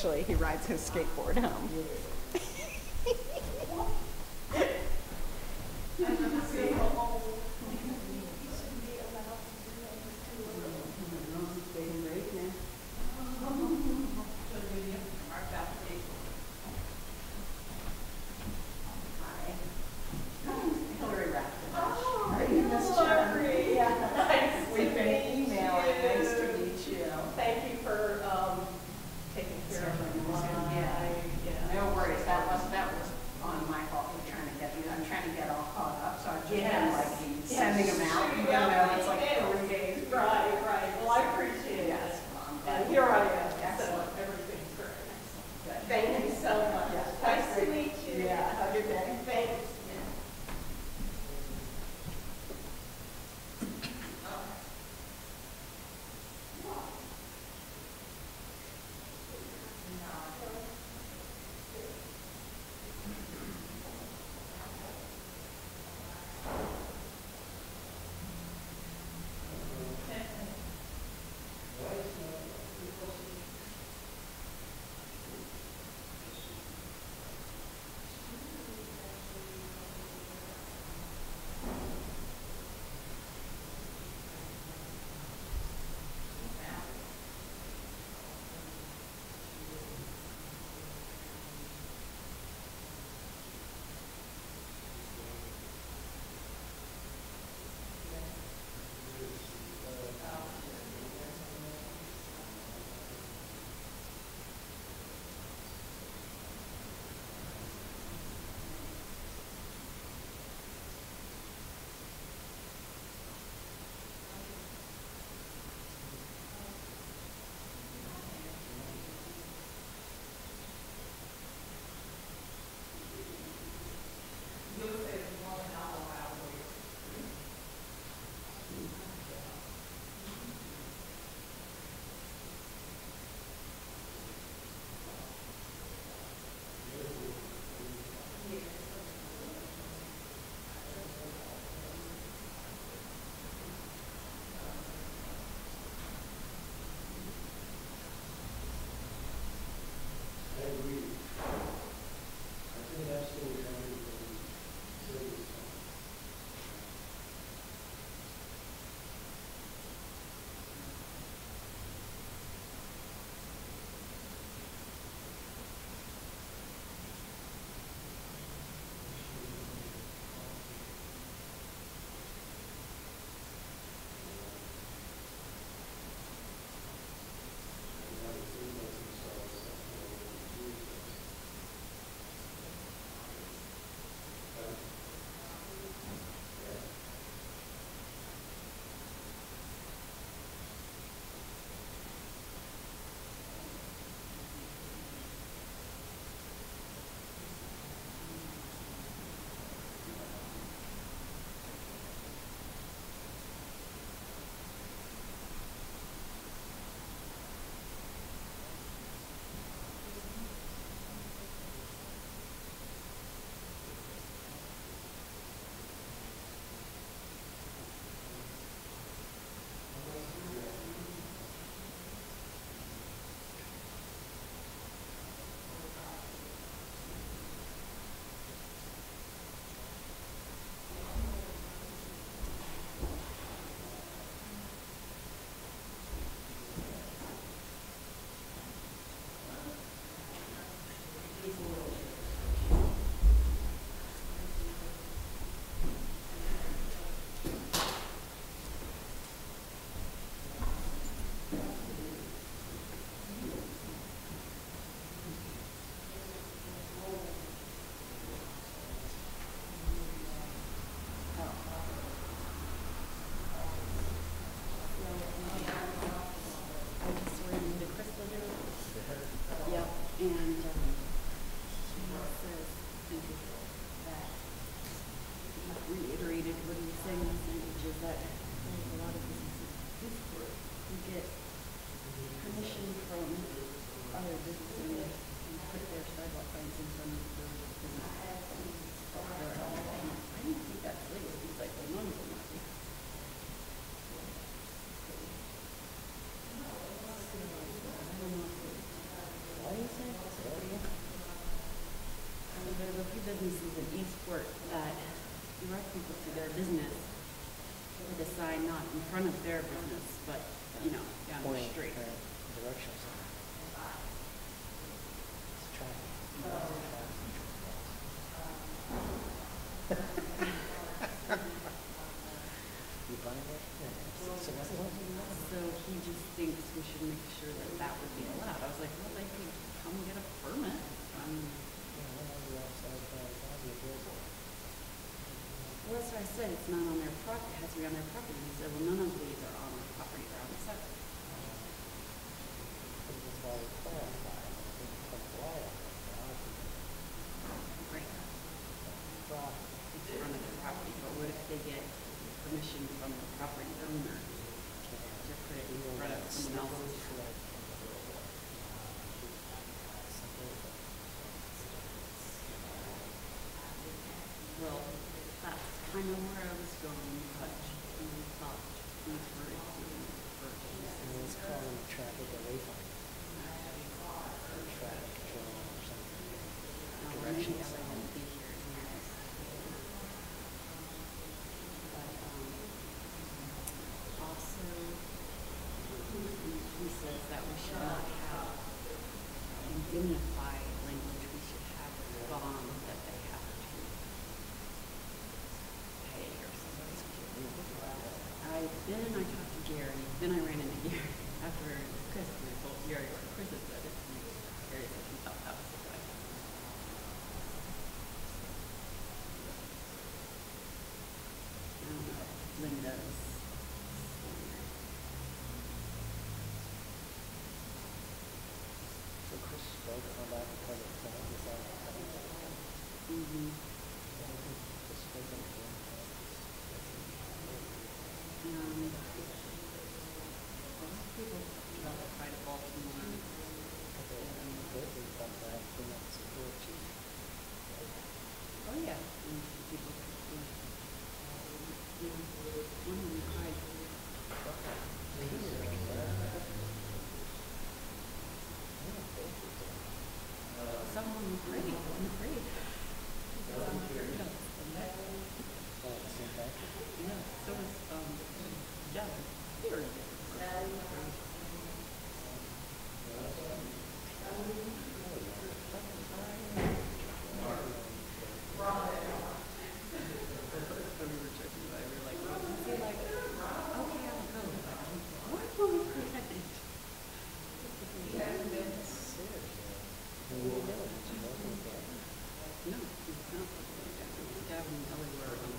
Actually, he rides his skateboard home. Sending them out, even though it's like 3 days. Right, right. Well, I appreciate it. Yes. And here I am, so Excellent. everything's great. Good. Thank you so much. Yes. Nice to meet you. Yeah, have a good day. Thanks. What do you say? a few businesses in Eastport that direct people to their business with a sign not in front of their business, but, you know, down the Pointing street. directions. It's traffic. You buying it? Yeah. So that's what? So he just thinks we should make sure that that would be allowed. I was like, well, they could come get a permit. Yeah, one on the outside of the billboard. Well, that's what I said, it's not on their property, it has to be on their property. He said, well, none of these are on our property, they're on the side. That's why we clarify. I think it's a law. Right. Profit. It's in front of their property, but what if they get permission from the property owner to put it in front of someone else's? Well, that's kind of where I was going, but we thought these were included for Let's call them traffic away from traffic control or something. Now, maybe I wouldn't be here anyways. But, also, he says that we should not have indemnify language, we should have a bond that they have to pay or something. Then I talked to Gary, then I ran into Gary after Chris, and I told Gary what Chris had said, and Gary said he thought that was the way. I don't know, Linda's. So Chris spoke on that because of tonight, is that what happened? Mm-hmm. Chris spoke on it. A lot of people try to Baltimore. Oh yeah, and people, one of them cried. Someone prayed, and prayed. Yeah, so was, Jeff. Here. When we were checking it out, we were like, oh, is he like, okay, I'll go. What will we protect? No, he's not. Gavin and Ellie were on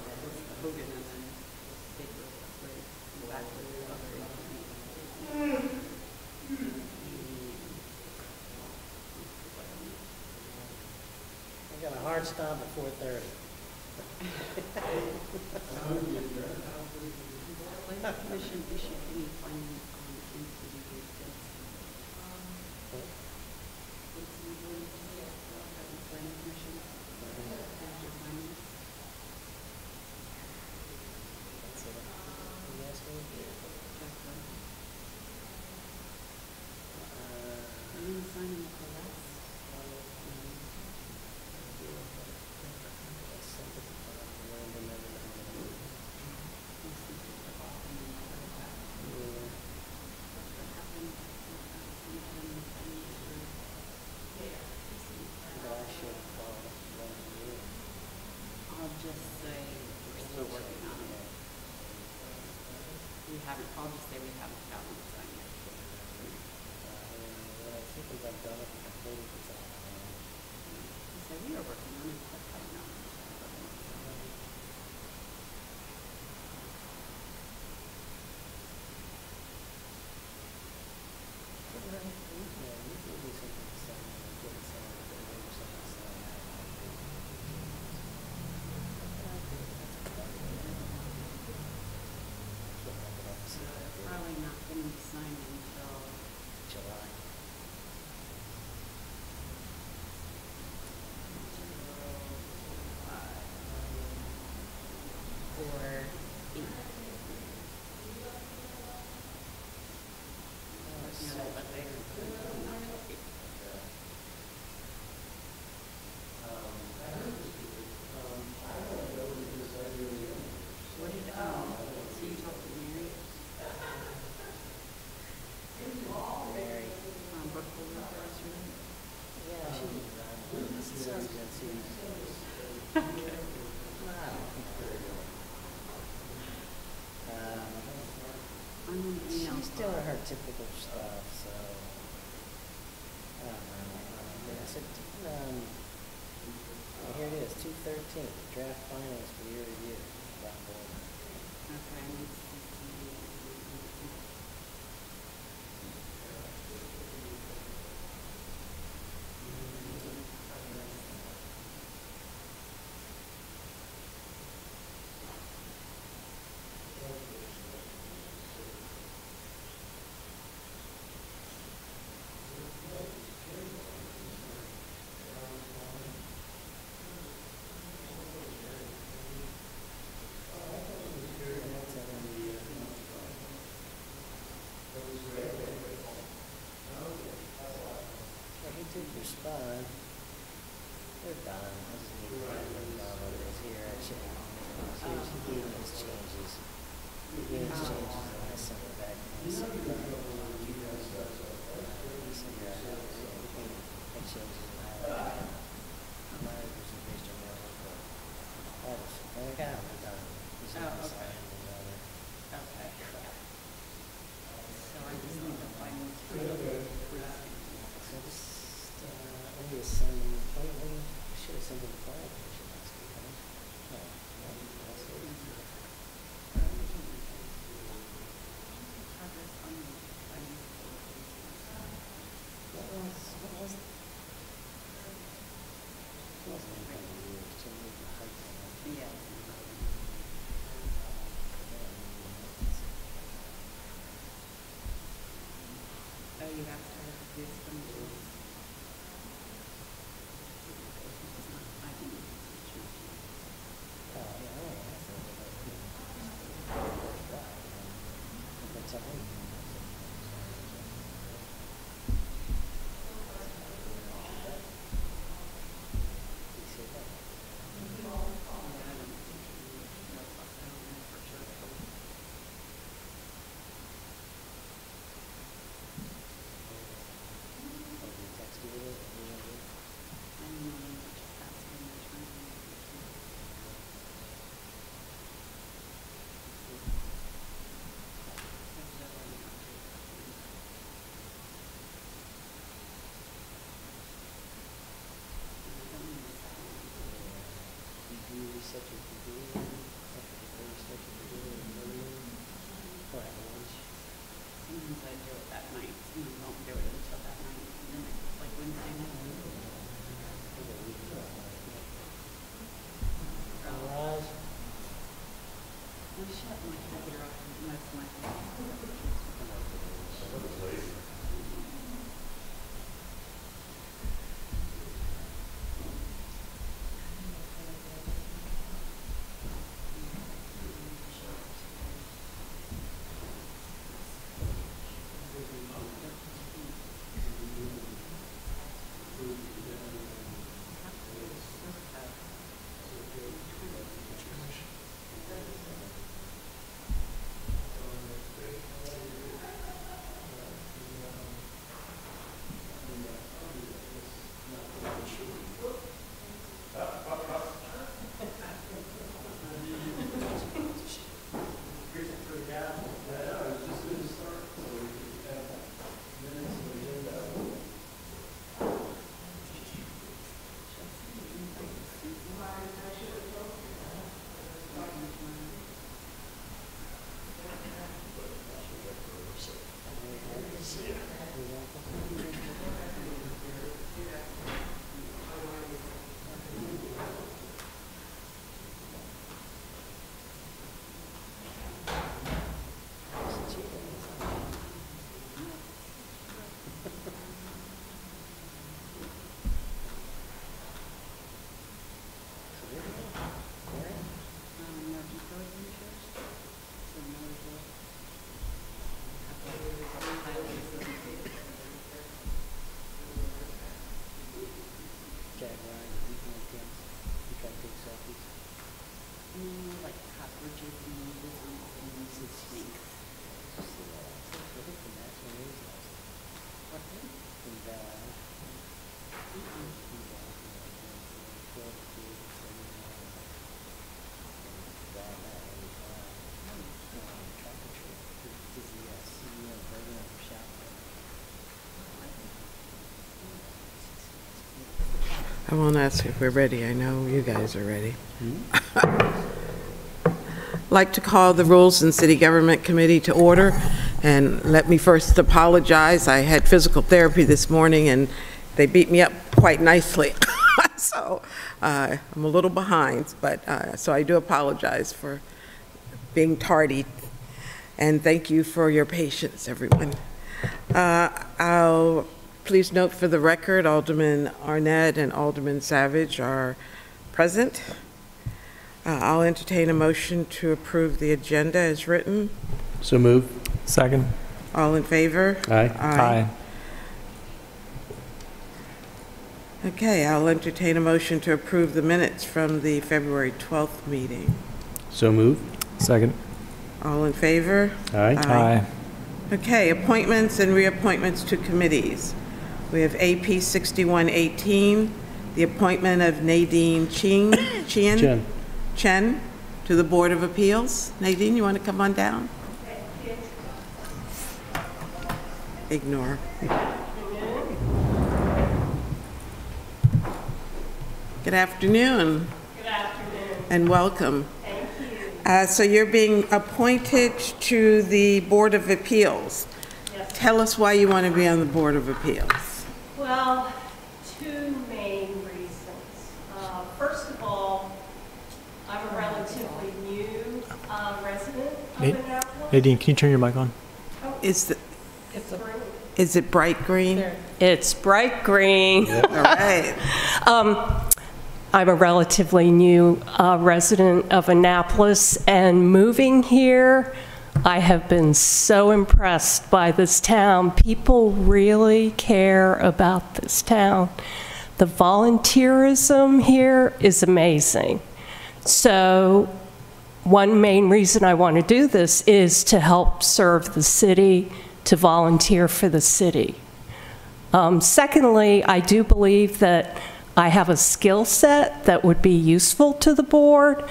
Hogan, and then they were right in the back with the other ATV. I got a hard stop at 4:30. Planning Commission issued any findings on NCD density. Planning Commission. There's your findings. That's it. You asked me? Check them. Uh, Are you gonna sign them with the last? I'll just say we're still working on it. I'll just say we haven't gotten it signed yet. I said we are working on it, but I don't know. Probably not going to be signed until July. 2213, draft finance for your review. Rock board. Okay, I need to see. Well, he did respond. We're done. I just need to find what it is here. I should. Here's, he gave me his changes. He gave me his changes and I sent it back. And I sent it back. He sent it back. I changed it and I my reservation on the report. That was, I got it. We're done. He's Oh, not okay. signing another. Okay. So I just need to find this for So just, I need to send him, I should have sent him the file commission last week, huh? No, no, last week. progress on the finance. What was it? It wasn't anything weird, it's only the height of it. Yeah. Oh, you have to do some tools. I can choose. Oh, yeah, I don't know. That's all right. You see that? Oh, you texted with it? Or you know, Did you reset your computer? After you reset your computer in the morning? Or at lunch? Sometimes I do it that night, sometimes I don't do it until that night, and then it's like Wednesday night. Maybe a week ago. Oh, Raj? I shut my computer off most of my Thank you. won't ask if we're ready. I know you guys are ready. Like to call the Rules and City Government Committee to order. And let me first apologize. I had physical therapy this morning and they beat me up quite nicely. So I'm a little behind, but so I do apologize for being tardy. And thank you for your patience, everyone. Please note for the record, Alderman Arnett and Alderman Savage are present. I'll entertain a motion to approve the agenda as written. So move. Second. All in favor? Aye. Aye. Okay, I'll entertain a motion to approve the minutes from the February 12th meeting. So move. Second. All in favor? Aye. Aye. Okay, appointments and reappointments to committees. We have AP 6118, the appointment of Nadine Chen to the Board of Appeals. Nadine, you want to come on down? Ignore. Good afternoon. Good afternoon. And welcome. Thank you. So you're being appointed to the Board of Appeals. Yes. Tell us why you want to be on the Board of Appeals. Well, two main reasons. First of all, I'm a relatively new resident of Annapolis. Nadine, can you turn your mic on? Is It's a it bright green? It's bright green. All right. I'm a relatively new resident of Annapolis, and moving here, I have been so impressed by this town. People really care about this town. The volunteerism here is amazing. So one main reason I want to do this is to help serve the city, to volunteer for the city. Secondly, I do believe that I have a skill set that would be useful to the board.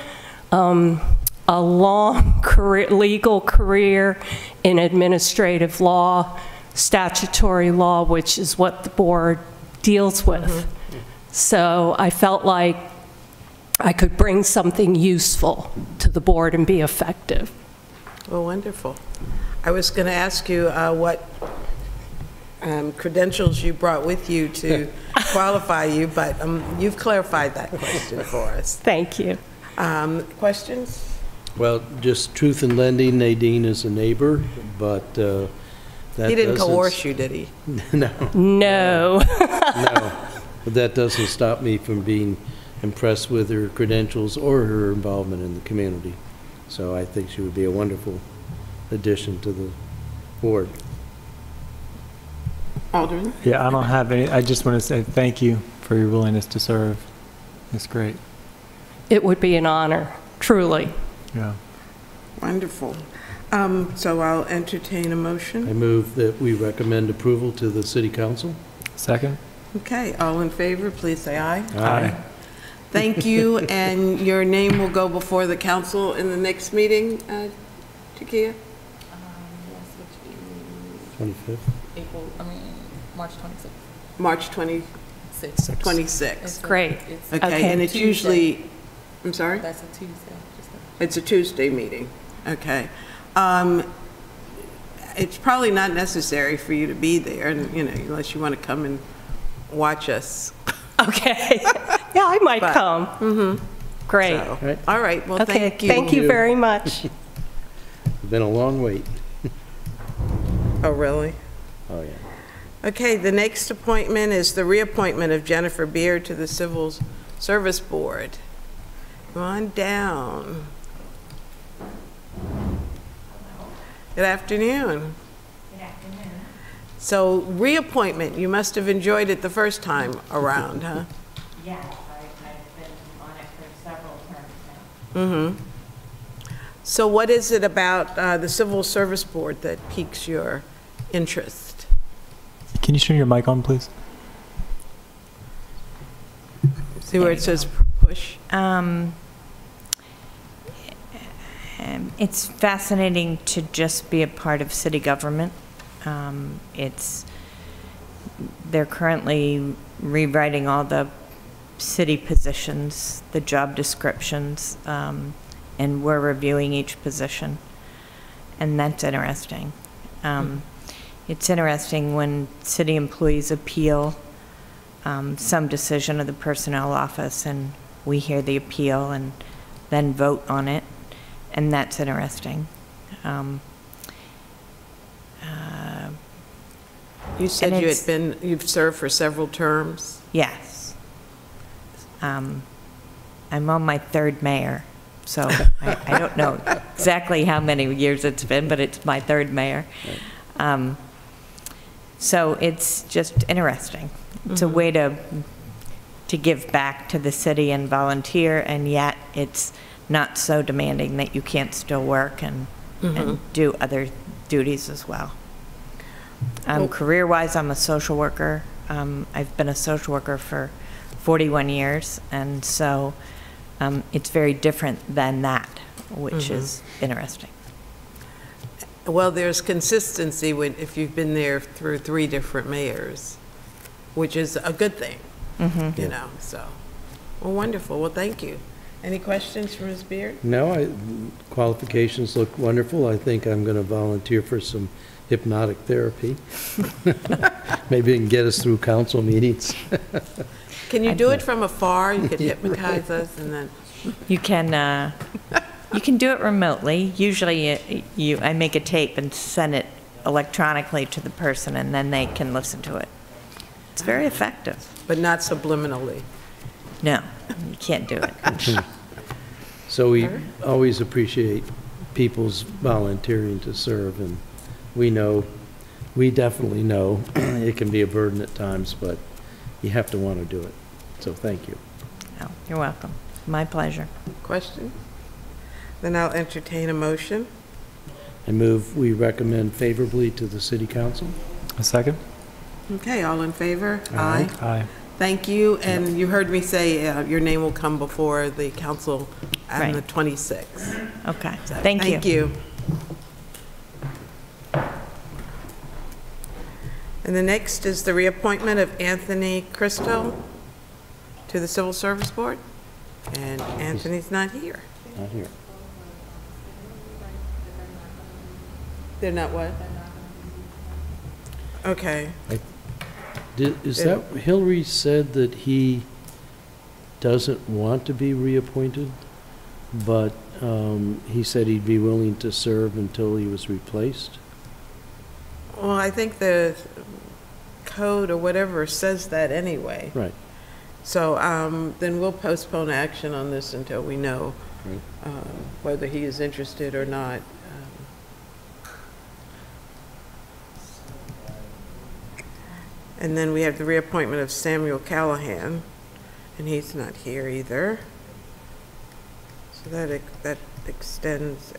A long legal career in administrative law, statutory law, which is what the board deals with. So I felt like I could bring something useful to the board and be effective. Well, wonderful. I was going to ask you what credentials you brought with you to qualify you, but you've clarified that question for us. Thank you. Questions? Well, just truth in lending, Nadine is a neighbor, but that He didn't doesn't- coerce you, did he? No, No. no. But that doesn't stop me from being impressed with her credentials or her involvement in the community. So I think she would be a wonderful addition to the board. Alderman? Yeah, I don't have any. I just want to say thank you for your willingness to serve. It's great. It would be an honor, truly. Yeah. Wonderful. So I'll entertain a I motion. move that we recommend approval to the city council. Second. Okay, all in favor, please say aye. Aye. Thank you, and your name will go before the council in the next meeting, Takia? 25th. March 26th. March 26th. Great. Okay, and it's Tuesday. usually, I'm sorry? That's a Tuesday. It's a Tuesday meeting. Okay. It's probably not necessary for you to be there, unless you want to come and watch us. Okay. Yeah, I might But- come. Great. So, Right. all right, well, Okay, thank you. thank you very much. It's been a long wait. Oh, really? Oh, yeah. Okay, the next appointment is the reappointment of Jennifer Beard to the Civil Service Board. Come on down. Good afternoon. Good afternoon. So reappointment, you must have enjoyed it the first time around, huh? Yes, I've been on it for several terms now. So what is it about the Civil Service Board that piques your interest? Can you turn your mic on, please? See where it says push? It's fascinating to just be a part of city government. They're currently rewriting all the city positions, the job descriptions, and we're reviewing each position. And that's interesting. It's interesting when city employees appeal some decision of the personnel office, and we hear the appeal and then vote on it, and that's interesting. You said you've served for several terms? Yes. I'm on my third mayor, so I don't know exactly how many years it's been, but it's my third mayor. So it's just interesting. It's a way to give back to the city and volunteer, and yet it's not so demanding that you can't still work and do other duties as well. Career-wise, I'm a social worker. I've been a social worker for 41 years, and so it's very different than that, which is interesting. Well, there's consistency if you've been there through 3 different mayors, which is a good thing, you know, so. Well, wonderful. Well, thank you. Any questions for Ms. Beard? No, qualifications look wonderful. I think I'm going to volunteer for some hypnotic therapy. Maybe it can get us through council meetings. Can you do it from afar? You could hypnotize us and then... You can do it remotely. Usually I make a tape and send it electronically to the person, and then they can listen to it. It's very effective. But not subliminally. No, you can't do it. So we always appreciate people's volunteering to serve, and we definitely know it can be a burden at times, but you have to want to do it. So thank you. Oh, you're welcome. My pleasure. Question? Then I'll entertain a motion. I move we recommend favorably to the City Council. A second? Okay, all in favor? Aye. Aye. Thank you, and you heard me say your name will come before the council on the 26th. Okay, So, thank you. Thank you. And the next is the reappointment of Anthony Christo to the Civil Service Board, and Anthony's not here. Not here. They're not what? Okay. Is that, Hillary said that he doesn't want to be reappointed, but he said he'd be willing to serve until he was replaced? Well, I think the code or whatever says that anyway. Right. So then we'll postpone action on this until we know whether he is interested or not. And then we have the reappointment of Samuel Callahan, and he's not here either. So that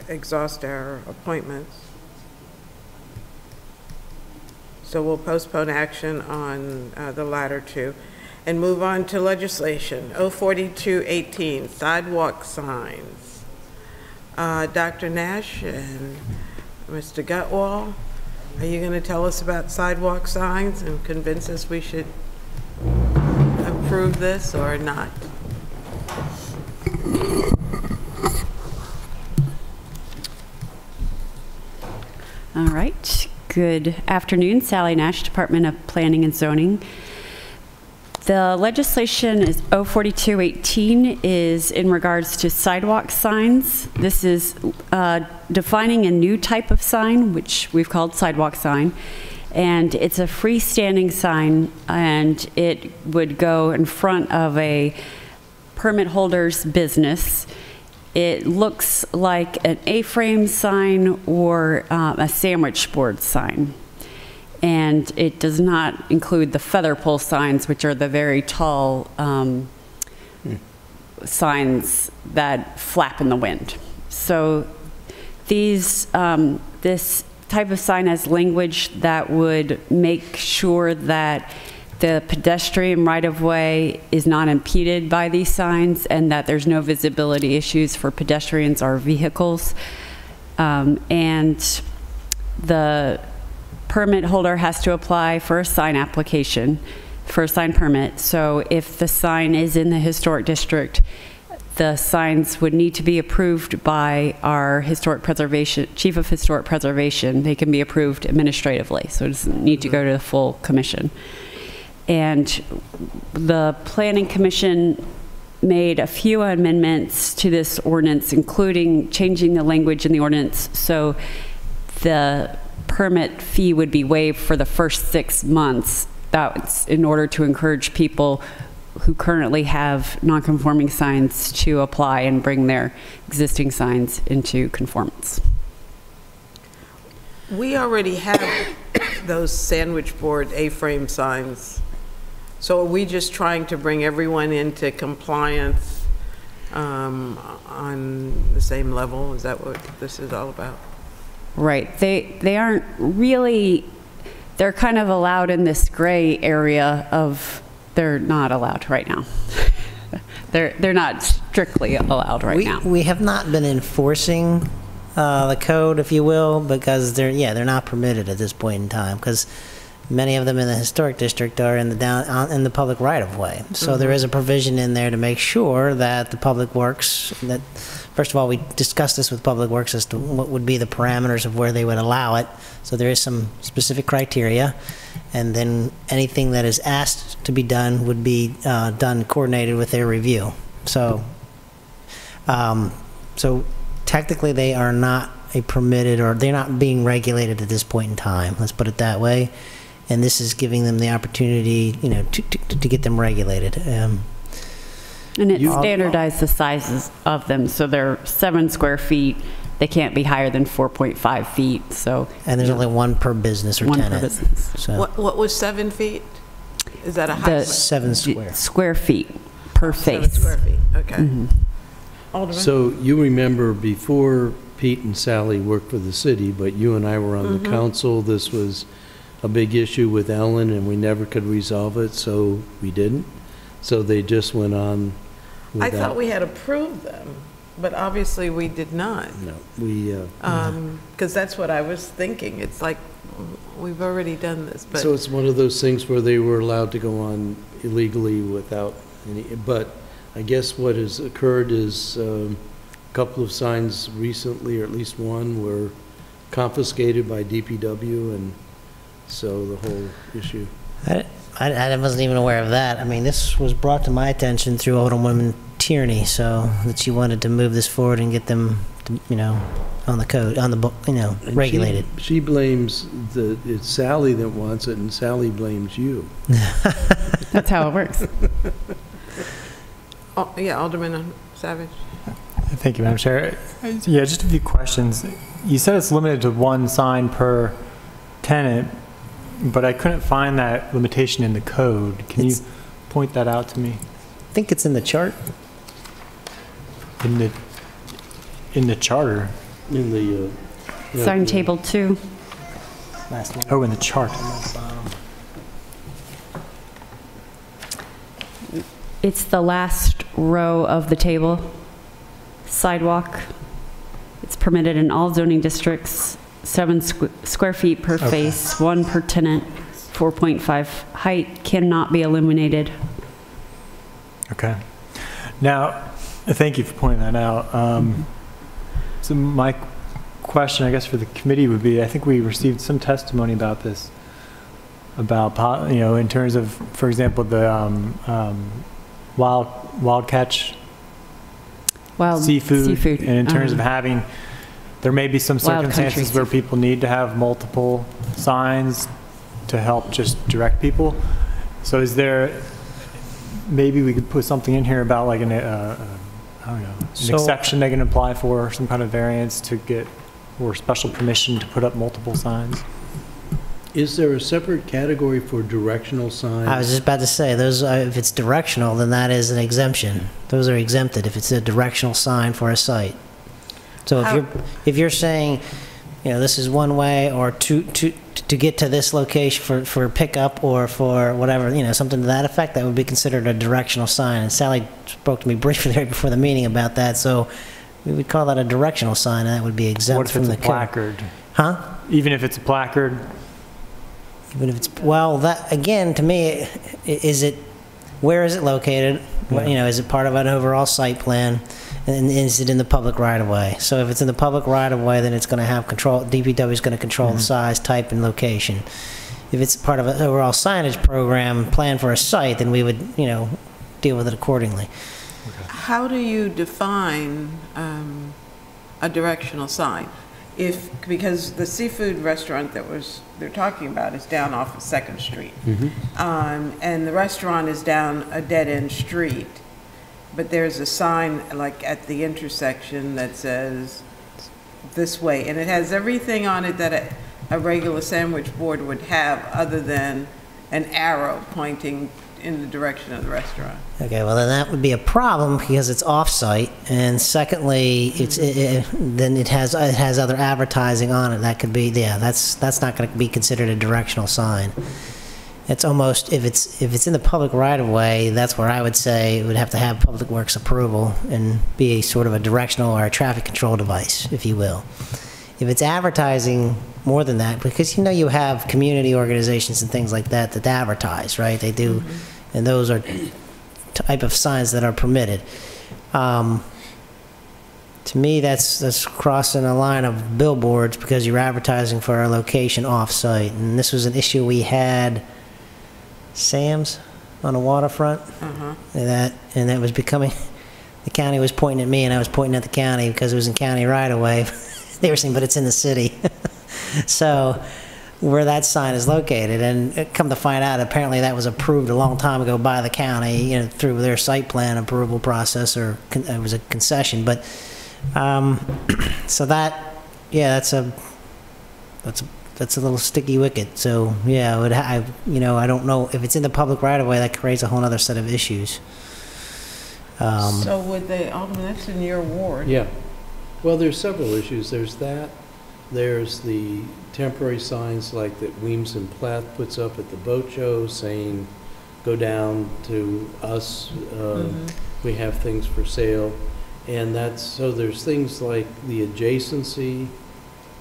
exhausts our appointments. So we'll postpone action on the latter two and move on to legislation. 04218, sidewalk signs. Dr. Nash and Mr. Gutwall, are you going to tell us about sidewalk signs and convince us we should approve this or not? All right. Good afternoon. Sally Nash, Department of Planning and Zoning. The legislation is 04218 is in regards to sidewalk signs. This is defining a new type of sign, which we've called sidewalk sign. And it's a freestanding sign, and it would go in front of a permit holder's business. It looks like an A-frame sign or a sandwich board sign. And it does not include the feather pole signs, which are the very tall signs that flap in the wind. So this type of sign has language that would make sure that the pedestrian right-of-way is not impeded by these signs and that there's no visibility issues for pedestrians or vehicles. And the permit holder has to apply for a sign application. for a sign permit. So if the sign is in the historic district, the signs would need to be approved by our historic preservation, chief of historic preservation. They can be approved administratively, so it doesn't need to go to the full commission. And the planning commission made a few amendments to this ordinance, including changing the language in the ordinance so the permit fee would be waived for the first 6 months. That's in order to encourage people who currently have non-conforming signs to apply and bring their existing signs into conformance. We already have those sandwich board A-frame signs. So are we just trying to bring everyone into compliance on the same level? Is that what this is all about? Right. They aren't really, they're kind of allowed in this gray area of, they're not allowed right now. They're not strictly allowed right now. We have not been enforcing the code, if you will, because they're not permitted at this point in time, because many of them in the historic district are in the public right of way. So there is a provision in there to make sure that the public works, that first of all, we discussed this with Public Works as to what would be the parameters of where they would allow it. So there is some specific criteria, and then anything that is asked to be done would be done coordinated with their review. So, so technically they are not a permitted, or they're not being regulated at this point in time. Let's put it that way. And this is giving them the opportunity, you know, to get them regulated. And it standardized the sizes of them, so they're 7 square feet. They can't be higher than 4.5 feet. So, and there's only one per business or tenant. One per business. So what was 7 feet? Is that a height? 7 square feet per face. 7 square feet. Okay. Alderman? So you remember before Pete and Sally worked for the city, but you and I were on the council. This was a big issue with Ellen, and we never could resolve it, so we didn't. So they just went on without. I thought we had approved them, but obviously we did not. No, we. Because that's what I was thinking. It's like, we've already done this, but. So it's one of those things where they were allowed to go on illegally without any, but I guess what has occurred is a couple of signs recently, or at least one, were confiscated by DPW, and so the whole issue. I wasn't even aware of that. I mean, this was brought to my attention through Alderwoman Tierney, so that she wanted to move this forward and get them, to, you know, on the code, on the book, you know, and regulated. She blames it's Sally that wants it, and Sally blames you. That's how it works. Oh, yeah, Alderman Savage. Thank you, Madam Chair. Yeah, just a few questions. You said it's limited to 1 sign per tenant, but I couldn't find that limitation in the code. Can you point that out to me? I think it's in the chart. In the charter. In the Sign table 2. Last one. Oh, in the chart. It's the last row of the table. Sidewalk. It's permitted in all zoning districts. 7 square feet per face, 1 per tenant, 4.5 height, cannot be illuminated. Okay. Now, thank you for pointing that out. So my question, I guess, for the committee would be, I think we received some testimony about this, about, you know, in terms of, for example, the wild catch seafood, and in terms of having, there may be some circumstances where people need to have multiple signs to help just direct people. So is there, maybe we could put something in here about like I don't know, an exception they can apply for, some kind of variance to get, or special permission to put up multiple signs? Is there a separate category for directional signs? I was just about to say, those, if it's directional, then that is an exemption. Those are exempted if it's a directional sign for a site. So if you're saying, you know, this is one way, or to get to this location for pickup or for whatever, you know, something to that effect, that would be considered a directional sign. And Sally spoke to me briefly right before the meeting about that. So we would call that a directional sign, and that would be exempt from the code. What if it's a placard? Huh? Even if it's a placard? Even if it's, well, that, again, to me, where is it located? Yeah. You know, is it part of an overall site plan? And is it in the public right-of-way? So if it's in the public right-of-way, then it's going to have control, DPW is going to control the size, type, and location. If it's part of an overall signage program planned for a site, then we would, you know, deal with it accordingly. How do you define a directional sign? Because the seafood restaurant they're talking about is down off of 2nd Street. And the restaurant is down a dead-end street. But there's a sign like at the intersection that says this way, and it has everything on it that a regular sandwich board would have other than an arrow pointing in the direction of the restaurant. Okay, well then that would be a problem because it's off-site, and secondly, then it has other advertising on it. That could be, yeah, that's not going to be considered a directional sign. It's almost, if it's in the public right-of-way, that's where I would say it would have to have Public Works approval and be a sort of a directional or a traffic control device, if you will. If it's advertising more than that, because you know you have community organizations and things like that that advertise, right? They do, and those are type of signs that are permitted. To me, that's crossing a line of billboards because you're advertising for a location off-site, and this was an issue we had. Sam's on the waterfront, and that was becoming, the county was pointing at me and I was pointing at the county because it was in county right away. They were saying, but it's in the city. So where that sign is located, and come to find out, apparently that was approved a long time ago by the county, you know, through their site plan approval process, or it was a concession. But so that, yeah, that's a little sticky wicket. So yeah, I don't know if it's in the public right of way, that creates a whole other set of issues. So would they, Alderman, that's in your ward. Yeah. Well, there's several issues. There's that. There's the temporary signs like that Weems and Plath puts up at the boat show saying, go down to us, we have things for sale. And so there's things like the adjacency,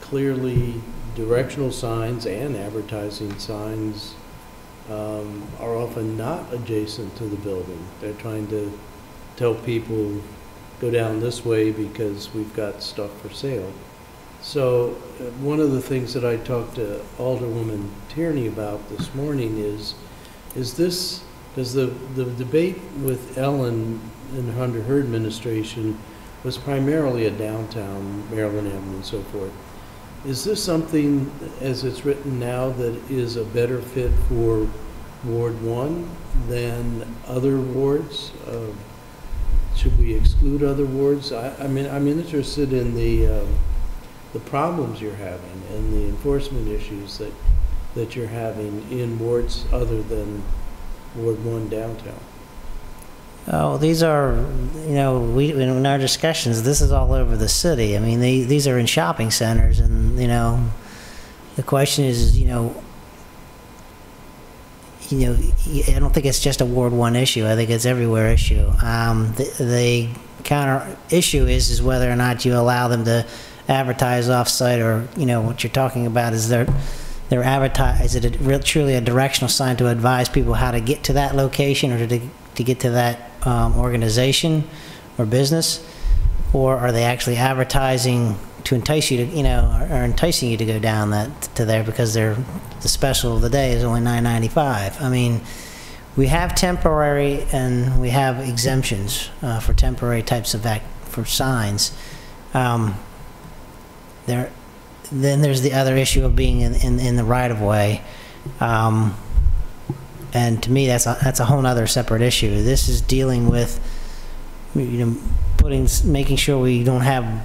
clearly directional signs and advertising signs are often not adjacent to the building. They're trying to tell people, go down this way because we've got stuff for sale. So one of the things that I talked to Alderwoman Tierney about this morning is this, because the debate with Ellen and under her administration was primarily a downtown Maryland Avenue and so forth. Is this something, as it's written now, that is a better fit for Ward 1 than other wards? Should we exclude other wards? I mean, I'm interested in the problems you're having and the enforcement issues that you're having in wards other than Ward 1 downtown. Oh, these are, you know, in our discussions, this is all over the city. I mean, these are in shopping centers, and, you know, the question is, you know, I don't think it's just a Ward 1 issue. I think it's everywhere issue. The counter issue is whether or not you allow them to advertise off-site, or, you know, what you're talking about is they're advertised. Is it truly a directional sign to advise people how to get to that location or to get to that organization or business, or are they actually advertising to entice you to, you know, or enticing you to go down to there because the special of the day is only $9.95? I mean, we have temporary and we have exemptions for temporary types of for signs. Then there's the other issue of being in the right of way. And to me, that's a whole other separate issue. This is dealing with, you know, making sure we don't have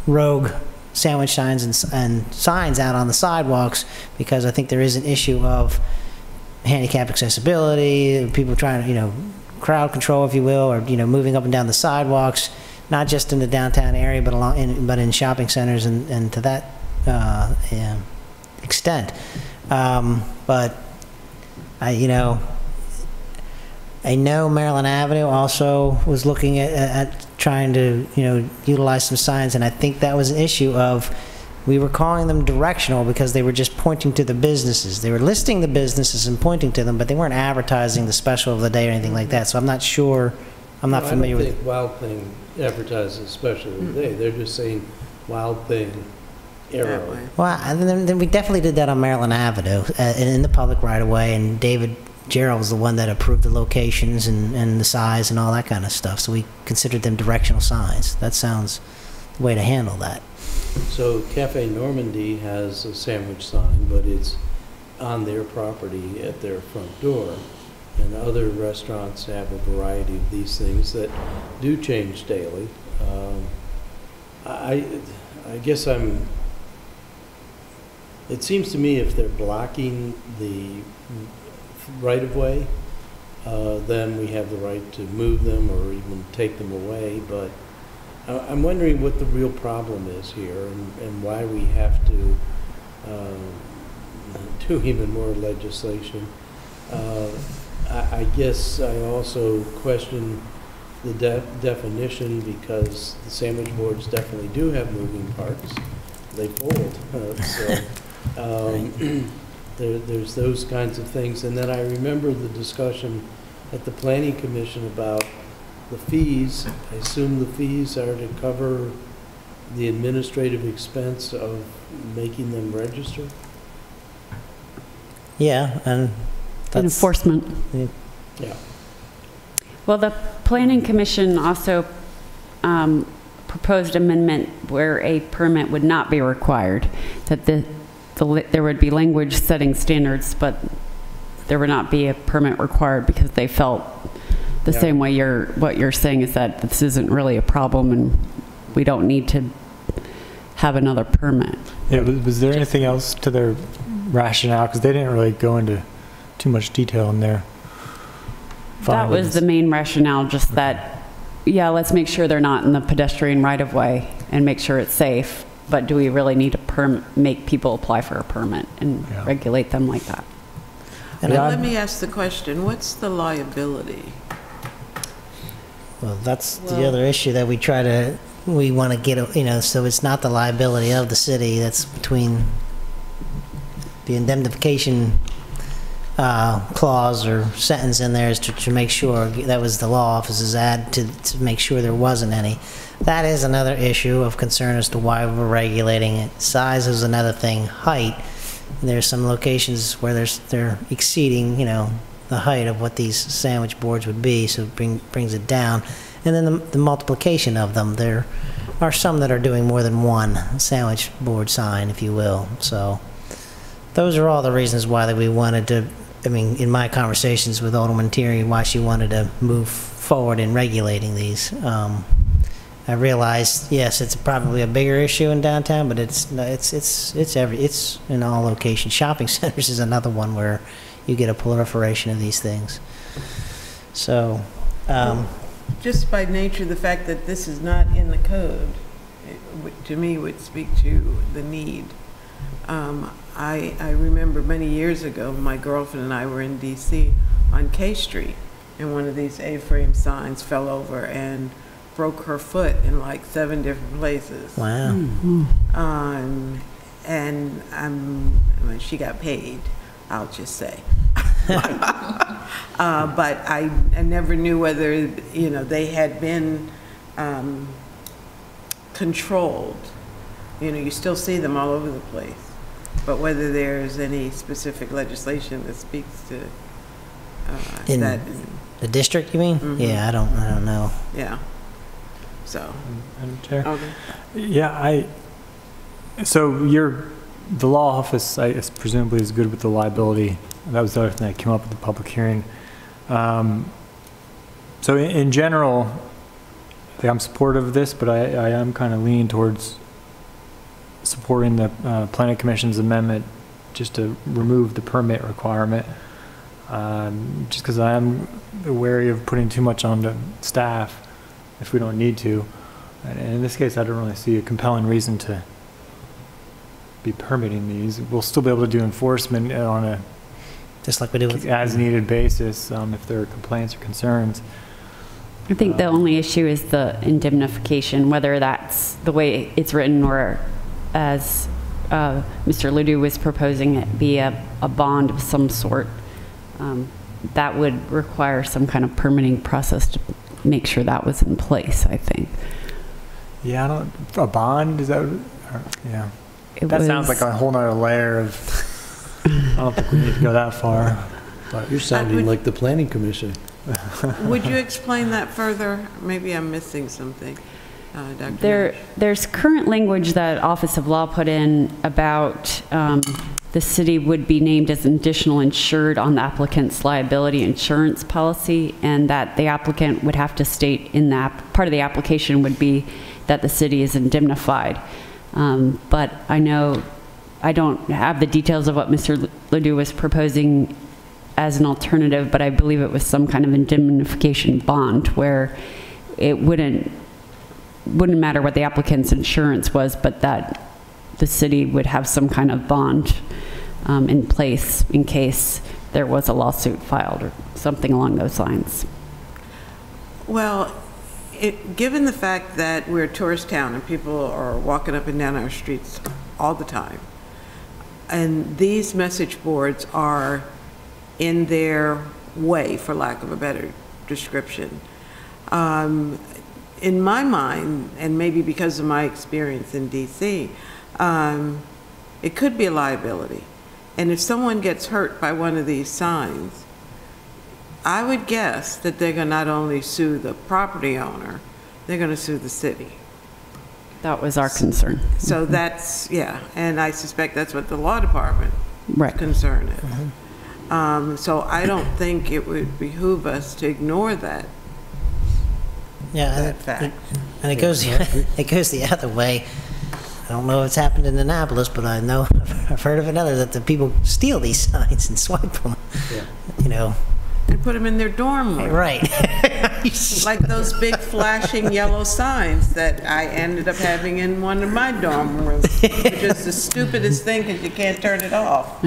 rogue sandwich signs and signs out on the sidewalks, because I think there is an issue of handicap accessibility, people trying to, you know, crowd control, if you will, or, you know, moving up and down the sidewalks, not just in the downtown area, but in shopping centers and to that extent. But I know Maryland Avenue also was looking at trying to, you know, utilize some signs, and I think that was an issue of we were calling them directional because they were just pointing to the businesses. They were listing the businesses and pointing to them, but they weren't advertising the special of the day or anything like that. So I'm not sure, I'm not familiar with. I don't think Wild Thing advertises special of the day. They're just saying Wild Thing Arrow. Well, and then we definitely did that on Maryland Avenue in the public right of way, and David Gerald was the one that approved the locations and the size and all that kind of stuff. So we considered them directional signs. That sounds the way to handle that. So Cafe Normandy has a sandwich sign, but it's on their property at their front door. And other restaurants have a variety of these things that do change daily. I guess it seems to me if they're blocking the right-of-way, then we have the right to move them or even take them away. But I'm wondering what the real problem is here and why we have to do even more legislation. I guess I also question the definition because the sandwich boards definitely do have moving parts. They fold. There's those kinds of things. And then I remember the discussion at the Planning Commission about the fees. I assume the fees are to cover the administrative expense of making them register? Yeah, and that's enforcement. Yeah. Well, the Planning Commission also proposed amendment where a permit would not be required, that there would be language setting standards, but there would not be a permit required because they felt the same way what you're saying is that this isn't really a problem and we don't need to have another permit. Yeah, was there anything else to their rationale? Because they didn't really go into too much detail in there. That was the main rationale, just that, yeah, let's make sure they're not in the pedestrian right-of-way and make sure it's safe, but do we really need to make people apply for a permit and regulate them like that? And let me ask the question, what's the liability? Well, that's the other issue that we want to get, so it's not the liability of the city, that's between the indemnification clause or sentence in there is to make sure, that was the law office's ad to make sure there wasn't any. That is another issue of concern as to why we're regulating it. Size is another thing. Height, there's some locations where they're exceeding, the height of what these sandwich boards would be, so it brings it down. And then the multiplication of them. There are some that are doing more than one sandwich board sign, if you will. So those are all the reasons why that we wanted to, in my conversations with Alderman Tierney, why she wanted to move forward in regulating these. I realized, yes, it's probably a bigger issue in downtown, but it's in all locations. Shopping centers is another one where you get a proliferation of these things. So, just by nature, the fact that this is not in the code, to me, would speak to the need. I remember many years ago, my girlfriend and I were in D.C. on K Street, and one of these A-frame signs fell over and broke her foot in like 7 different places. Wow. And she got paid, I'll just say. But I never knew whether, they had been controlled. You still see them all over the place. But whether there's any specific legislation that speaks to in that. The district, you mean? Mm-hmm. Yeah, I don't know. Yeah. So. Madam Chair? Okay. Yeah, so the law office, presumably is good with the liability. That was the other thing that came up at the public hearing. So in general, I think I'm supportive of this, but I am kind of leaning towards supporting the Planning Commission's amendment just to remove the permit requirement. Just because I am wary of putting too much on the staff if we don't need to. And in this case, I don't really see a compelling reason to be permitting these. We'll still be able to do enforcement on a just like we do with as-needed basis if there are complaints or concerns. I think the only issue is the indemnification, whether that's the way it's written or as Mr. Ledoux was proposing it be a bond of some sort. That would require some kind of permitting process to make sure that was in place, I think. Yeah, a bond, is that, yeah. That sounds like a whole nother layer of, I don't think we need to go that far. But You're sounding like the planning commission. Would you explain that further? Maybe I'm missing something, Dr. Nash. There's current language that Office of Law put in about the city would be named as an additional insured on the applicant's liability insurance policy, and that the applicant would have to state in that, part of the application would be that the city is indemnified. But I know, I don't have the details of what Mr. Ledoux was proposing as an alternative, but I believe it was some kind of indemnification bond where it wouldn't matter what the applicant's insurance was, but that the city would have some kind of bond in place in case there was a lawsuit filed or something along those lines. Well, given the fact that we're a tourist town and people are walking up and down our streets all the time, and these message boards are in their way, for lack of a better description, in my mind, and maybe because of my experience in DC, it could be a liability. And if someone gets hurt by one of these signs, I would guess that they're going to not only sue the property owner, they're going to sue the city. That was our concern. So that's, yeah, and I suspect that's what the law department's concern is. So I don't think it would behoove us to ignore that. Yeah, that fact. And it goes the other way. I don't know if it's happened in Annapolis, but I know I've heard of another that the people steal these signs and swipe them. Yeah. You know. And put them in their dorm room. Right. Like those big flashing yellow signs that I ended up having in one of my dorm rooms, which is the stupidest thing because you can't turn it off.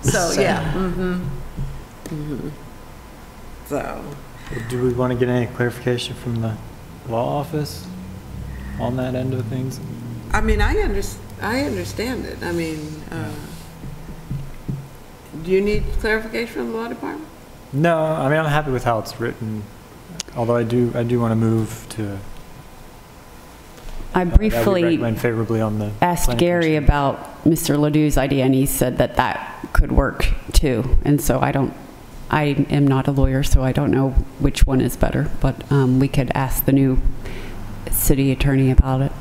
So yeah. So. Do we want to get any clarification from the law office on that end of things? I mean, I understand it. I mean, do you need clarification from the law department? No, I mean, I'm happy with how it's written, although I do want to move to. I briefly recommend favorably on the asked Gary about Mr. Ledoux's idea, and he said that that could work too. And so I am not a lawyer, so I don't know which one is better, but we could ask the new city attorney about it.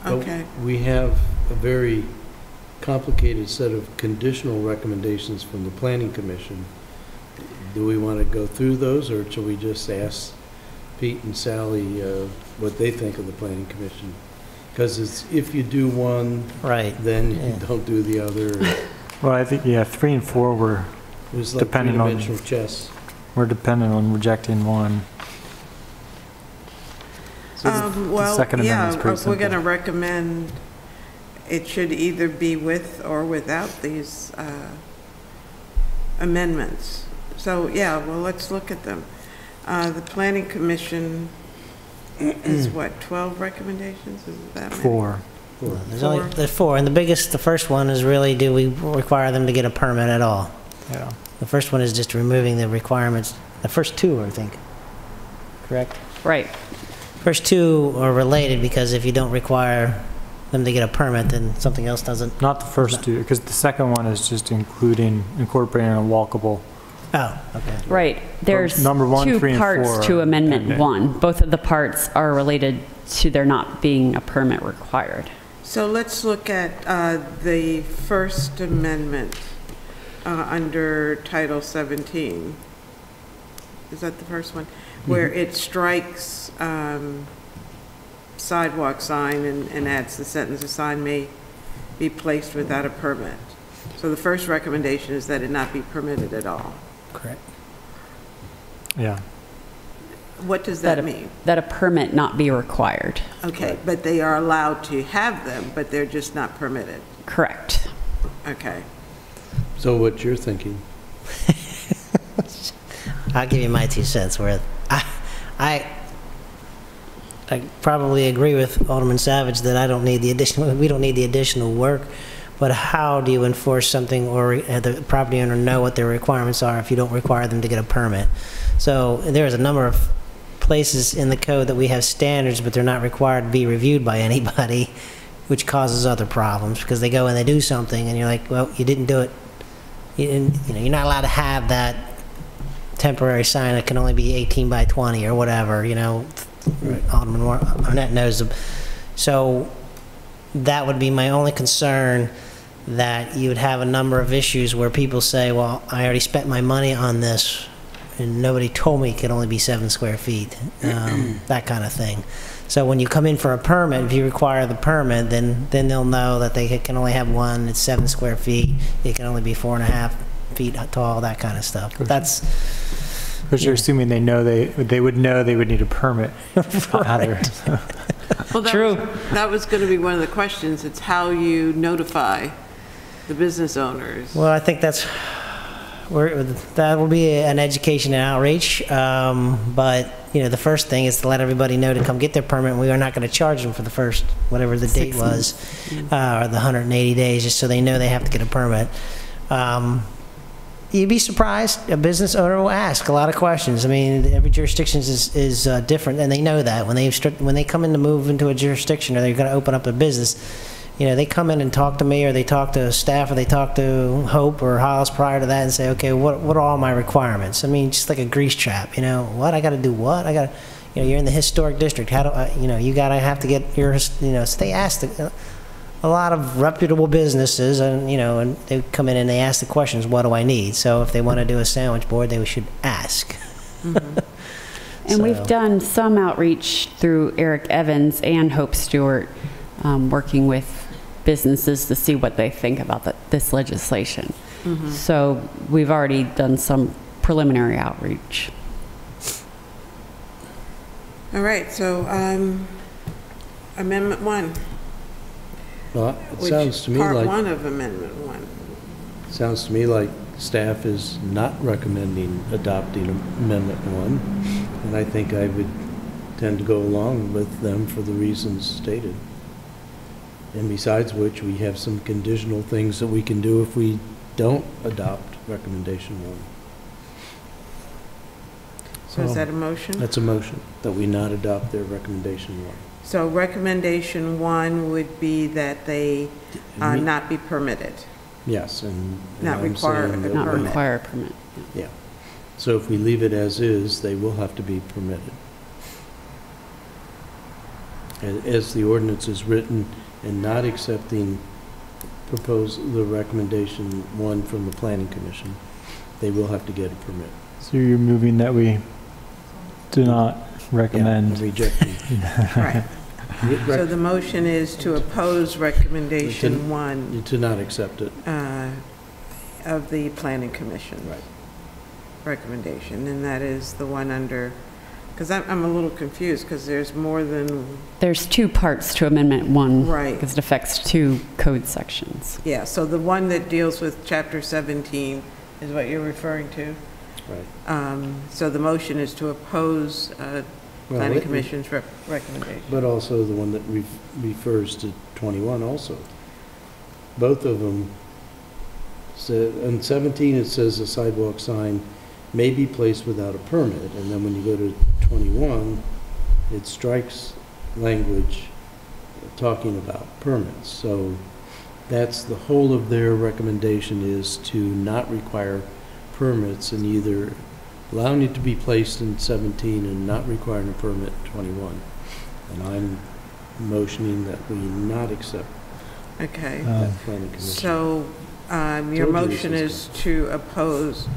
Okay. We have a very complicated set of conditional recommendations from the Planning Commission. Do we want to go through those, or should we just ask Pete and Sally what they think of the Planning Commission? Because it's if you do one, right, then you don't do the other. Well, I think 3 and 4 were dependent on chess. We're dependent on rejecting one. So well, yeah, if we're going to recommend, it should either be with or without these amendments. So yeah, well, let's look at them. The Planning Commission is what, 12 recommendations? Is that many? 4. There's 4, and the first one is really, do we require them to get a permit at all? Yeah. The first one is just removing the requirements. The first 2, I think, correct? Right. First 2 are related because if you don't require them to get a permit, then something else doesn't. Not the first 2, because the second one is just incorporating a walkable. Oh, okay. Right. There's number 1, 2 3, and parts 4 to Amendment 1. Both of the parts are related to there not being a permit required. So let's look at the First Amendment under Title 17. Is that the first one? Where it strikes sidewalk sign and adds the sentence, a sign may be placed without a permit. So the first recommendation is that it not be permitted at all. Correct. Yeah. What does that mean? That a permit not be required. Okay, but they are allowed to have them, but they're just not permitted. Correct. Okay. So what you're thinking? I'll give you my 2 cents worth. I probably agree with Alderman Savage that we don't need the additional work, but how do you enforce something or have the property owner know what their requirements are if you don't require them to get a permit? So there's a number of places in the code that we have standards, but they're not required to be reviewed by anybody, which causes other problems because they go and they do something and you're like, well, you didn't do it. You're not allowed to have that temporary sign that can only be 18 by 20 or whatever, Right. Alderman Arnett knows them. So that would be my only concern, that you would have a number of issues where people say, well, I already spent my money on this and nobody told me it could only be 7 square feet, that kind of thing. So when you come in for a permit, if you require the permit, then they'll know that they can only have one, it's 7 square feet, it can only be 4.5 feet tall, that kind of stuff. But that's... Because you're assuming they know they would know they would need a permit. Right. Well, True. That was going to be one of the questions. It's how you notify the business owners. Well, I think that will be an education and outreach. But the first thing is to let everybody know to come get their permit. And we are not going to charge them for the first, whatever the date was, or the 180 days, just so they know they have to get a permit. You'd be surprised. A business owner will ask a lot of questions. I mean, every jurisdiction is different, and they know that when they come in to move into a jurisdiction or they're going to open up a business, they come in and talk to me, or they talk to staff, or they talk to Hope or Hollis prior to that, and say, okay, what are all my requirements? I mean, just like a grease trap. What I got to do? What I got to? You're in the historic district. How do I? You got to have to get your. So they ask a lot of reputable businesses, and and they come in and they ask the questions, what do I need? So if they want to do a sandwich board, they should ask. Mm-hmm. And we've done some outreach through Eric Evans and Hope Stewart, working with businesses to see what they think about this legislation. Mm-hmm. So we've already done some preliminary outreach. All right, so Amendment 1. Well, it sounds to me like... Part 1 of Amendment 1. Sounds to me like staff is not recommending adopting Amendment 1, and I think I would tend to go along with them for the reasons stated. And besides which, we have some conditional things that we can do if we don't adopt Recommendation 1. So is that a motion? That's a motion, that we not adopt their Recommendation 1. So Recommendation 1 would be that they not be permitted. Yes, and Not I'm require saying a that Not permit. require a permit. Yeah. So if we leave it as is, they will have to be permitted. And as the ordinance is written, and not accepting the Recommendation 1 from the Planning Commission, they will have to get a permit. So you're moving that we do not recommend. Yeah, rejecting. Right. So the motion is to oppose Recommendation 1 To not accept it. of the Planning Commission. Right. Recommendation, and that is the one under, because I'm a little confused, because there's more than... There's 2 parts to Amendment 1. Right. Because it affects 2 code sections. Yeah, so the one that deals with Chapter 17 is what you're referring to? Right. So the motion is to oppose Planning Commission's recommendation. But also the one that refers to 21 also. Both of them, in 17 it says a sidewalk sign may be placed without a permit, and then when you go to 21, it strikes language talking about permits. So that's the whole of their recommendation, is to not require permits, and either allowing it to be placed in 17 and not requiring a permit in 21. And I'm motioning that we not accept Okay. that Planning Commission. So your motion is to oppose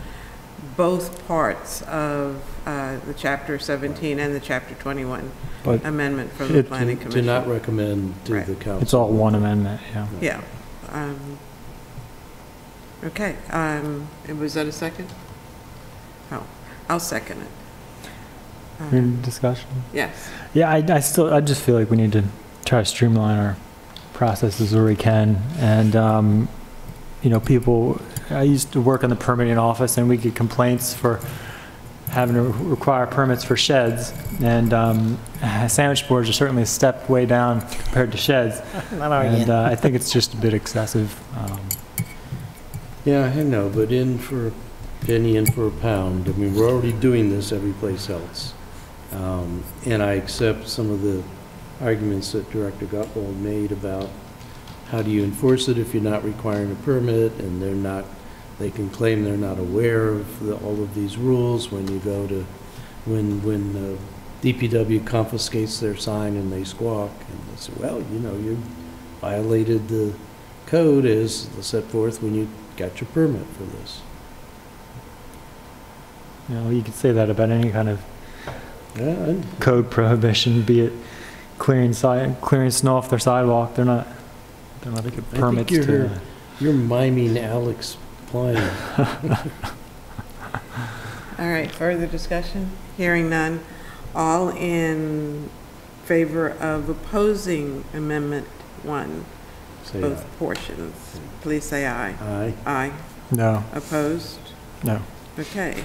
both parts of the Chapter 17 and the Chapter 21 But amendment from the Planning Commission. To not recommend to Right. the council. it's all one amendment, yeah. Yeah. Okay. Was that a second? Oh, I'll second it. Any discussion? Yes. Yeah, I just feel like we need to try to streamline our processes where we can. And, I used to work in the permitting office, and we get complaints for having to require permits for sheds, and sandwich boards are certainly a step way down compared to sheds. And I think it's just a bit excessive. Yeah, I know, but in for a penny, in for a pound. I mean, we're already doing this every place else. And I accept some of the arguments that Director Gutwald made about how do you enforce it if you're not requiring a permit, and they can claim they're not aware of all of these rules when you go to, when DPW confiscates their sign and they squawk, and they say, well, you know, you violated the code as set forth when you got your permit for this. You know, you could say that about any kind of code prohibition, be it clearing snow off their sidewalk. They're not going to get permits to. You're miming Alex Klein. All right, further discussion? Hearing none. All in favor of opposing Amendment 1, Say both aye. portions, please say aye. Aye. Aye. No. Opposed? No. Okay.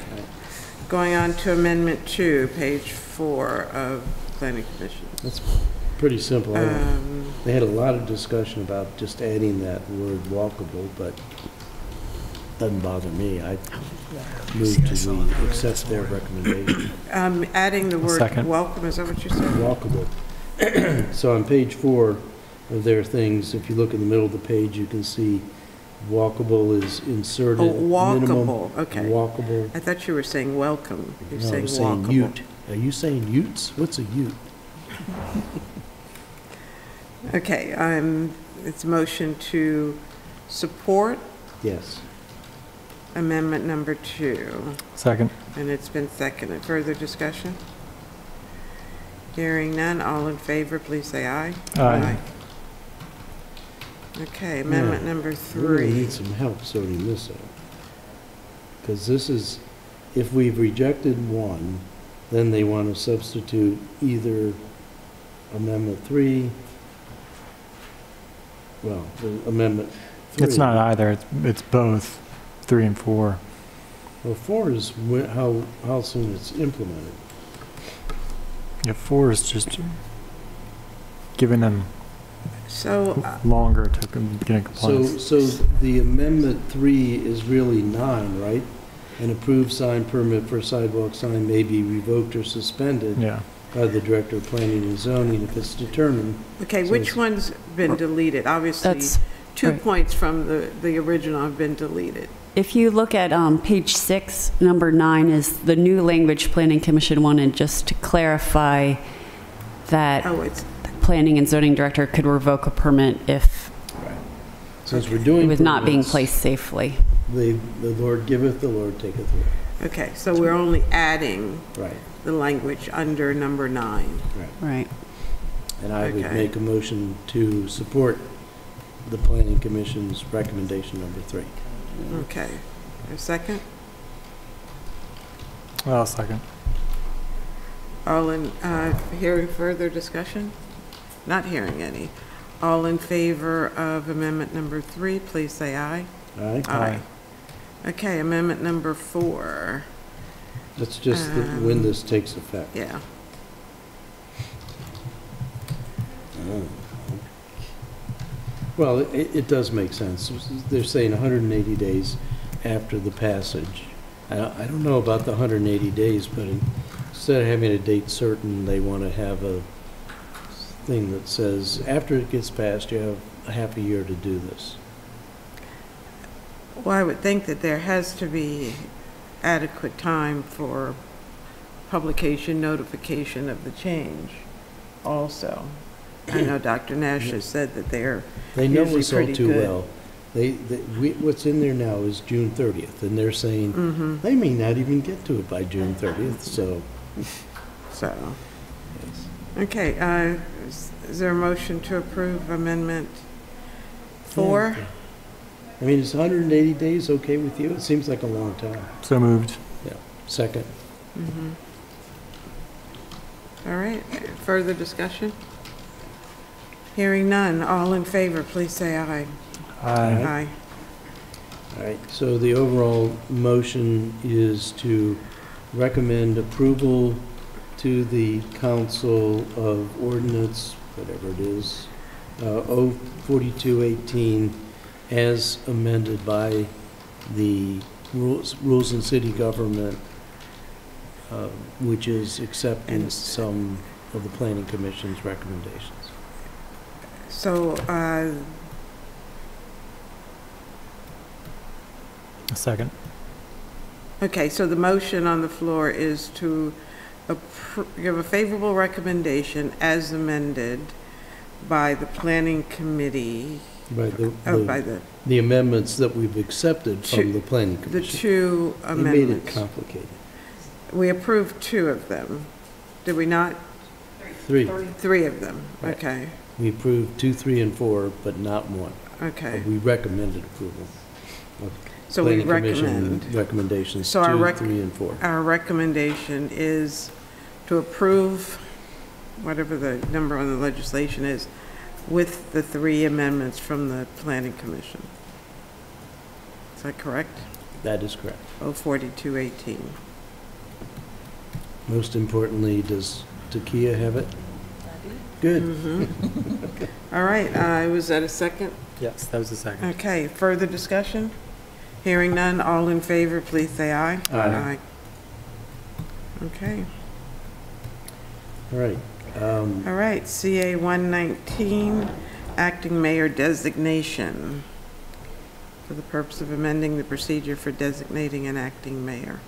Going on to Amendment 2, page 4 of Planning Commission. That's pretty simple. They had a lot of discussion about just adding that word walkable, but doesn't bother me. I move to we accept their recommendation. Adding the word Second. welcome, is that what you said? Walkable. So on page 4 of their things, if you look in the middle of the page, you can see walkable is inserted. Oh, walkable, minimum, okay. Walkable. I thought you were saying welcome. You're No, saying I'm saying walkable. ute. Are you saying utes? What's a ute? Okay, it's a motion to support Yes. Amendment number 2, Second. and it's been seconded. Further discussion? Hearing none, all in favor, please say aye. Aye. Okay, Amendment number We 3. need some help sorting this out. Because this is, if we've rejected 1, then they want to substitute either Amendment 3, well, the Amendment 3. It's not either. It's both 3 and 4. Well, 4 is how soon it's implemented. Yeah, 4 is just giving them So, longer to get in compliance. So the Amendment 3 is really 9, right? An approved sign permit for a sidewalk sign may be revoked or suspended Yeah. by the Director of Planning and Zoning if it's determined. okay, So which it's- one's been deleted? Obviously, That's 2 right. points from the original have been deleted. If you look at page 6, number 9 is the new language Planning Commission wanted, just to clarify that Oh, it's, Planning and Zoning Director could revoke a permit if Since we're doing it was not being permits, placed safely. The Lord giveth, the Lord taketh away. okay, so we're only adding Right, the language under number 9. right. Right. And I would Okay. make a motion to support the Planning Commission's recommendation number 3. Okay. A second? Well, second. All in, hearing further discussion? Not hearing any. All in favor of amendment number 3, please say aye. Aye? Aye. Okay, amendment number 4. That's just when this takes effect. Yeah. Oh. Well, it does make sense. They're saying 180 days after the passage. I don't know about the 180 days, but instead of having a date certain, they want to have a thing that says, after it gets passed, you have a half a year to do this. Well, I would think that there has to be adequate time for publication, notification of the change also. I know Dr. Nash has said that they're They know usually us all pretty too good. well. What's in there now is June 30th, and they're saying they may not even get to it by June 30th, so. So, Yes. okay, is there a motion to approve amendment 4? I mean, is 180 days okay with you? It seems like a long time. So moved. Yeah. Second. All right, further discussion? Hearing none, all in favor, please say aye. Aye. Aye. All right, so the overall motion is to recommend approval to the council of ordinance, whatever it is, 04218, as amended by the Rules in City Government, which is accepting some of the Planning Commission's recommendations. So, A second. okay, so the motion on the floor is to give a favorable recommendation as amended by the Planning Committee. By by the amendments that we've accepted from the Planning the Commission. two They made amendments. it complicated. We approved 2 of them. Did we not? 3. 3 of them, Right. okay, We approved 2, 3, and 4, but not 1. okay. We recommended approval of So we Planning Commission recommend. recommendations So our 2, 3, and 4. Our recommendation is to approve whatever the number on the legislation is with the 3 amendments from the Planning Commission. Is that correct? That is correct. 04218. Most importantly, does Takia have it? Good. All right, was that a second? Yes, that was the second. Okay, further discussion? Hearing none, all in favor, please say aye. Aye. Okay. All right. All right, CA 119, acting mayor designation, for the purpose of amending the procedure for designating an acting mayor.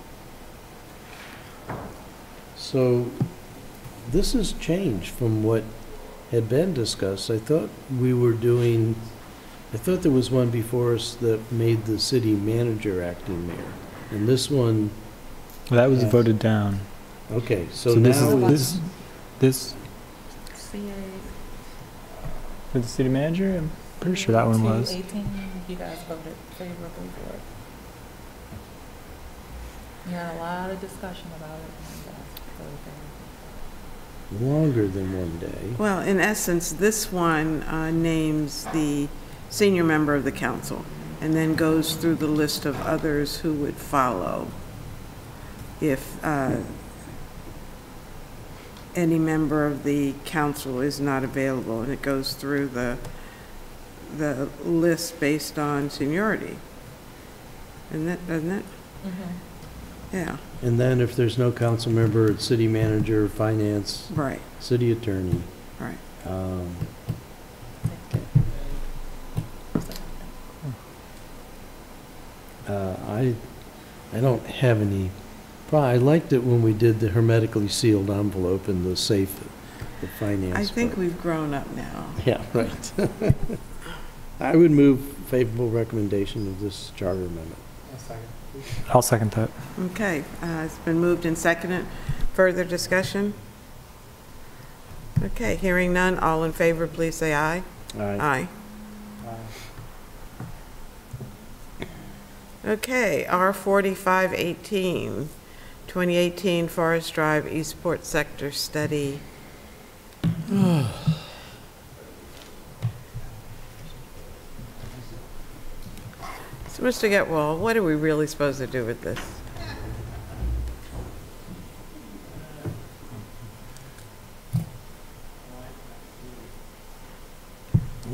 So this has changed from what had been discussed. I thought there was one before us that made the city manager acting mayor. And this one, That was Yes. voted down. okay, so this now is this CA for the city manager. I'm pretty sure that one was. 18, you guys voted favorably for it. You had a lot of discussion about it. And you guys voted favorably. longer than 1 day. Well, in essence, this one names the senior member of the council and then goes through the list of others who would follow if any member of the council is not available, and it goes through the list based on seniority. Isn't it, doesn't it? Yeah, And then if there's no council member, it's city manager, finance, right, city attorney. right. I don't have any, I liked it when we did the hermetically sealed envelope and the safe, the finance. I think part. we've grown up now. Yeah, right. I would move favorable recommendation of this charter amendment. I'll second that. Okay, it's been moved and seconded. Further discussion? Okay, hearing none, all in favor, please say aye. Aye. Okay, R4518, 2018 Forest Drive Eastport Sector Study. So, Mr. Getwall, what are we really supposed to do with this?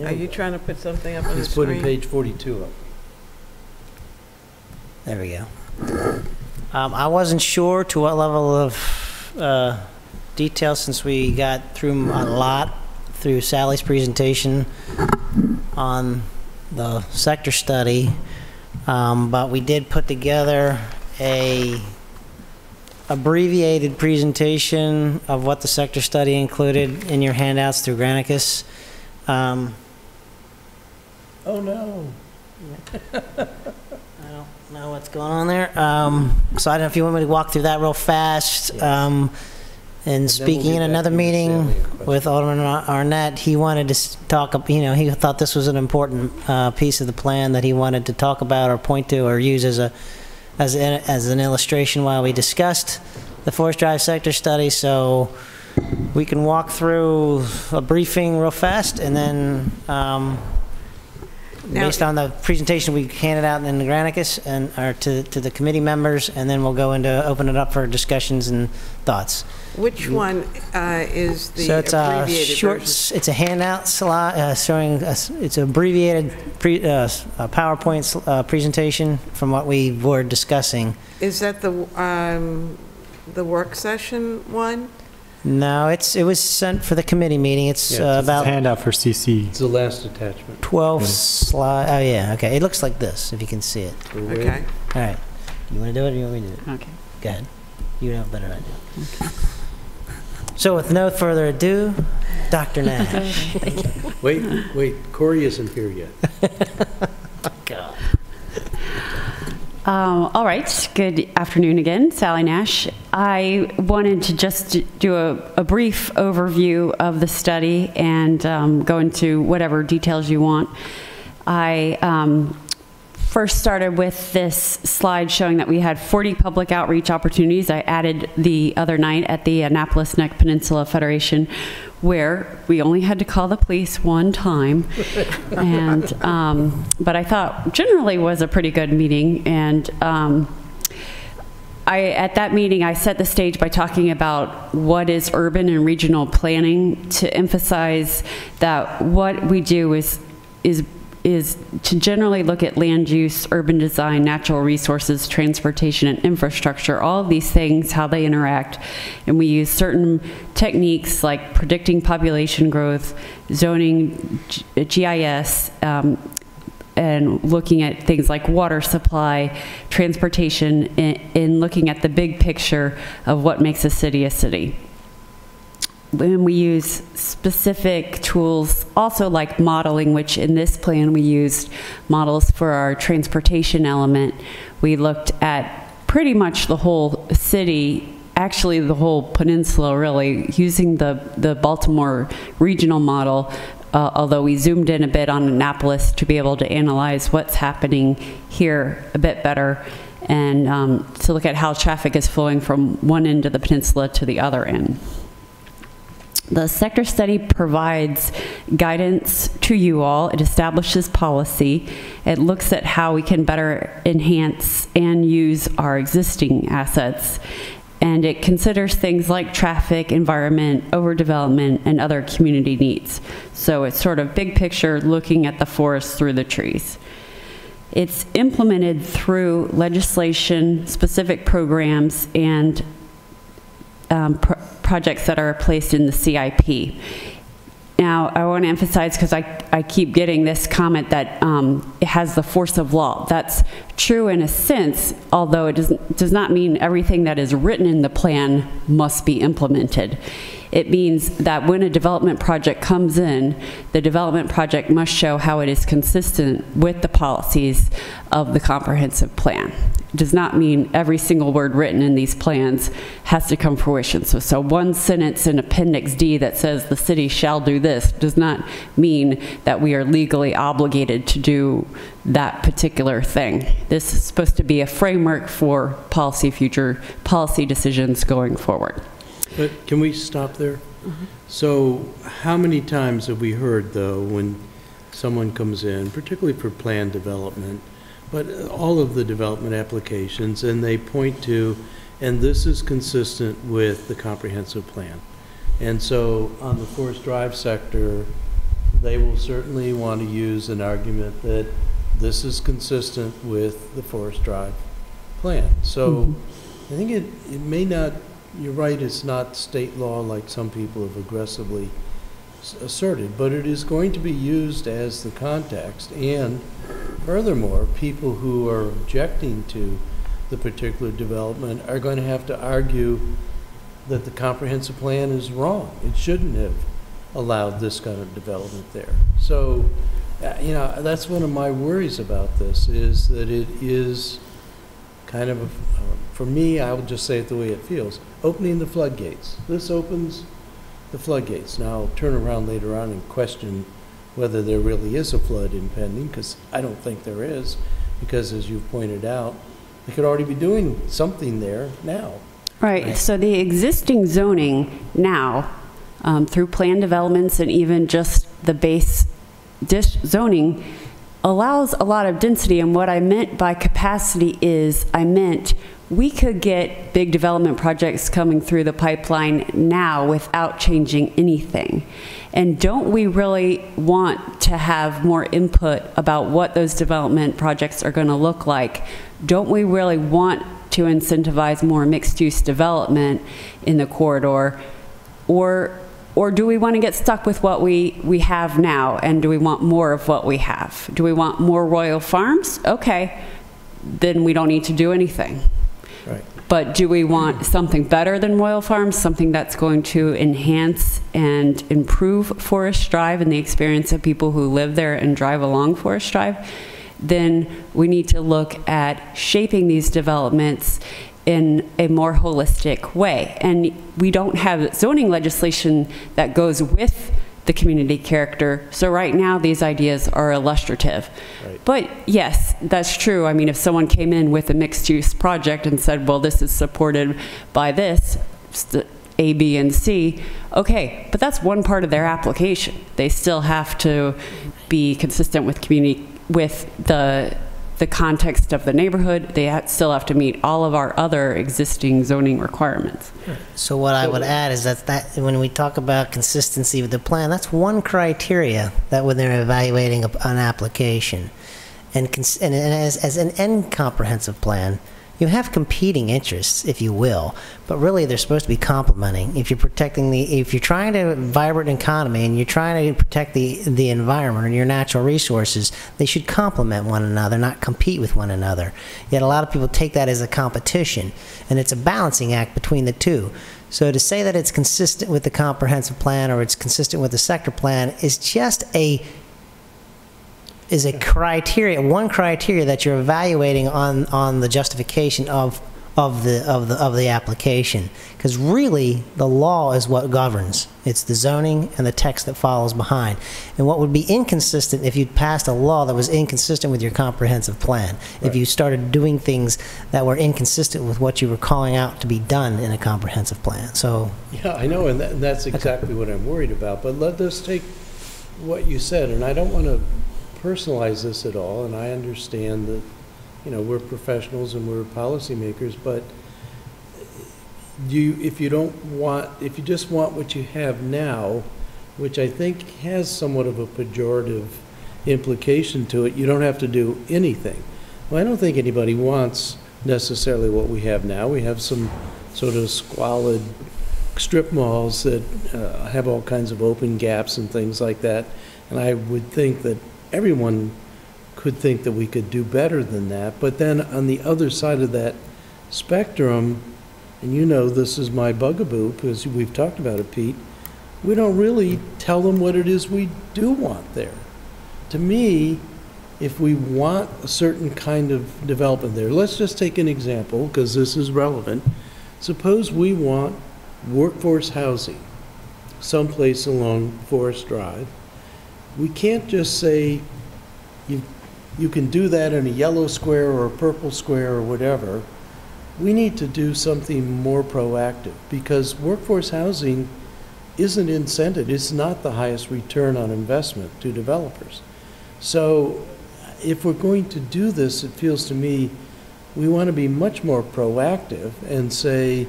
Are you trying to put something up on the He's putting screen? page 42 up. There we go. I wasn't sure to what level of detail, since we got through a lot through Sally's presentation on the sector study, but we did put together a abbreviated presentation of what the sector study included in your handouts through Granicus. Oh, no. I don't know what's going on there. So I don't know if you want me to walk through that real fast. And speaking in another meeting with Alderman Arnett, he wanted to talk, he thought this was an important piece of the plan that he wanted to talk about or point to or use as an illustration while we discussed the Forest Drive sector study. So we can walk through a briefing real fast, and then Now- based on the presentation we handed out in the Granicus and or to the committee members, and then we'll go into open it up for discussions and thoughts. Which one is the So it's a abbreviated short, version? it's a handout slide showing, it's abbreviated PowerPoint presentation from what we were discussing. Is that the work session one? No, it was sent for the committee meeting. It's Yeah, It's a about handout for CC. It's the last attachment. 12 slide. Oh yeah, okay. It looks like this if you can see it. Okay. All right. You want to do it or you want me to do it? Okay. Go ahead. You have a better idea. So with no further ado, Dr. Nash. Wait, Corey isn't here yet. God. All right, good afternoon again, Sally Nash. I wanted to just do a brief overview of the study and go into whatever details you want. I first started with this slide showing that we had 40 public outreach opportunities. I added the other night at the Annapolis Neck Peninsula Federation, where we only had to call the police one time. And, but I thought generally was a pretty good meeting. And at that meeting, I set the stage by talking about what is urban and regional planning, to emphasize that what we do is to generally look at land use, urban design, natural resources, transportation, and infrastructure, all of these things, how they interact. And we use certain techniques like predicting population growth, zoning, GIS, and looking at things like water supply, transportation, in looking at the big picture of what makes a city. When we use specific tools, also like modeling, which in this plan we used models for our transportation element. We looked at pretty much the whole city, actually the whole peninsula really, using the Baltimore regional model, although we zoomed in a bit on Annapolis to be able to analyze what's happening here a bit better, and to look at how traffic is flowing from one end of the peninsula to the other end. The sector study provides guidance to you all. It establishes policy. It looks at how we can better enhance and use our existing assets. And it considers things like traffic, environment, overdevelopment, and other community needs. So it's sort of big picture, looking at the forest through the trees. It's implemented through legislation, specific programs, and projects that are placed in the CIP. Now, I want to emphasize, because I keep getting this comment that it has the force of law. That's true in a sense, although it does not mean everything that is written in the plan must be implemented. It means that when a development project comes in, the development project must show how it is consistent with the policies of the comprehensive plan. It does not mean every single word written in these plans has to come to fruition. So one sentence in Appendix D that says the city shall do this does not mean that we are legally obligated to do that particular thing. This is supposed to be a framework for future policy decisions going forward. But can we stop there? Mm-hmm. So how many times have we heard, though, when someone comes in, particularly for planned development, but all of the development applications, and they point to, and this is consistent with the comprehensive plan. And so on the Forest Drive sector, they will certainly want to use an argument that this is consistent with the Forest Drive plan. So I think it may not, you're right, it's not state law like some people have aggressively asserted, but it is going to be used as the context. And furthermore, people who are objecting to the particular development are going to have to argue that the comprehensive plan is wrong. It shouldn't have allowed this kind of development there. So, you know, that's one of my worries about this, is that it is kind of, for me, I will just say it the way it feels, opening the floodgates. This opens the floodgates. Now, I'll turn around later on and question whether there really is a flood impending, because I don't think there is, because as you've pointed out, they could already be doing something there now. Right, so the existing zoning now, through plan developments and even just the base zoning, allows a lot of density. And what I meant by capacity is I meant we could get big development projects coming through the pipeline now without changing anything. And don't we really want to have more input about what those development projects are going to look like? Don't we really want to incentivize more mixed-use development in the corridor? Or do we want to get stuck with what we have now, and do we want more of what we have? Do we want more Royal Farms? Okay, then we don't need to do anything. Right. But do we want something better than Royal Farms, something that's going to enhance and improve Forest Drive and the experience of people who live there and drive along Forest Drive? Then we need to look at shaping these developments in a more holistic way. And we don't have zoning legislation that goes with the community character. So right now, these ideas are illustrative. Right. But yes, that's true. I mean, if someone came in with a mixed-use project and said, well, this is supported by this, A, B, and C, okay, but that's one part of their application. They still have to be consistent with community, with the context of the neighborhood. They still have to meet all of our other existing zoning requirements. So what I would add is that when we talk about consistency with the plan, that's one criteria that when they're evaluating an application. And as an end comprehensive plan, you have competing interests, if you will, but really they're supposed to be complementing. If you're if you're trying to vibrant economy and you're trying to protect the environment and your natural resources, they should complement one another, not compete with one another. Yet a lot of people take that as a competition, and it's a balancing act between the two. So to say that it's consistent with the comprehensive plan or it's consistent with the sector plan is just one criteria that you're evaluating on the justification of the application, because really the law is what governs. It's the zoning and the text that follows behind. And what would be inconsistent if you'd passed a law that was inconsistent with your comprehensive plan, right, if you started doing things that were inconsistent with what you were calling out to be done in a comprehensive plan. So yeah, I know, and that's exactly what I'm worried about. But let us take what you said, and I don't want to personalize this at all, and I understand that, you know, we're professionals and we're policymakers, but if you just want what you have now, which I think has somewhat of a pejorative implication to it, you don't have to do anything. Well, I don't think anybody wants necessarily what we have now. We have some sort of squalid strip malls that have all kinds of open gaps and things like that, and I would think that everyone could think that we could do better than that. But then on the other side of that spectrum, and you know this is my bugaboo because we've talked about it, Pete, we don't really tell them what it is we do want there. To me, if we want a certain kind of development there, let's just take an example because this is relevant. Suppose we want workforce housing someplace along Forest Drive. We can't just say you can do that in a yellow square or a purple square or whatever. We need to do something more proactive because workforce housing isn't incented. It's not the highest return on investment to developers. So if we're going to do this, it feels to me we want to be much more proactive and say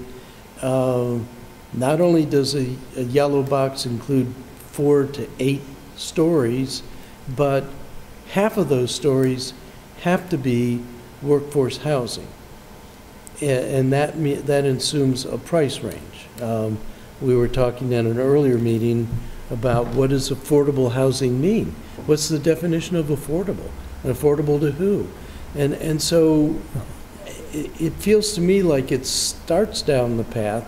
not only does a yellow box include 4 to 8 stories, but half of those stories have to be workforce housing, and that assumes a price range. We were talking at an earlier meeting about what does affordable housing mean? What's the definition of affordable? And affordable to who? And so it feels to me like it starts down the path,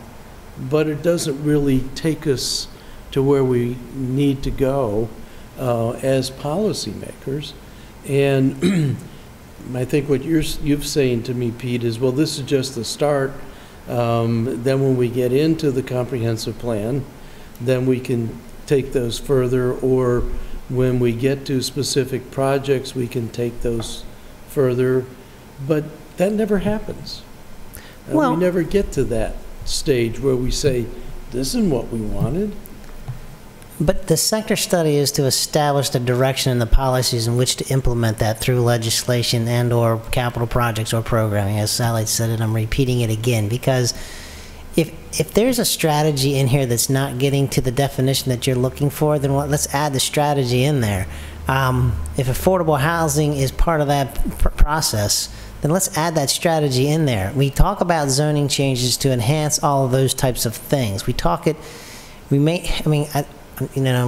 but it doesn't really take us to where we need to go as policymakers. And I think what you've saying to me, Pete, is, well, this is just the start. Then when we get into the comprehensive plan, then we can take those further, or when we get to specific projects, we can take those further. But that never happens. Well, we never get to that stage where we say, this isn't what we wanted. But the sector study is to establish the direction and the policies in which to implement that through legislation and or capital projects or programming. As Sally said it, I'm repeating it again, because if there's a strategy in here that's not getting to the definition that you're looking for, then let's add the strategy in there. If affordable housing is part of that process, then let's add that strategy in there. We talk about zoning changes to enhance all of those types of things. I'm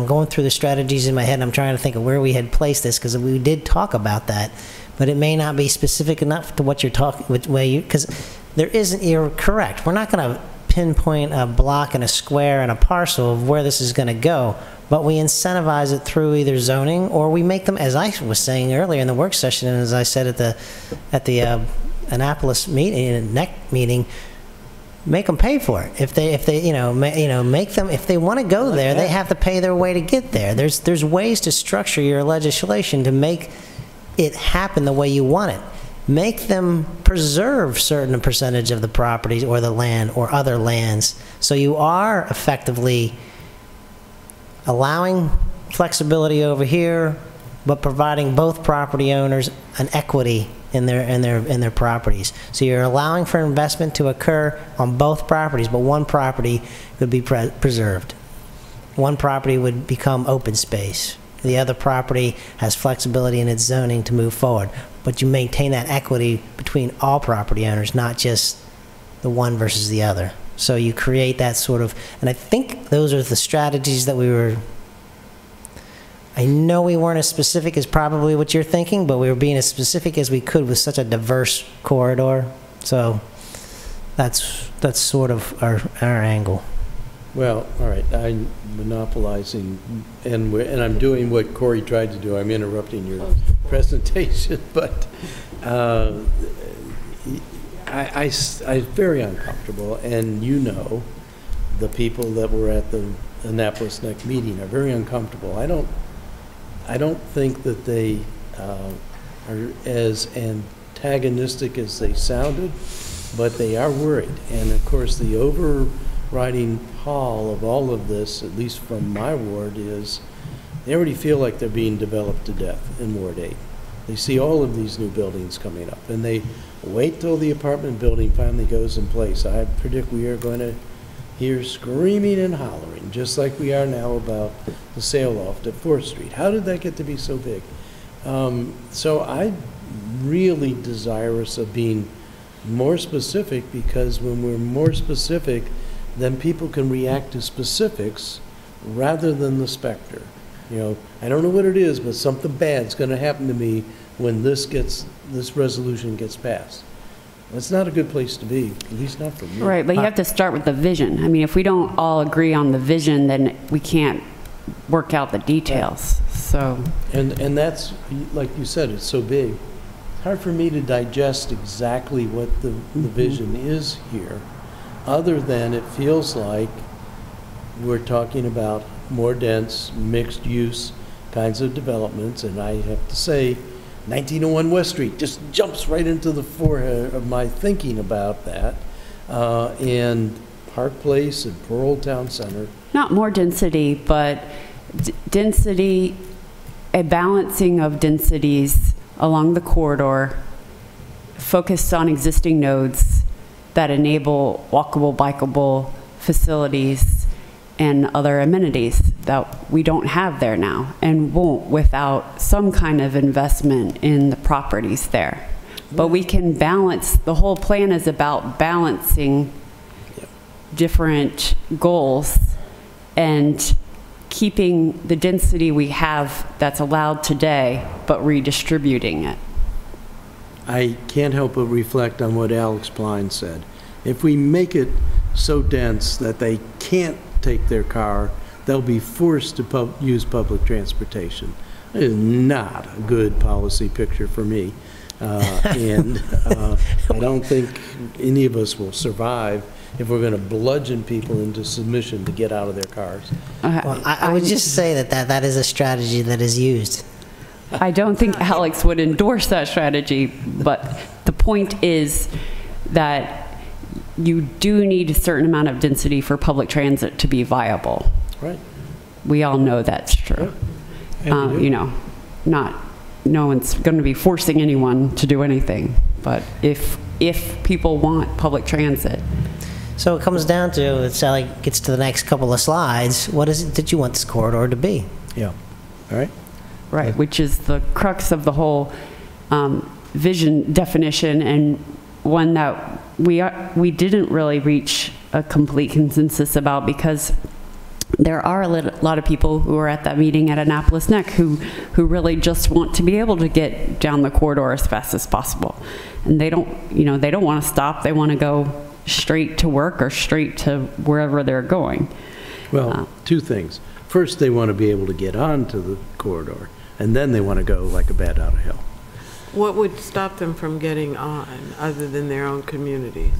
going through the strategies in my head, and I'm trying to think of where we had placed this, because we did talk about that, but it may not be specific enough to what you're talking, because you're correct. We're not going to pinpoint a block and a square and a parcel of where this is going to go, but we incentivize it through either zoning, or we make them, as I was saying earlier in the work session, and as I said at the Annapolis meeting, NEC meeting, make them pay for it. If they make them, if they want to go there, they have to pay their way to get there. There's ways to structure your legislation to make it happen the way you want it. Make them preserve certain percentage of the properties or the land or other lands, so you are effectively allowing flexibility over here, but providing both property owners an equity in their properties. So you're allowing for investment to occur on both properties, but one property could be preserved. One property would become open space. The other property has flexibility in its zoning to move forward, but you maintain that equity between all property owners, not just the one versus the other. So you create that sort of, and I think those are the strategies that I know we weren't as specific as probably what you're thinking, but we were being as specific as we could with such a diverse corridor. So that's sort of our angle. Well, all right, I'm monopolizing, and I'm doing what Corey tried to do. I'm interrupting your presentation, but I'm very uncomfortable, and the people that were at the Annapolis NEC meeting are very uncomfortable. I don't think that they are as antagonistic as they sounded, but they are worried. And of course, the overriding pall of all of this, at least from my ward, is they already feel like they're being developed to death in Ward 8. They see all of these new buildings coming up, and they wait till the apartment building finally goes in place. I predict we are going to hear screaming and hollering, just like we are now about the sail loft at 4th Street. How did that get to be so big? So I'm really desirous of being more specific, because when we're more specific, then people can react to specifics rather than the specter. I don't know what it is, but something bad's going to happen to me when this resolution gets passed. That's not a good place to be, at least not for me. Right, but you have to start with the vision. I mean, if we don't all agree on the vision, then we can't work out the details. So. And that's, like you said, it's so big. It's hard for me to digest exactly what the vision is here, other than it feels like we're talking about more dense, mixed-use kinds of developments, and I have to say, 1901 West Street just jumps right into the forehead of my thinking about that, and Park Place and Pearl Town Center. Not more density, but density, a balancing of densities along the corridor, focused on existing nodes that enable walkable, bikeable facilities and other amenities that we don't have there now and won't without some kind of investment in the properties there. But we can balance, the whole plan is about balancing different goals and keeping the density we have that's allowed today, but redistributing it. I can't help but reflect on what Alex Klein said. If we make it so dense that they can't take their car, they'll be forced to use public transportation. It is not a good policy picture for me. And I don't think any of us will survive if we're going to bludgeon people into submission to get out of their cars. Well, I would just say that is a strategy that is used. I don't think Alex would endorse that strategy, but the point is that you do need a certain amount of density for public transit to be viable. Right. We all know that's true. You know, no one's going to be forcing anyone to do anything, but if people want public transit. So it comes down to, Sally gets to the next couple of slides, what is it that you want this corridor to be? Yeah. All right. Right, which is the crux of the whole vision definition, and one that we didn't really reach a complete consensus about, because there are a lot of people who are at that meeting at Annapolis Neck who really just want to be able to get down the corridor as fast as possible. And they don't want to stop. They want to go straight to work or straight to wherever they're going. Well, two things. First, they want to be able to get onto the corridor, and then they want to go like a bat out of hell. What would stop them from getting on, other than their own communities?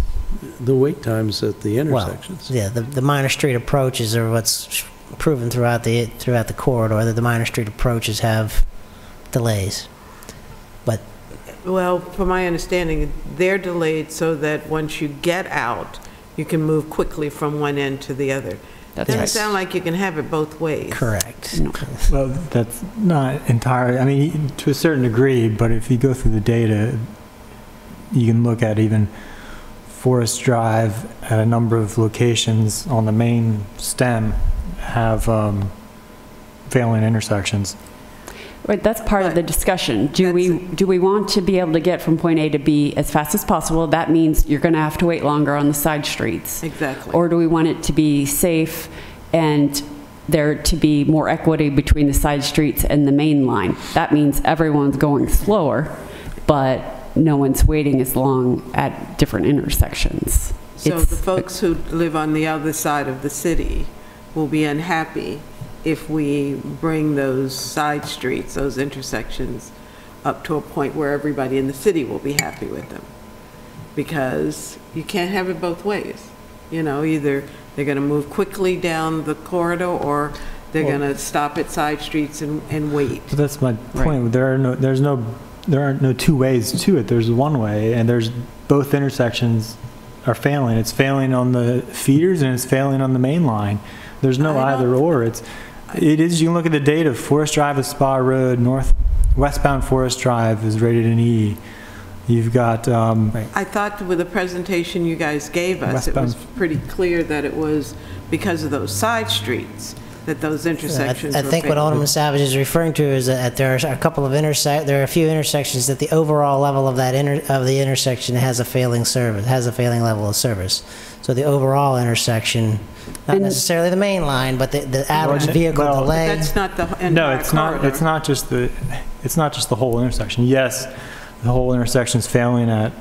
The wait times at the intersections. Well, yeah, the minor street approaches are what's proven throughout the corridor, that the minor street approaches have delays. But well, from my understanding, they're delayed so that once you get out, you can move quickly from one end to the other. That's Doesn't right. sound like you can have it both ways. correct. No. Well, that's not entirely, I mean, to a certain degree, but if you go through the data, you can look at even Forest Drive at a number of locations on the main stem have failing intersections. Right, that's part of the discussion. Do we want to be able to get from point A to B as fast as possible? That means you're going to have to wait longer on the side streets. Exactly. Or do we want it to be safe and there to be more equity between the side streets and the main line? That means everyone's going slower, but no one's waiting as long at different intersections. So the folks who live on the other side of the city will be unhappy if we bring those side streets, those intersections, up to a point where everybody in the city will be happy with them. Because you can't have it both ways. You know, either they're going to move quickly down the corridor, or they're going to stop at side streets and wait. But that's my point. There aren't no two ways to it. There's one way, and there's both intersections are failing. It's failing on the feeders and it's failing on the main line. There's no either or. It is, you can look at the data. Forest Drive is Spa Road, westbound Forest Drive is rated an E. You've got... I thought with the presentation you guys gave us, it was pretty clear that it was because of those side streets that those intersections I think what Alderman Savage is referring to is that there are a couple of there are a few intersections that the overall level of the intersection has a failing level of service. So the overall intersection, not necessarily the main line, but the average vehicle delay. That's not the entire corridor. It's not just the whole intersection. Yes, the whole intersection is failing at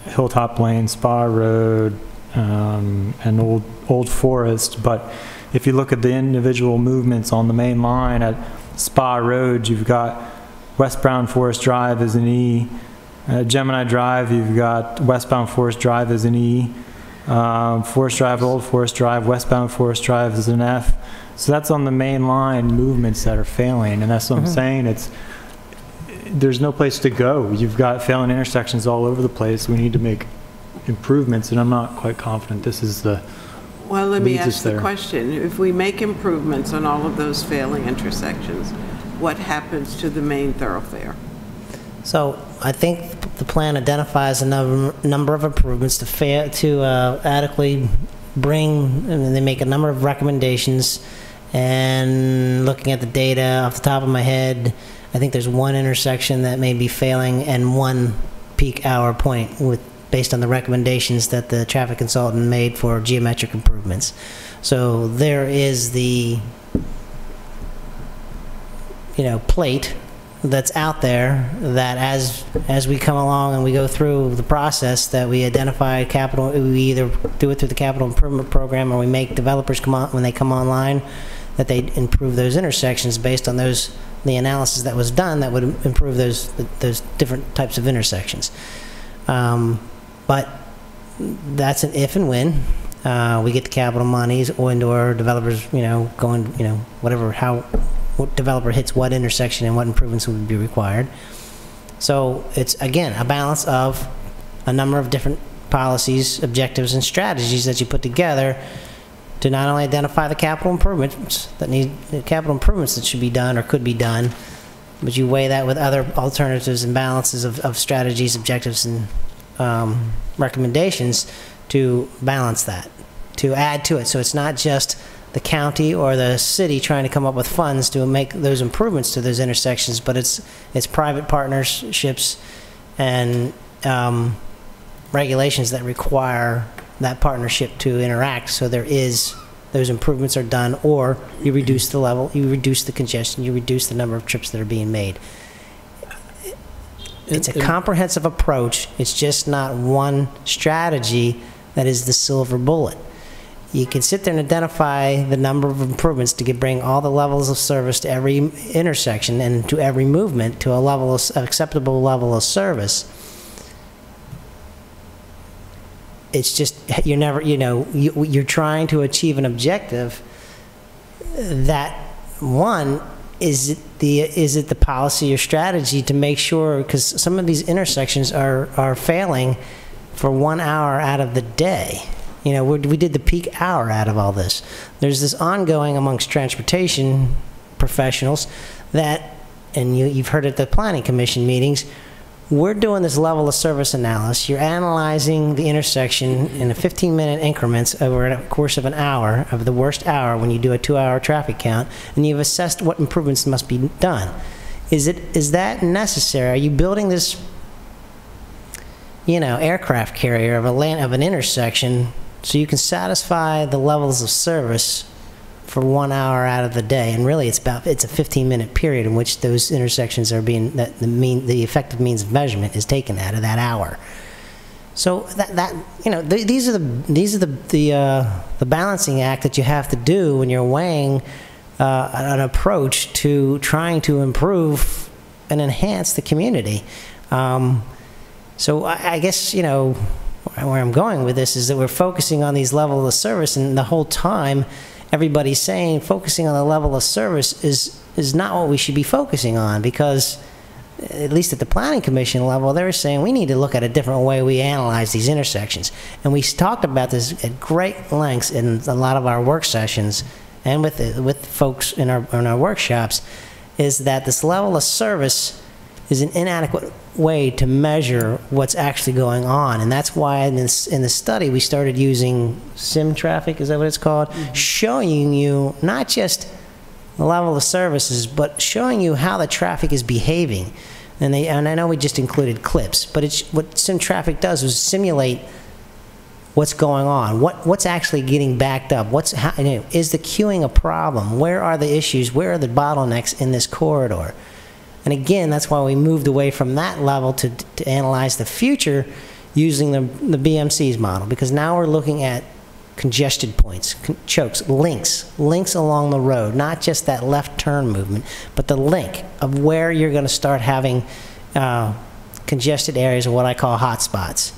Hilltop Lane, Spa Road, and Old Forest, but if you look at the individual movements on the main line at Spa Road, you've got westbound Forest Drive as an E. At Gemini Drive, you've got westbound Forest Drive as an E. Forest Drive, Old Forest Drive, westbound Forest Drive as an F. So that's on the main line movements that are failing, and that's what I'm saying. There's no place to go. You've got failing intersections all over the place. We need to make improvements, and I'm not quite confident this is the... Well, let me ask the question. If we make improvements on all of those failing intersections, what happens to the main thoroughfare? So I think the plan identifies a number of improvements to adequately bring, and they make a number of recommendations. And looking at the data off the top of my head, I think there's one intersection that may be failing and one peak hour point based on the recommendations that the traffic consultant made for geometric improvements. So there is the plate that's out there that as we come along and we go through the process that we identify we either do it through the capital improvement program, or we make developers come on when they come online, that they improve those intersections based on the analysis that was done that would improve those different types of intersections. But that's an if and when we get the capital monies, or developers, what developer hits what intersection and what improvements would be required. So it's, again, a balance of a number of different policies, objectives, and strategies that you put together to not only identify the capital improvements that should be done or could be done, but you weigh that with other alternatives and balances of strategies, objectives, and recommendations to balance that, to add to it. So it's not just the county or the city trying to come up with funds to make those improvements to those intersections, but it's private partnerships and regulations that require that partnership to interact, so those improvements are done, or you reduce the level, you reduce the congestion, you reduce the number of trips that are being made. It's a comprehensive approach. It's just not one strategy that is the silver bullet. You can sit there and identify the number of improvements to bring all the levels of service to every intersection and to every movement to a level of acceptable level of service. It's just, you're never, you're trying to achieve an objective that, one, is it the policy or strategy to make sure, because some of these intersections are failing for 1 hour out of the day. We did the peak hour out of all this. There's this ongoing amongst transportation professionals that, and you've heard at the Planning Commission meetings, we're doing this level of service analysis. You're analyzing the intersection in a 15-minute increments over a course of an hour, of the worst hour when you do a 2-hour traffic count, and you've assessed what improvements must be done. Is that necessary? Are you building this, aircraft carrier of an intersection so you can satisfy the levels of service for 1 hour out of the day? And really, it's a 15-minute period in which those intersections are being, the effective means of measurement is taken out of that hour. So these are the balancing act that you have to do when you're weighing an approach to trying to improve and enhance the community. So I guess where I'm going with this is that we're focusing on these levels of service, and the whole time everybody's saying focusing on the level of service is not what we should be focusing on, because at least at the Planning Commission level, they were saying we need to look at a different way we analyze these intersections. And we talked about this at great lengths in a lot of our work sessions and with folks in our workshops, is that this level of service is an inadequate way to measure what's actually going on. And that's why in the study we started using sim traffic, is that what it's called? Mm-hmm. Showing you not just the level of services, but showing you how the traffic is behaving. And I know we just included clips, but what sim traffic does is simulate what's going on, what's actually getting backed up, is the queuing a problem, where are the issues, where are the bottlenecks in this corridor. And again, that's why we moved away from that level to analyze the future using the BMC's model, because now we're looking at congested points, chokes, links along the road, not just that left turn movement, but the link of where you're going to start having congested areas, or what I call hot spots.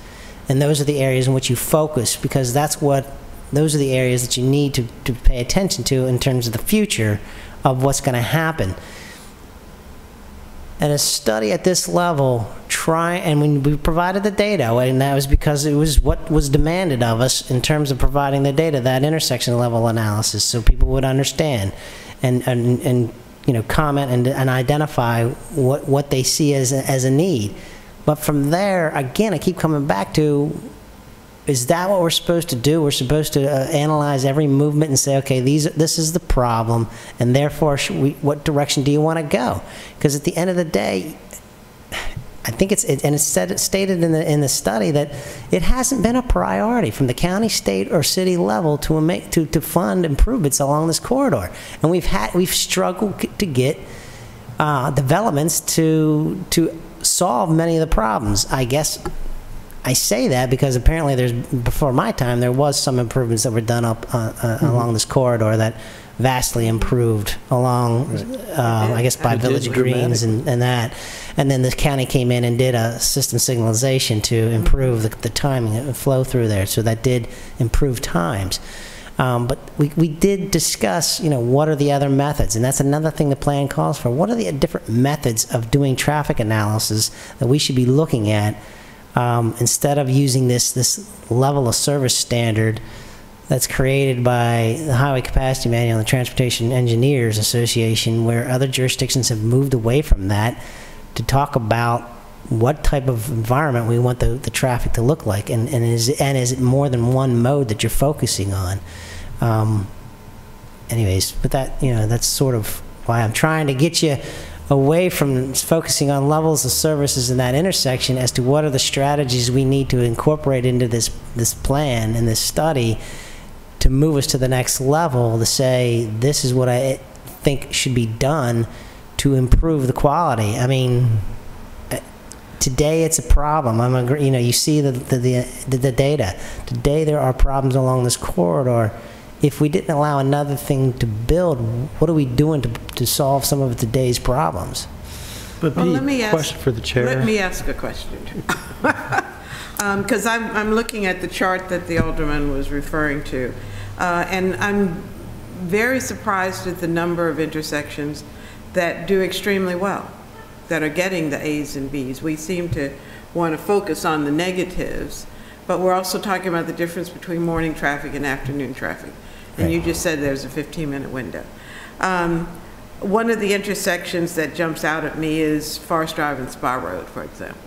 And those are the areas in which you focus, because those are the areas that you need to pay attention to in terms of the future of what's going to happen. And a study at this level, and when we provided the data, and that was because it was what was demanded of us in terms of providing the data, that intersection level analysis, so people would understand and comment and identify what they see as a need. But from there, again, I keep coming back to, is that what we're supposed to do? We're supposed to analyze every movement and say, okay, this is the problem, and therefore, what direction do you want to go? Because at the end of the day, I think it's stated in the study that it hasn't been a priority from the county, state, or city level to fund improvements along this corridor, and we've struggled to get developments to solve many of the problems. I guess I say that because apparently before my time, there was some improvements that were done up along this corridor that vastly improved along, I guess, by Village Greens and that. And then the county came in and did a system signalization to improve the timing and flow through there. So that did improve times. But we did discuss, what are the other methods? And that's another thing the plan calls for. What are the different methods of doing traffic analysis that we should be looking at instead of using this level of service standard that's created by the Highway Capacity Manual and the Transportation Engineers Association, where other jurisdictions have moved away from that to talk about what type of environment we want the traffic to look like, and is it more than one mode that you're focusing on. Anyways, but that, that's sort of why I'm trying to get you away from focusing on levels of services in that intersection as to what are the strategies we need to incorporate into this plan and this study to move us to the next level, to say this is what I think should be done to improve the quality. I mean, today it's a problem. You see the data. Today there are problems along this corridor. If we didn't allow another thing to build, what are we doing to solve some of today's problems? But well, let me question for the chair. Let me ask a question. Because I'm looking at the chart that the alderman was referring to, and I'm very surprised at the number of intersections that do extremely well, that are getting the A's and B's. We seem to want to focus on the negatives, but we're also talking about the difference between morning traffic and afternoon traffic. And you just said there's a 15-minute window. One of the intersections that jumps out at me is Forest Drive and Spa Road, for example.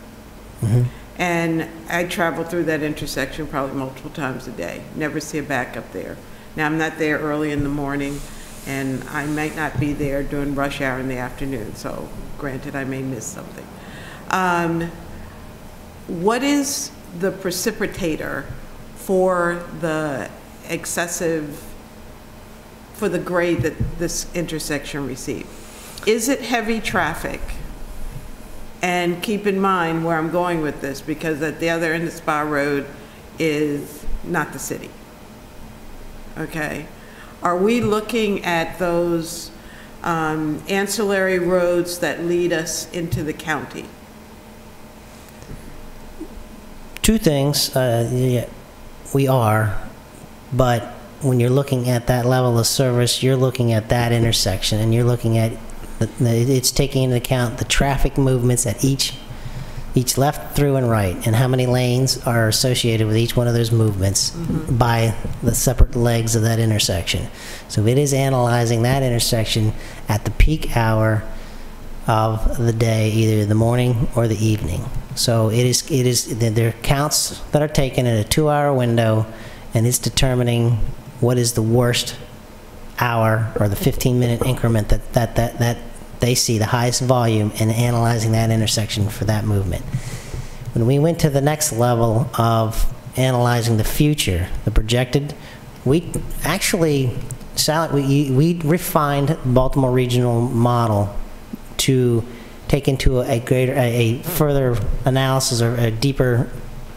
Mm-hmm. And I travel through that intersection probably multiple times a day. Never see a backup there. Now, I'm not there early in the morning, and I might not be there during rush hour in the afternoon, so granted, I may miss something. What is the precipitator for the for the grade that this intersection received? Is it heavy traffic? And keep in mind where I'm going with this, because at the other end of Spa Road is not the city. Okay? Are we looking at those ancillary roads that lead us into the county? Two things. Yeah, we are, but when you're looking at that level of service, you're looking at that intersection, and you're looking at it's taking into account the traffic movements at each left, through, and right, and how many lanes are associated with each one of those movements by the separate legs of that intersection. So it is analyzing that intersection at the peak hour of the day, either the morning or the evening. So there are counts that are taken in a 2-hour window, and it's determining what is the worst hour or the 15-minute increment that they see the highest volume, and analyzing that intersection for that movement. When we went to the next level of analyzing the future, the projected, we actually, we refined the Baltimore regional model to take into a further analysis, or a deeper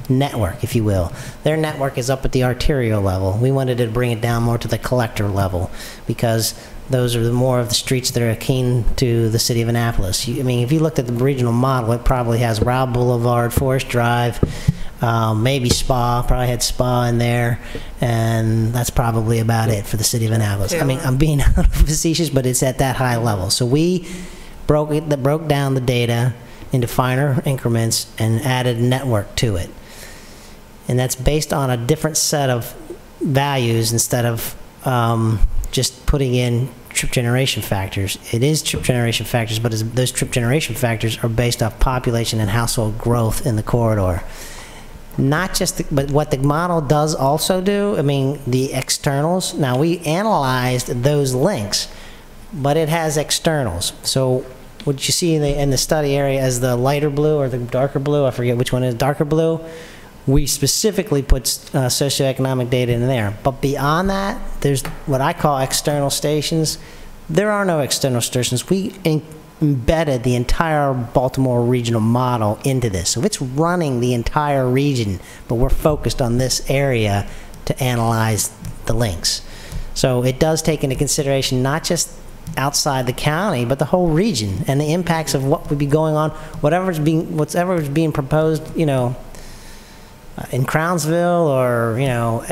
network, if you will. Their network is up at the arterial level. We wanted to bring it down more to the collector level, because those are more of the streets that are akin to the city of Annapolis. I mean, if you looked at the regional model, it probably has Rao Boulevard, Forest Drive, maybe Spa, probably had Spa in there, and that's probably about it for the city of Annapolis. I mean, I'm being facetious, but it's at that high level. So we broke down the data into finer increments and added network to it. And that's based on a different set of values instead of just putting in trip generation factors. It is trip generation factors, but those trip generation factors are based off population and household growth in the corridor. Not just, but what the model does also do, I mean, the externals. Now, we analyzed those links, but it has externals. So what you see in the study area as the lighter blue or the darker blue, I forget which one is darker blue, we specifically put socioeconomic data in there. But beyond that, there's what I call external stations. There are no external stations. We embedded the entire Baltimore regional model into this. So it's running the entire region, but we're focused on this area to analyze the links. So it does take into consideration not just outside the county, but the whole region, and the impacts of what would be going on, whatever is being proposed, you know, in Crownsville, or, you know,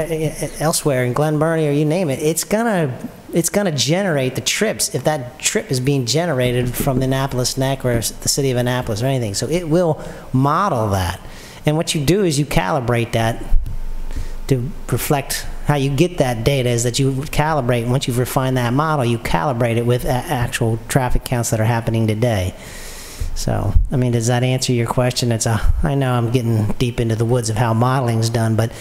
elsewhere in Glen Burnie, or you name it. It's gonna generate the trips, if that trip is being generated from the Annapolis Neck or the city of Annapolis or anything. So it will model that, and what you do is you calibrate that to reflect how you get that data is that you calibrate. Once you've refined that model, you calibrate it with actual traffic counts that are happening today. So, I mean, does that answer your question? I know I'm getting deep into the woods of how modeling's done, but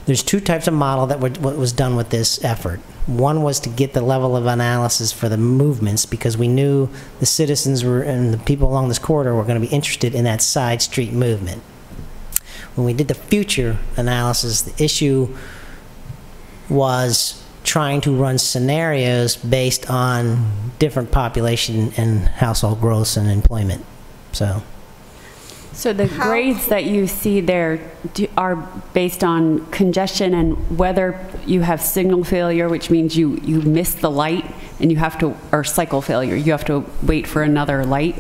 there's two types of model that what was done with this effort. One was to get the level of analysis for the movements, because we knew the citizens and the people along this corridor were going to be interested in that side street movement. When we did the future analysis, the issue was trying to run scenarios based on different population and household growths and employment. So the grades that you see there are based on congestion and whether you have signal failure, which means you miss the light and you have to, or cycle failure, you have to wait for another light.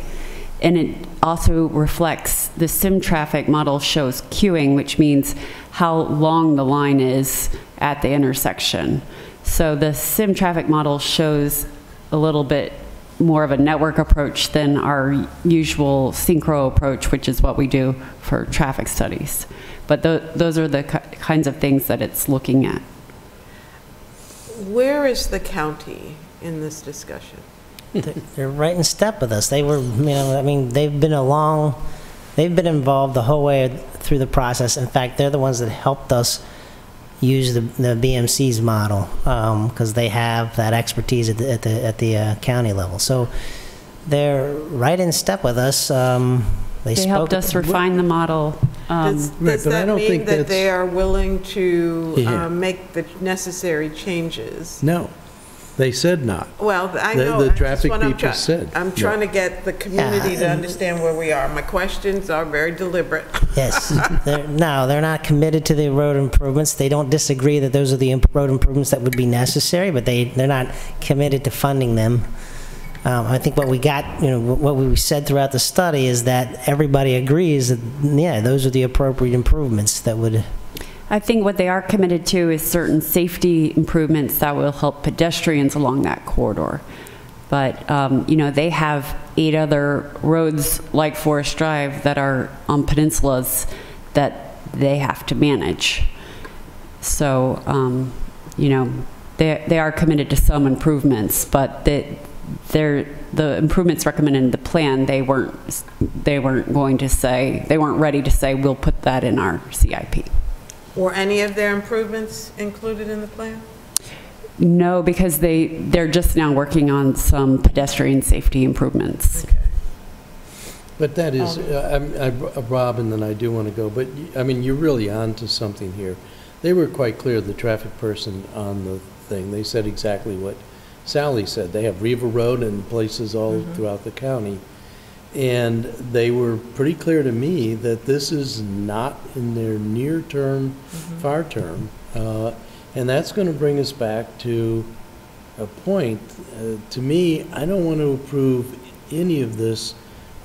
And it also reflects, the sim traffic model shows queuing, which means how long the line is at the intersection. So the sim traffic model shows a little bit more of a network approach than our usual synchro approach, which is what we do for traffic studies. But those are the kinds of things that it's looking at. Where is the county in this discussion? They're right in step with us. They were, I mean, they've been involved the whole way through the process. In fact, they're the ones that helped us use the BMC's model, because they have that expertise at the county level. So they're right in step with us. They helped us refine the model. Does that mean that they are willing to make the necessary changes? No. They said not. Well, I know. The traffic people said. I'm trying to get the community to understand where we are. My questions are very deliberate. Yes. They're not committed to the road improvements. They don't disagree that those are the road improvements that would be necessary, but they're not committed to funding them. I think what we got, what we said throughout the study is that everybody agrees that, yeah, those are the appropriate improvements that would... I think what they are committed to is certain safety improvements that will help pedestrians along that corridor. But, they have 8 other roads like Forest Drive that are on peninsulas that they have to manage. So, they are committed to some improvements, but the improvements recommended in the plan, they weren't ready to say, we'll put that in our CIP. Were any of their improvements included in the plan? No, because they're just now working on some pedestrian safety improvements. Okay. But that is, Rob, and then I do want to go, but I mean, you're really on to something here. They were quite clear, the traffic person on the thing. They said exactly what Sally said. They have Riva Road and places all throughout the county. And they were pretty clear to me that this is not in their near term, far term. And that's going to bring us back to a point. To me, I don't want to approve any of this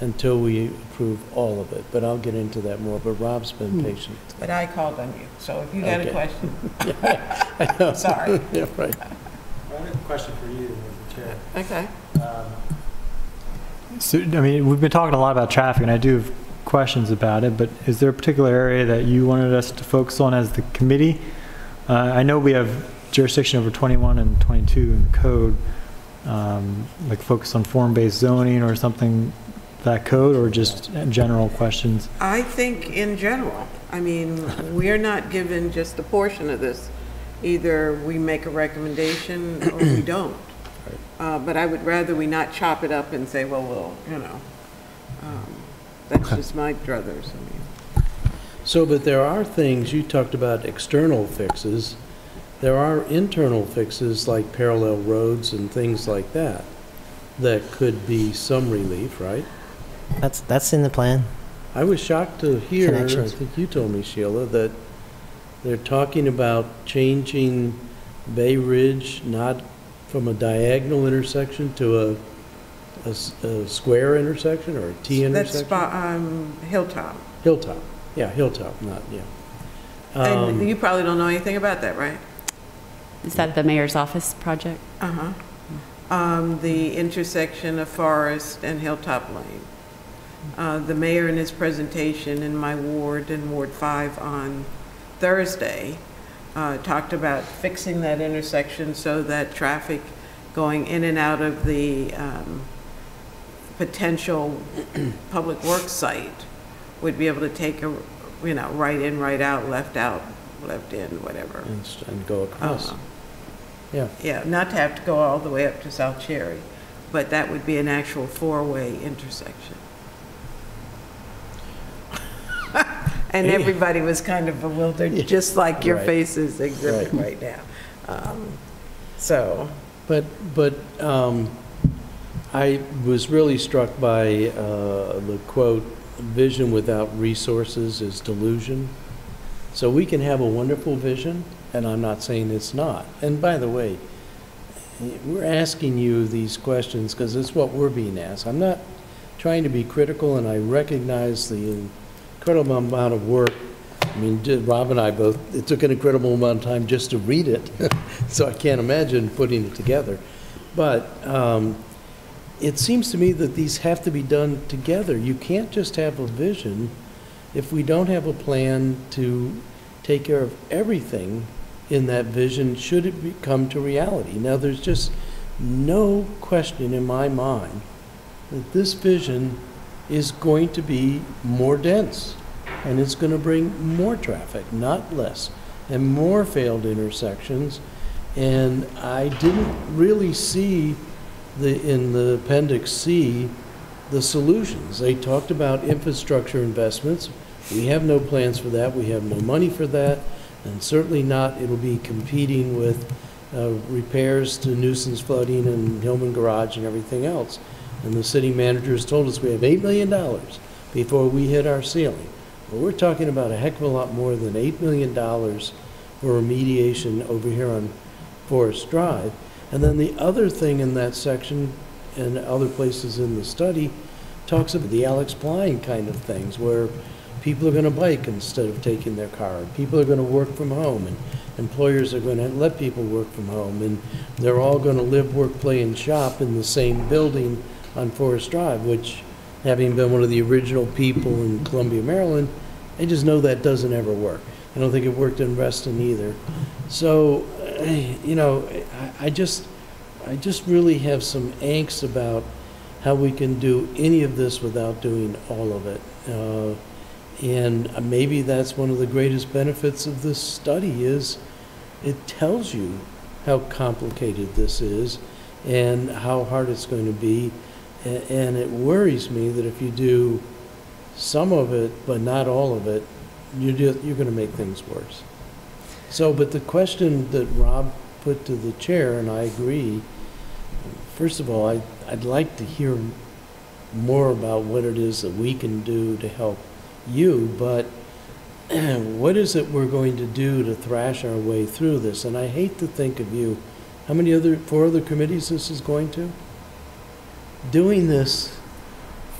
until we approve all of it. But I'll get into that more. But Rob's been patient. But I called on you. So if you got a question. I know. Sorry. Yeah, right. I have a question for you, Mr. Chair. Okay. So, I mean, we've been talking a lot about traffic, and I do have questions about it, but is there a particular area that you wanted us to focus on as the committee? I know we have jurisdiction over 21 and 22 in the code, like focus on form-based zoning or something, that code, or just general questions? I think in general. I mean, we're not given just a portion of this. Either we make a recommendation or we don't. But I would rather we not chop it up and say, well, that's just my druthers. I mean. So, but there are things, you talked about external fixes. There are internal fixes like parallel roads and things like that could be some relief, right? That's in the plan. I was shocked to hear, I Connections. think you told me, Sheila, that they're talking about changing Bay Ridge, not from a diagonal intersection to a square intersection or a T intersection? That's Hilltop. Hilltop. Yeah, Hilltop, not, yeah. And you probably don't know anything about that, right? Is that the mayor's office project? The intersection of Forest and Hilltop Lane. The mayor in his presentation in my ward, in Ward 5 on Thursday, talked about fixing that intersection so that traffic going in and out of the potential public works site would be able to take a, right in, right out, left in, whatever. And go across. Yeah. Yeah, not to have to go all the way up to South Cherry, but that would be an actual four-way intersection. And everybody was kind of bewildered, just like your faces exhibit right now. But I was really struck by the quote, "Vision without resources is delusion." So we can have a wonderful vision, and I'm not saying it's not. And by the way, we're asking you these questions because it's what we're being asked. I'm not trying to be critical, and I recognize the incredible amount of work. I mean, Rob and I both, it took an incredible amount of time just to read it, so I can't imagine putting it together. But it seems to me that these have to be done together. You can't just have a vision if we don't have a plan to take care of everything in that vision should it come to reality. Now, there's just no question in my mind that this vision is going to be more dense, and it's going to bring more traffic, not less, and more failed intersections. And I didn't really see in the Appendix C the solutions. They talked about infrastructure investments. We have no plans for that. We have no money for that, and certainly not it'll be competing with repairs to nuisance flooding and Hillman Garage and everything else. And the city managers told us we have $8 million before we hit our ceiling. Well, we're talking about a heck of a lot more than $8 million for remediation over here on Forest Drive. And then the other thing in that section and other places in the study talks about the Alex Blind kind of things where people are going to bike instead of taking their car. People are going to work from home, and employers are going to let people work from home, and they're all going to live, work, play, and shop in the same building on Forest Drive, which, having been one of the original people in Columbia, Maryland, I just know that doesn't ever work. I don't think it worked in Reston either. So, I just really have some angst about how we can do any of this without doing all of it. And maybe that's one of the greatest benefits of this study is it tells you how complicated this is and how hard it's going to be. And it worries me that if you do some of it, but not all of it, you're going to make things worse. So, but the question that Rob put to the chair, and I agree, first of all, I'd like to hear more about what it is that we can do to help you, but what is it we're going to do to thrash our way through this? And I hate to think of you, how many four other committees this is going to? Doing this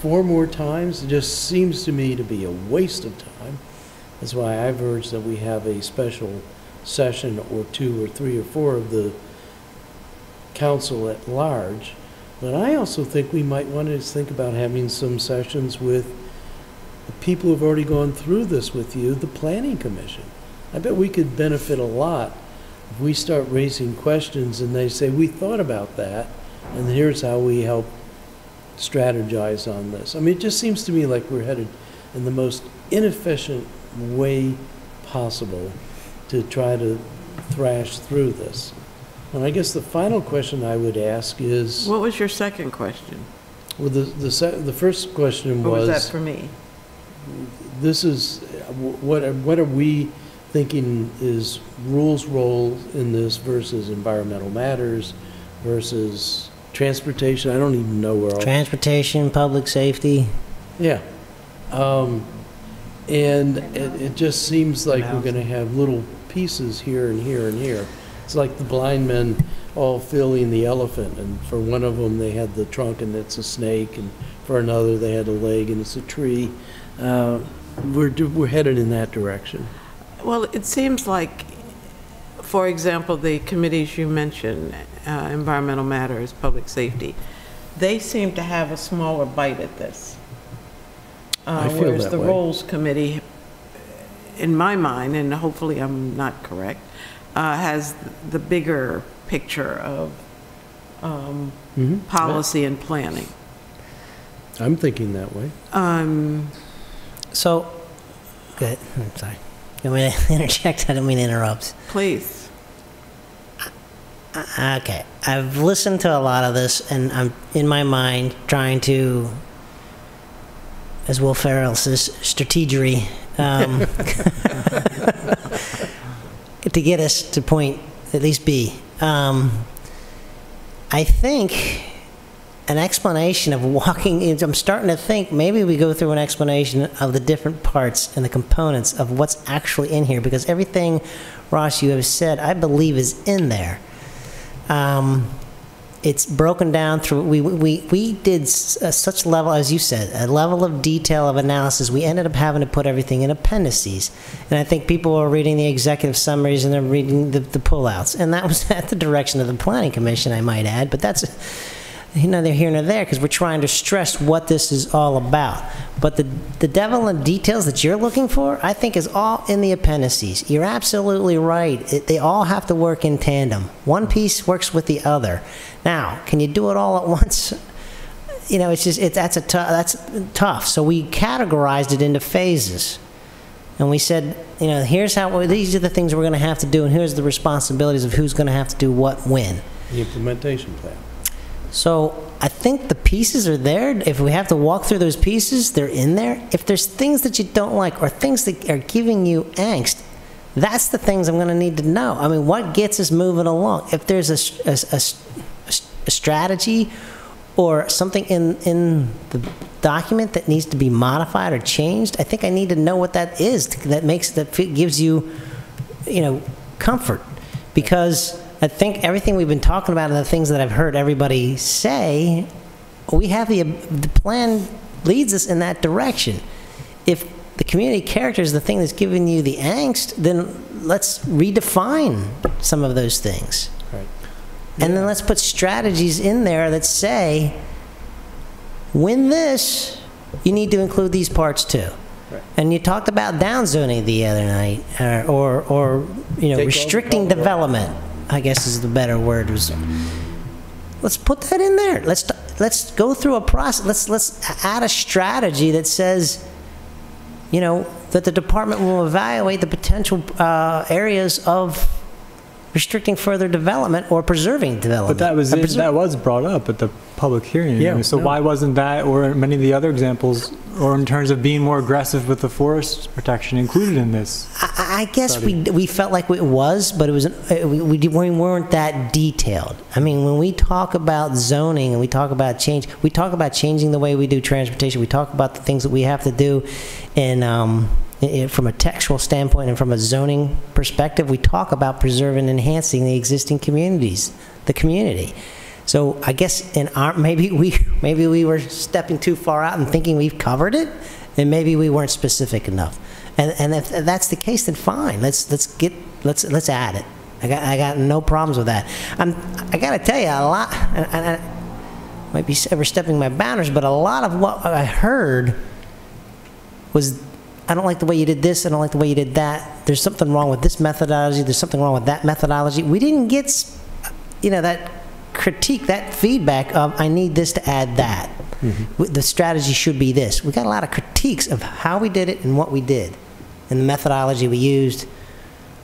4 more times just seems to me to be a waste of time. That's why I've urged that we have a special session or 2 or 3 or 4 of the council at large. But I also think we might want to think about having some sessions with the people who've already gone through this with you, the Planning Commission. I bet we could benefit a lot if we start raising questions and they say, we thought about that, and here's how we help strategize on this. I mean, it just seems to me like we're headed in the most inefficient way possible to try to thrash through this. And I guess the final question I would ask is... What was your second question? Well, the first question was... What was that for me? This is, what are we thinking is rules' role in this versus environmental matters versus transportation? I don't even know where all... Transportation, public safety. Yeah. And it just seems like we're going to have little pieces here and here and here. It's like the blind men all filling the elephant, and for one of them they had the trunk and it's a snake, and for another they had a leg and it's a tree. We're headed in that direction. Well, it seems like, for example, the committees you mentioned, environmental matters, public safety, they seem to have a smaller bite at this. I feel whereas that the way. Rules Committee in my mind, and hopefully I'm not correct, has the bigger picture of policy and planning. I'm thinking that way. So, good. I'm sorry. You want me to interject? I don't mean to interrupt. Please. Okay. I've listened to a lot of this, and I'm, in my mind, trying to, as Will Ferrell says, strategery, to get us to point at least B. I think an explanation of walking in, I'm starting to think maybe we go through an explanation of the different parts and the components of what's actually in here, because everything, Ross, you have said, I believe is in there. It's broken down through, we did such level, as you said, a level of detail of analysis, we ended up having to put everything in appendices. And I think people are reading the executive summaries and they're reading the pullouts. And that was at the direction of the Planning Commission, I might add, but that's neither here nor there, because we're trying to stress what this is all about. But the devil in the details that you're looking for, I think, is all in the appendices. You're absolutely right. They all have to work in tandem. One piece works with the other. Now, can you do it all at once? You know, it's just that's tough. So we categorized it into phases, and we said, you know, here's how these are the things we're going to have to do, and here's the responsibilities of who's going to have to do what when. The implementation plan. So I think the pieces are there. If we have to walk through those pieces, they're in there. If there's things that you don't like or things that are giving you angst, that's the things I'm going to need to know. I mean, what gets us moving along? If there's a strategy or something in the document that needs to be modified or changed, I think I need to know what that is. That gives you, you know, comfort, because I think everything we've been talking about and the things that I've heard everybody say, we have the plan leads us in that direction. If the community character is the thing that's giving you the angst, then let's redefine some of those things. Right. And then let's put strategies in there that say, win this, you need to include these parts too. Right. And you talked about downzoning the other night, or you know, restricting development, I guess is the better word. Let's put that in there. Let's go through a process. Let's add a strategy that says, you know, that the department will evaluate the potential areas of restricting further development or preserving development. But that was brought up at the public hearing. Yeah. So why wasn't that, or many of the other examples, or in terms of being more aggressive with the forest protection, included in this? I guess we felt like it was, but it was we weren't that detailed. I mean, when we talk about zoning and we talk about change, we talk about changing the way we do transportation. We talk about the things that we have to do in from a textual standpoint and from a zoning perspective. We talk about preserving and enhancing the existing communities, the community. So I guess maybe we were stepping too far out and thinking we've covered it, and maybe we weren't specific enough. And if that's the case, then fine. Let's add it. I got no problems with that. I got to tell you, a lot, and I might be overstepping my boundaries, but a lot of what I heard was, I don't like the way you did this, I don't like the way you did that, there's something wrong with this methodology, there's something wrong with that methodology. We didn't get, you know, that critique, that feedback of, I need this to add that. Mm-hmm. The strategy should be this. We got a lot of critiques of how we did it and what we did, and the methodology we used,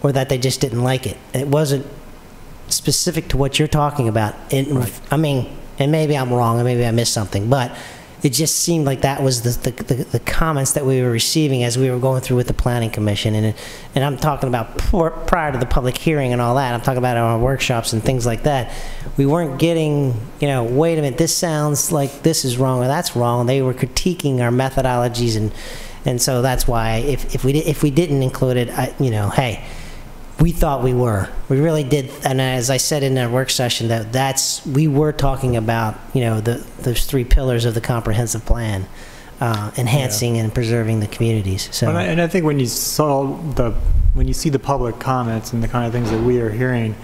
or that they just didn't like it. And it wasn't specific to what you're talking about. Right. I mean, and maybe I'm wrong, and maybe I missed something, but it just seemed like that was the comments that we were receiving as we were going through with the Planning Commission. And I'm talking about prior to the public hearing and all that. I'm talking about our workshops and things like that. We weren't getting, you know, wait a minute, this sounds like this is wrong or that's wrong. They were critiquing our methodologies, and so that's why if we didn't include it, you know, hey, we thought we were. We really did. And as I said in our work session, we were talking about, you know, those three pillars of the comprehensive plan, enhancing and preserving the communities. So, and I think when you see the public comments and the kind of things that we are hearing,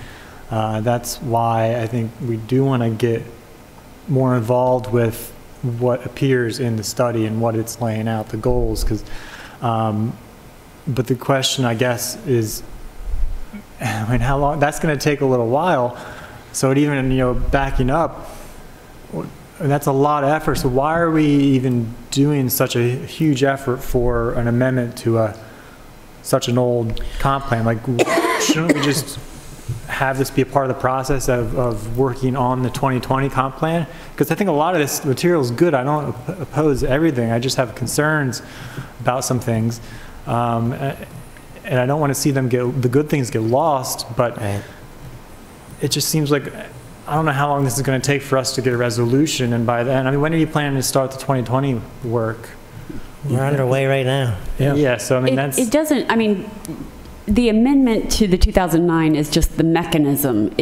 that's why I think we do want to get more involved with what appears in the study and what it's laying out, the goals, because But the question, I guess, is, I mean, how long? That's going to take a little while. So even, backing up, that's a lot of effort. So why are we even doing such a huge effort for an amendment to such an old comp plan? Like, shouldn't we just have this be a part of the process of working on the 2020 comp plan? Because I think a lot of this material is good. I don't oppose everything. I just have concerns about some things. And I don't want to see them the good things get lost, but it just seems like, I don't know how long this is going to take for us to get a resolution. And by then, I mean, when are you planning to start the 2020 work? We're underway right now. Yeah, so I mean, it doesn't, I mean, the amendment to the 2009 is just the mechanism.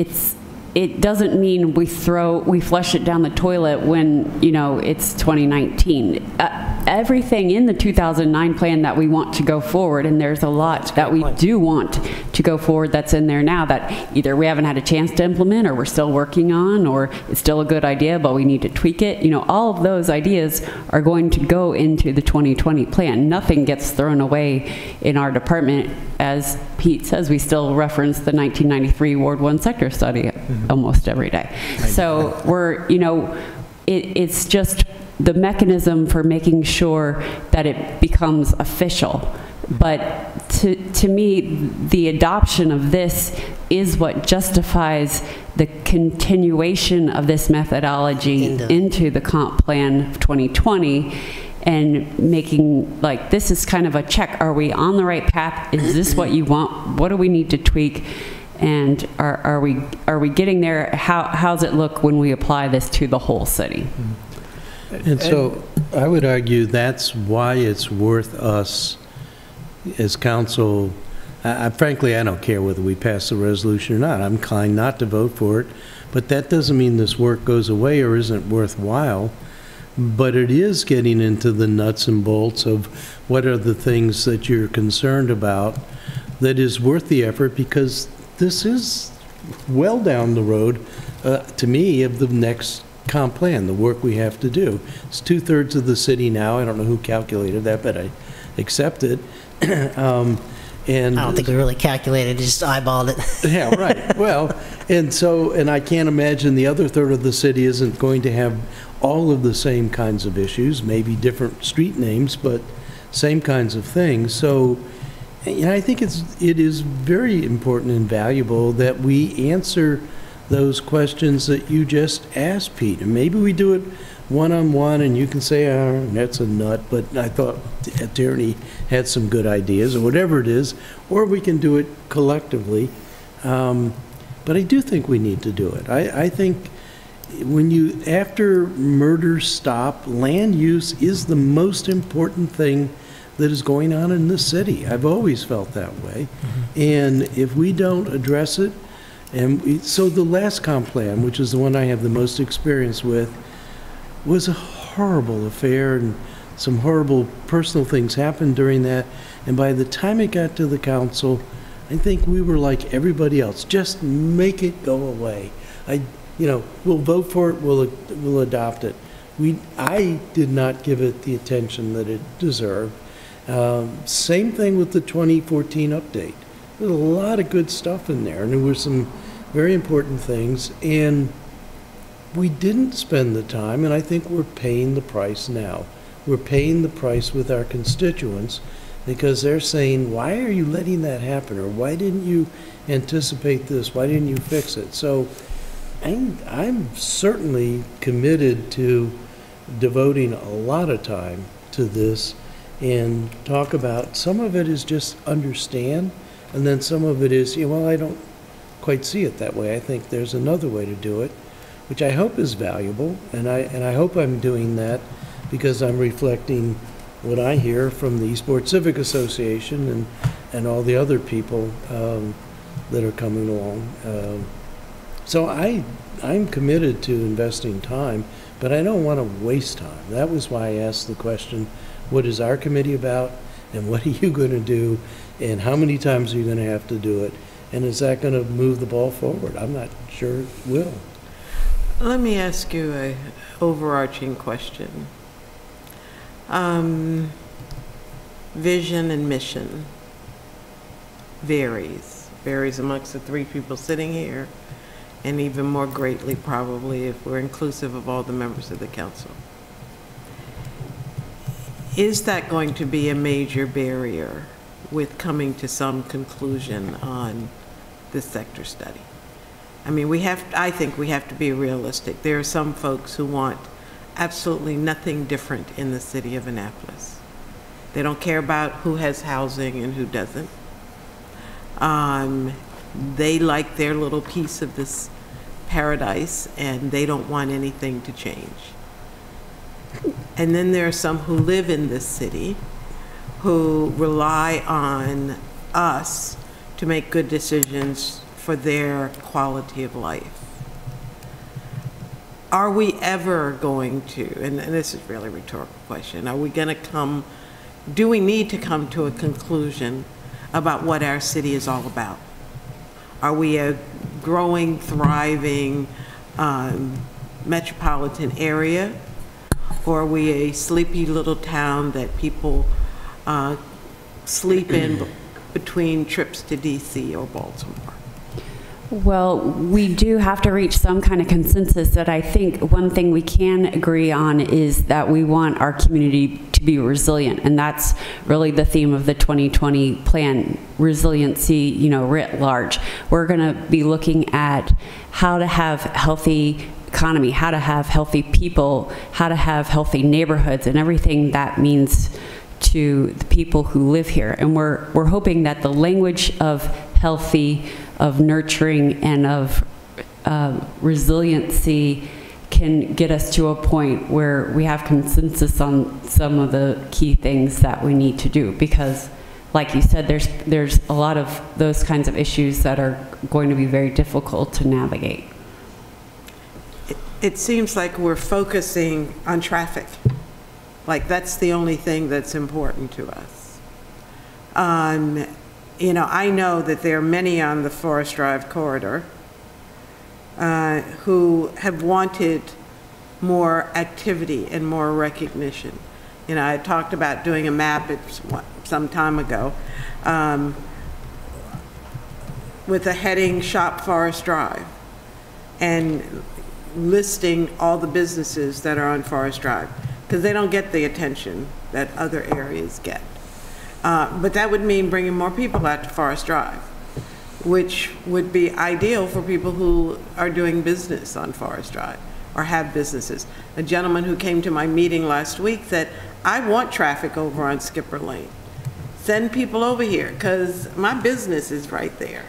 It doesn't mean we flush it down the toilet when, it's 2019. Everything in the 2009 plan that we want to go forward, and there's a lot that we do want to go forward that's in there now that either we haven't had a chance to implement or we're still working on, or it's still a good idea, but we need to tweak it. All of those ideas are going to go into the 2020 plan. Nothing gets thrown away in our department. As Pete says, we still reference the 1993 Ward 1 sector study almost every day. So we're, it's just the mechanism for making sure that it becomes official. But to me, the adoption of this is what justifies the continuation of this methodology into the comp plan of 2020. And making, like, this is kind of a check. Are we on the right path? Is this what you want? What do we need to tweak? And are we getting there? How's it look when we apply this to the whole city? And so I would argue that's why it's worth us as council. Frankly, I don't care whether we pass the resolution or not. I'm inclined not to vote for it. But that doesn't mean this work goes away or isn't worthwhile. But it is getting into the nuts and bolts of what are the things that you're concerned about that is worth the effort, because this is well down the road, to me, of the next comp plan, the work we have to do. It's 2/3 of the city now. I don't know who calculated that, but I accept it. And I don't think we really calculated, just eyeballed it. Yeah, right. Well, and I can't imagine the other third of the city isn't going to have all of the same kinds of issues, maybe different street names, but same kinds of things. So, I think it is very important and valuable that we answer those questions that you just asked, Pete. And maybe we do it one-on-one, and you can say, oh, that's a nut, but I thought the attorney had some good ideas, or whatever it is, or we can do it collectively. But I do think we need to do it. I think after murders stop, land use is the most important thing that is going on in this city. I've always felt that way. And if we don't address it, so the last comp plan, which is the one I have the most experience with, was a horrible affair, and some horrible personal things happened during that. And by the time it got to the council, I think we were like everybody else, just make it go away. We'll vote for it, we'll adopt it. I did not give it the attention that it deserved. Same thing with the 2014 update. There's a lot of good stuff in there, and there were some very important things, and we didn't spend the time, and I think we're paying the price now. We're paying the price with our constituents, because they're saying, why are you letting that happen? Or why didn't you anticipate this? Why didn't you fix it? So I'm certainly committed to devoting a lot of time to this and talk about, some of it is just understand, and then some of it is, I don't quite see it that way. I think there's another way to do it, which I hope is valuable, and I hope I'm doing that because I'm reflecting what I hear from the Eastport Civic Association and all the other people that are coming along. So I'm committed to investing time, but I don't want to waste time. That was why I asked the question, what is our committee about, and what are you going to do, and how many times are you going to have to do it, and is that going to move the ball forward? I'm not sure it will. Let me ask you an overarching question. Vision and mission. varies amongst the three people sitting here, and even more greatly probably if we're inclusive of all the members of the council. Is that going to be a major barrier with coming to some conclusion on this sector study? I mean, I think we have to be realistic. There are some folks who want absolutely nothing different in the city of Annapolis. They don't care about who has housing and who doesn't. They like their little piece of this paradise, and they don't want anything to change. And then there are some who live in this city who rely on us to make good decisions for their quality of life. Are we ever going to, and this is really a rhetorical question, are we going to do we need to come to a conclusion about what our city is all about? Are we a growing, thriving metropolitan area, or are we a sleepy little town that people sleep in between trips to DC or Baltimore? Well, we do have to reach some kind of consensus. That I think one thing we can agree on is that we want our community to be resilient, and that's really the theme of the 2020 plan, resiliency, writ large. We're going to be looking at how to have healthy economy, how to have healthy people, how to have healthy neighborhoods, and everything that means to the people who live here. And we're hoping that the language of healthy, of nurturing, and of resiliency can get us to a point where we have consensus on some of the key things that we need to do. Because, like you said, there's a lot of those kinds of issues that are going to be very difficult to navigate. It seems like we're focusing on traffic. Like that's the only thing that's important to us. I know that there are many on the Forest Drive corridor who have wanted more activity and more recognition. I talked about doing a map some time ago with a heading Shop Forest Drive and listing all the businesses that are on Forest Drive, because they don't get the attention that other areas get. But that would mean bringing more people out to Forest Drive, which would be ideal for people who are doing business on Forest Drive or have businesses. A gentleman who came to my meeting last week said, I want traffic over on Skipper Lane. Send people over here because my business is right there.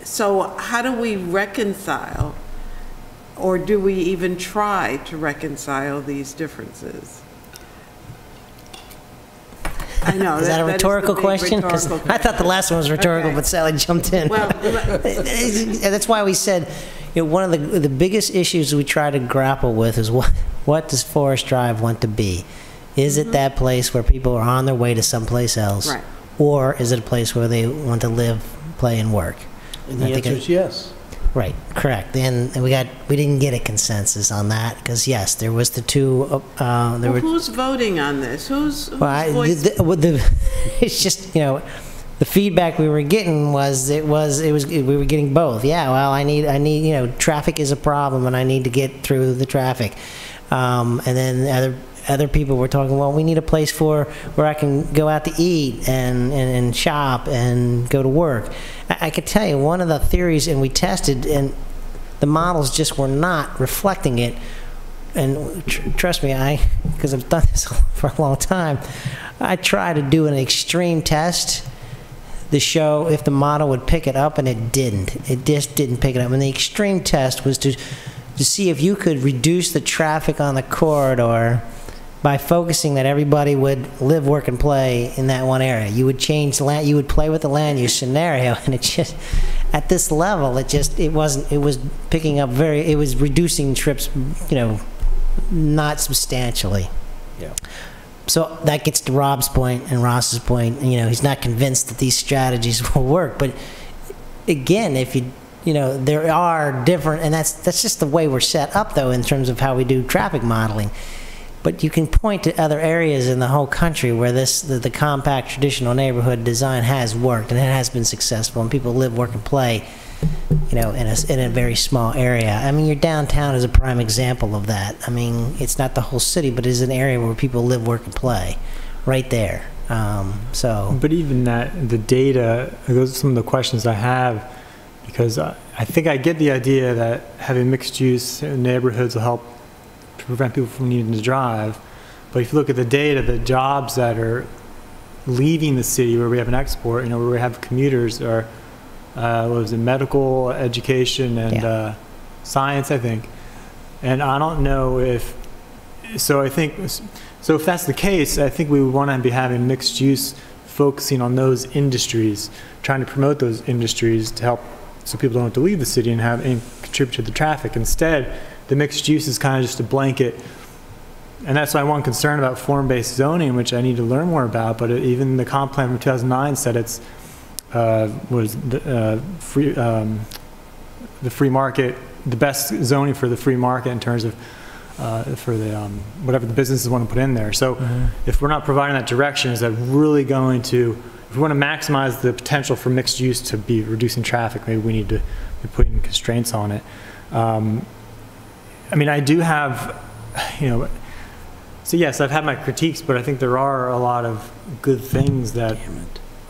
So how do we reconcile, or do we even try to reconcile these differences? I know. Is that a rhetorical question? Because I thought the last one was rhetorical, okay. But Sally jumped in. Well, that's why we said, one of the biggest issues we try to grapple with is what does Forest Drive want to be? Is it that place where people are on their way to someplace else, right? Or is it a place where they want to live, play, and work? And the answer is yes. Right, correct. And we didn't get a consensus on that because yes, there was the two. Who's voting on this? Who's it's just the feedback we were getting was we were getting both. Yeah, well, I need traffic is a problem and I need to get through the traffic, and then other people were talking, well, we need a place where I can go out to eat and shop and go to work. I could tell you one of the theories, and we tested, and the models just were not reflecting it. And trust me, because I've done this for a long time, I tried to do an extreme test to show if the model would pick it up, and it didn't. It just didn't pick it up. And the extreme test was to see if you could reduce the traffic on the corridor by focusing that everybody would live, work, and play in that one area. You would change the land, you would play with the land use scenario, and it just, at this level, it was picking up it was reducing trips, not substantially. Yeah. So that gets to Rob's point and Ross's point. He's not convinced that these strategies will work, but again, if there are different, and that's just the way we're set up, though, in terms of how we do traffic modeling. But you can point to other areas in the whole country where the compact traditional neighborhood design has worked and it has been successful, and people live, work, and play, you know, in a very small area. I mean, your downtown is a prime example of that. I mean, it's not the whole city, but it's an area where people live, work, and play, right there. But even that, the data, those are some of the questions I have, because I think I get the idea that having mixed use neighborhoods will help to prevent people from needing to drive. But if you look at the data, the jobs that are leaving the city where we have an export, you know, where we have commuters are, what was it, medical, education, and science, I think. And I don't know if, so I think, so if that's the case, I think we would want to be having mixed use focusing on those industries, trying to promote those industries to help so people don't have to leave the city and contribute to the traffic. Instead, the mixed use is kind of just a blanket. And that's why one concern about form-based zoning, which I need to learn more about, but even the comp plan from 2009 said it's the free market, the best zoning for the free market in terms of for the whatever the businesses want to put in there. So if we're not providing that direction, is that really going to, if we want to maximize the potential for mixed use to be reducing traffic, maybe we need to be putting constraints on it. I mean, I do have, you know, so yes, I've had my critiques, but I think there are a lot of good things that,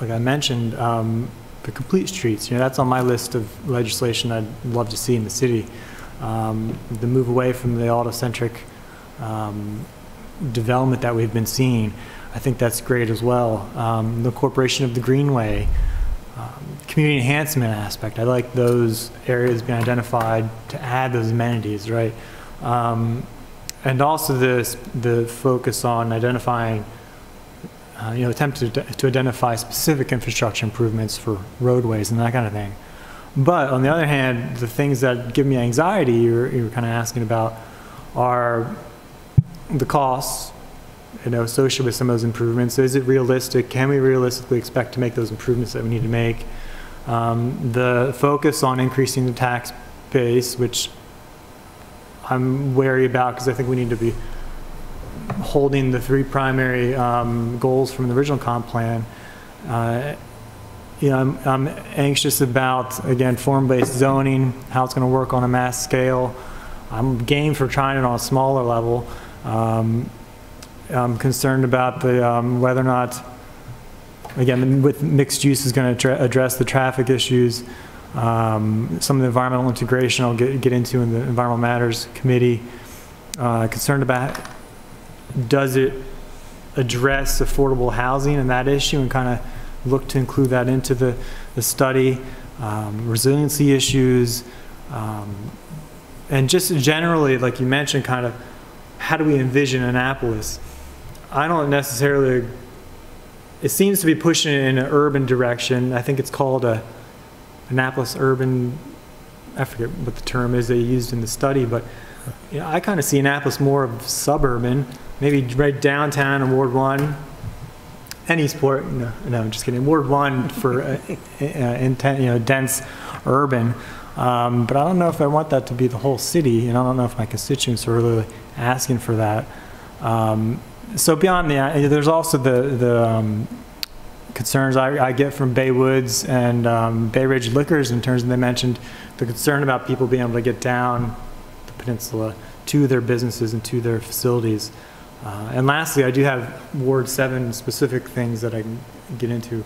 like I mentioned, the complete streets, you know, that's on my list of legislation I'd love to see in the city. The move away from the auto-centric development that we've been seeing, I think that's great as well. The incorporation of the greenway, community enhancement aspect, I like those areas being identified to add those amenities, right? And also the focus on identifying, you know, attempt to identify specific infrastructure improvements for roadways and that kind of thing. But on the other hand, the things that give me anxiety, you're kind of asking about, are the costs, you know, associated with some of those improvements. Is it realistic? Can we realistically expect to make those improvements that we need to make? The focus on increasing the tax base, which I'm wary about because I think we need to be holding the three primary goals from the original comp plan. You know, I'm anxious about, again, form-based zoning, how it's going to work on a mass scale. I'm game for trying it on a smaller level. I'm concerned about the whether or not, again, with mixed use is going to address the traffic issues. Some of the environmental integration I'll get into in the Environmental Matters Committee. Concerned about, does it address affordable housing and that issue, and kind of look to include that into the study, resiliency issues, and just generally, like you mentioned, kind of how do we envision Annapolis? I don't necessarily, it seems to be pushing in an urban direction. I think it's called a Annapolis urban, I forget what the term is they used in the study, but you know, I kind of see Annapolis more of suburban, maybe right downtown in Ward 1. And Eastport, no, I'm just kidding. Ward 1 for dense urban, but I don't know if I want that to be the whole city, and I don't know if my constituents are really asking for that. So beyond that, there's also the concerns I get from Bay Woods and Bay Ridge Liquors in terms of, they mentioned the concern about people being able to get down the peninsula to their businesses and to their facilities. And lastly, I do have Ward 7 specific things that I can get into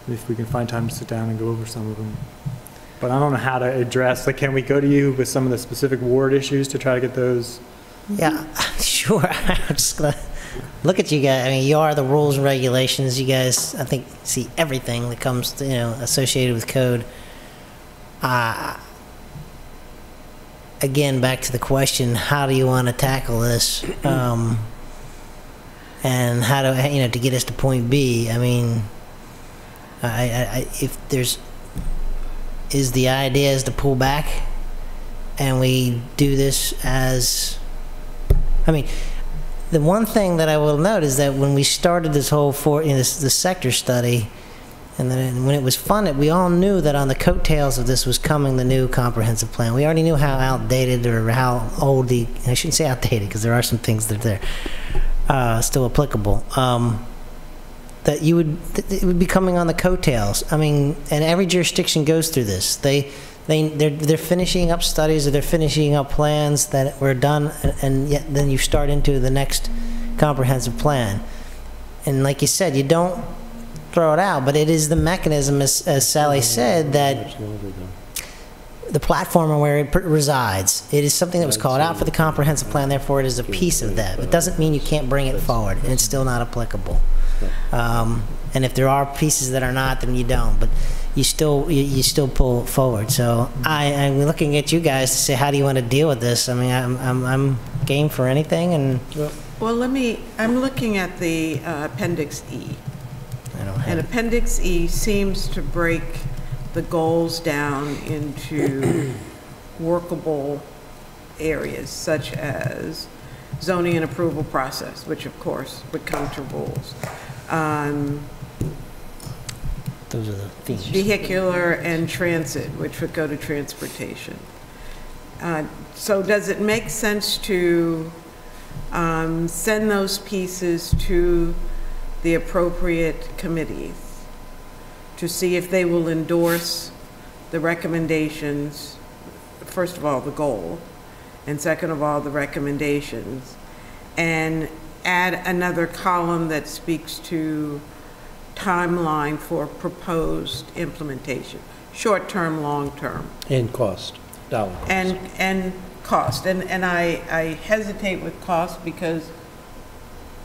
if we can find time to sit down and go over some of them. But I don't know how to address, like, can we go to you with some of the specific ward issues to try to get those? Yeah, sure. I'm just gonna look at you guys. I mean, you are the rules and regulations. You guys, I think, see everything that comes to, you know, associated with code. Again, back to the question, how do you want to tackle this? And how do, you know, to get us to point B? I mean, if there's, is the idea is to pull back and we do this as, I mean, the one thing that I will note is that when we started this whole this sector study, And then when it was funded, we all knew that on the coattails of this was coming the new comprehensive plan. We already knew how outdated or how old I shouldn't say outdated because there are some things that are still applicable. That it would be coming on the coattails. I mean, and every jurisdiction goes through this. They're finishing up studies or they're finishing up plans that were done, and yet then you start into the next comprehensive plan. And like you said, you don't throw it out, but it is the mechanism, as Sally said, that the platform where it resides. It is something that was called out for the comprehensive plan, therefore it is a piece of that. It doesn't mean you can't bring it forward, and it's still not applicable. And if there are pieces that are not, then you don't, but you still pull it forward. So I'm looking at you guys to say, how do you want to deal with this? I mean, I'm game for anything. And well, I'm looking at the Appendix E. And Appendix E seems to break the goals down into workable areas, such as zoning and approval process, which of course would come to rules. Those are the themes. Vehicular and transit, which would go to transportation. So does it make sense to send those pieces to the appropriate committees to see if they will endorse the recommendations, first of all, the goal, and second of all, the recommendations, and add another column that speaks to timeline for proposed implementation, short-term, long-term. And cost, dollar cost. And cost. And I hesitate with cost because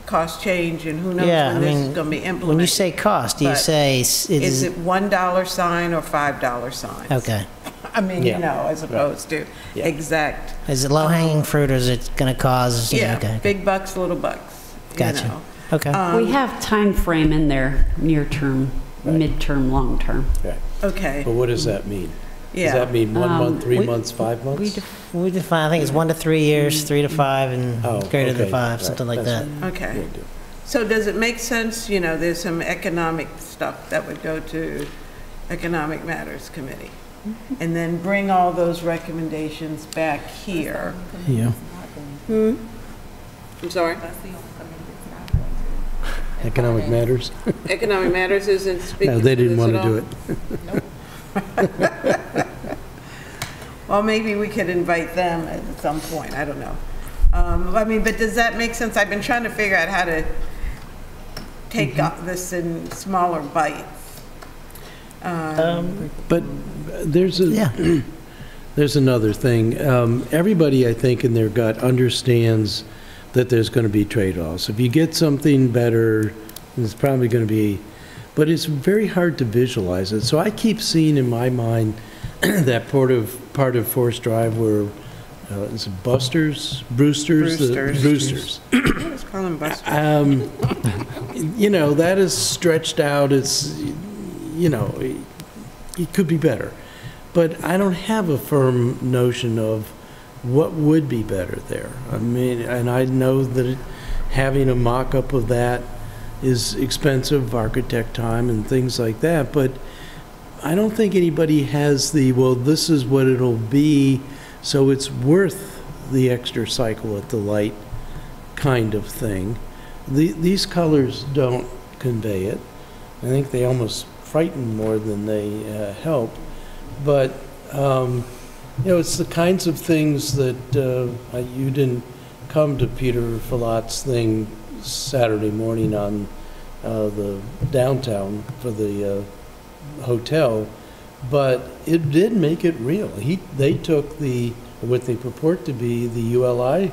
costs change and who knows when this is going to be implemented. When you say cost, do you say... Is it $1 sign or $5 signs? Okay. I mean, you know, as opposed to exact. Is it low-hanging fruit or is it going to cause... Yeah, okay. big bucks, little bucks. Gotcha. You know. Okay. We have time frame in there, near term, mid-term, long-term. Right. Okay. But what does that mean? Yeah. Does that mean 1 month, 3 months, 5 months? We define, I think it's 1 to 3 years, 3 to 5, and greater than 5, something like that. Okay. So does it make sense, you know, there's some economic stuff that would go to Economic Matters Committee, and then bring all those recommendations back here? Yeah. I'm sorry? Economic Matters? Economic Matters isn't speaking No, they for didn't this want at to do all? it. Well, maybe we could invite them at some point, I don't know. I mean, but does that make sense? I've been trying to figure out how to take this in smaller bites. But there's there's another thing. Everybody, I think, in their gut understands that there's going to be trade-offs. If you get something better, it's probably going to be, but it's very hard to visualize it. So I keep seeing in my mind that part of Forest Drive where is it Brewsters? Brewsters. Let's call them Busters. You know, that is stretched out. It's, you know, it could be better. But I don't have a firm notion of what would be better there. I mean, and I know that having a mock-up of that is expensive, architect time and things like that, but I don't think anybody has the, well, this is what it'll be, so it's worth the extra cycle at the light kind of thing. These colors don't convey it. I think they almost frighten more than they help. But, you know, it's the kinds of things that you didn't come to Peter Filat's thing Saturday morning on the downtown for the hotel, but it did make it real. They took what they purport to be the ULI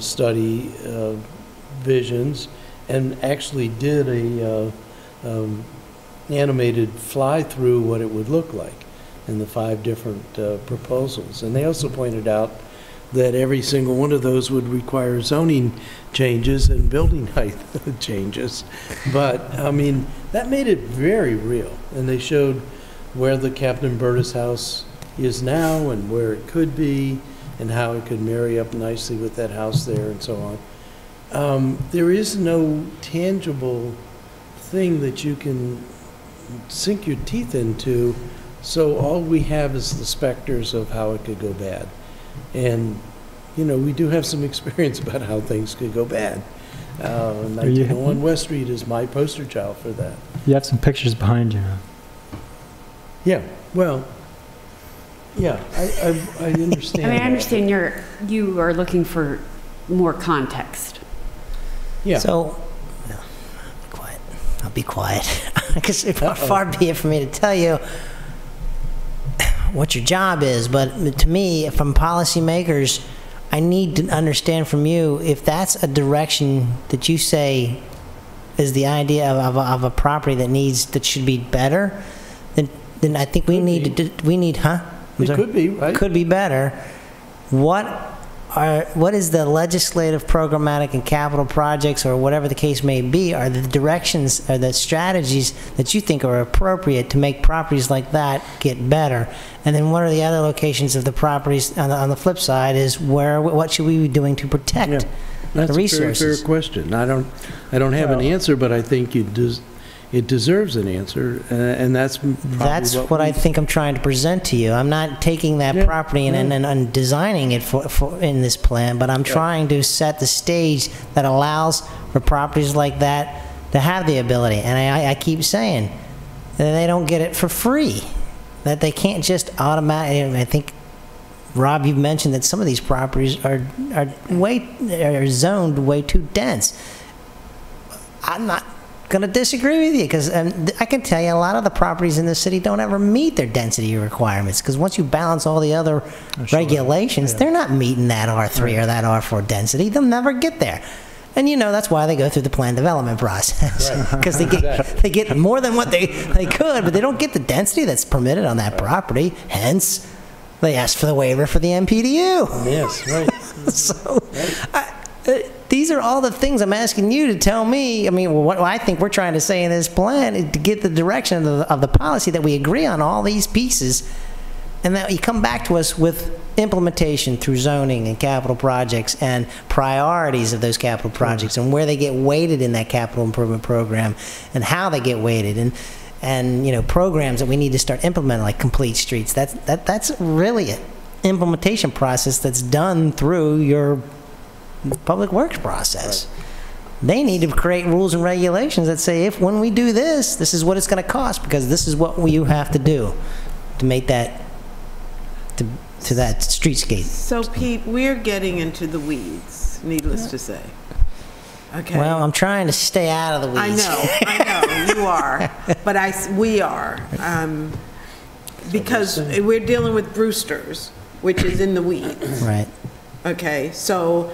study visions and actually did a animated fly through what it would look like in the 5 different proposals. And they also pointed out that every single one of those would require zoning changes and building height changes. But, I mean, that made it very real. And they showed where the Captain Burtis house is now and where it could be and how it could marry up nicely with that house there and so on. There is no tangible thing that you can sink your teeth into, so all we have is the specters of how it could go bad. And, you know, we do have some experience about how things could go bad. 1901 West Street is my poster child for that. You have some pictures behind you. Yeah, well, yeah, I understand. I mean, I that. understand you are looking for more context. Yeah. So, no, I'll be quiet. Because far be it for me to tell you what your job is, but to me, from policymakers, I need to understand from you if that's a direction that you say is the idea of a property that should be better, then I think we need, It could be, right? Could be better. What is the legislative, programmatic, and capital projects, or whatever the case may be, are the directions or the strategies that you think are appropriate to make properties like that get better? And then what are the other locations of the properties on the flip side is what should we be doing to protect That's the resources? a very fair question. I don't have an answer, but I think it deserves an answer, and that's what I think I'm trying to present to you. I'm not taking that property and designing it for in this plan, but I'm trying to set the stage that allows for properties like that to have the ability. And I keep saying that they don't get it for free, that they can't just automatically. I think, Rob, you've mentioned that some of these properties are zoned way too dense. I'm not going to disagree with you, because I can tell you a lot of the properties in the city don't ever meet their density requirements, because once you balance all the other regulations, they're not meeting that R3 or that R4 density. They'll never get there. And, you know, that's why they go through the plan development process, because they get more than what they could, but they don't get the density that's permitted on that property. Hence, they ask for the waiver for the MPDU. Yes, right. So, these are all the things I'm asking you to tell me. I mean, what I think we're trying to say in this plan is to get the direction of the policy that we agree on all these pieces, and that you come back to us with implementation through zoning and capital projects and priorities of those capital projects and where they get weighted in that capital improvement program and how they get weighted, and you know, programs that we need to start implementing, like Complete Streets. That's really an implementation process that's done through your public works process. They need to create rules and regulations that say, when we do this, this is what it's going to cost, because this is what you have to do to make that to that streetscape. So Pete, we're getting into the weeds, needless to say. Okay. Well, I'm trying to stay out of the weeds. I know, you are, but we are, because we're dealing with Brewster's, which is in the weeds. Right. Okay, so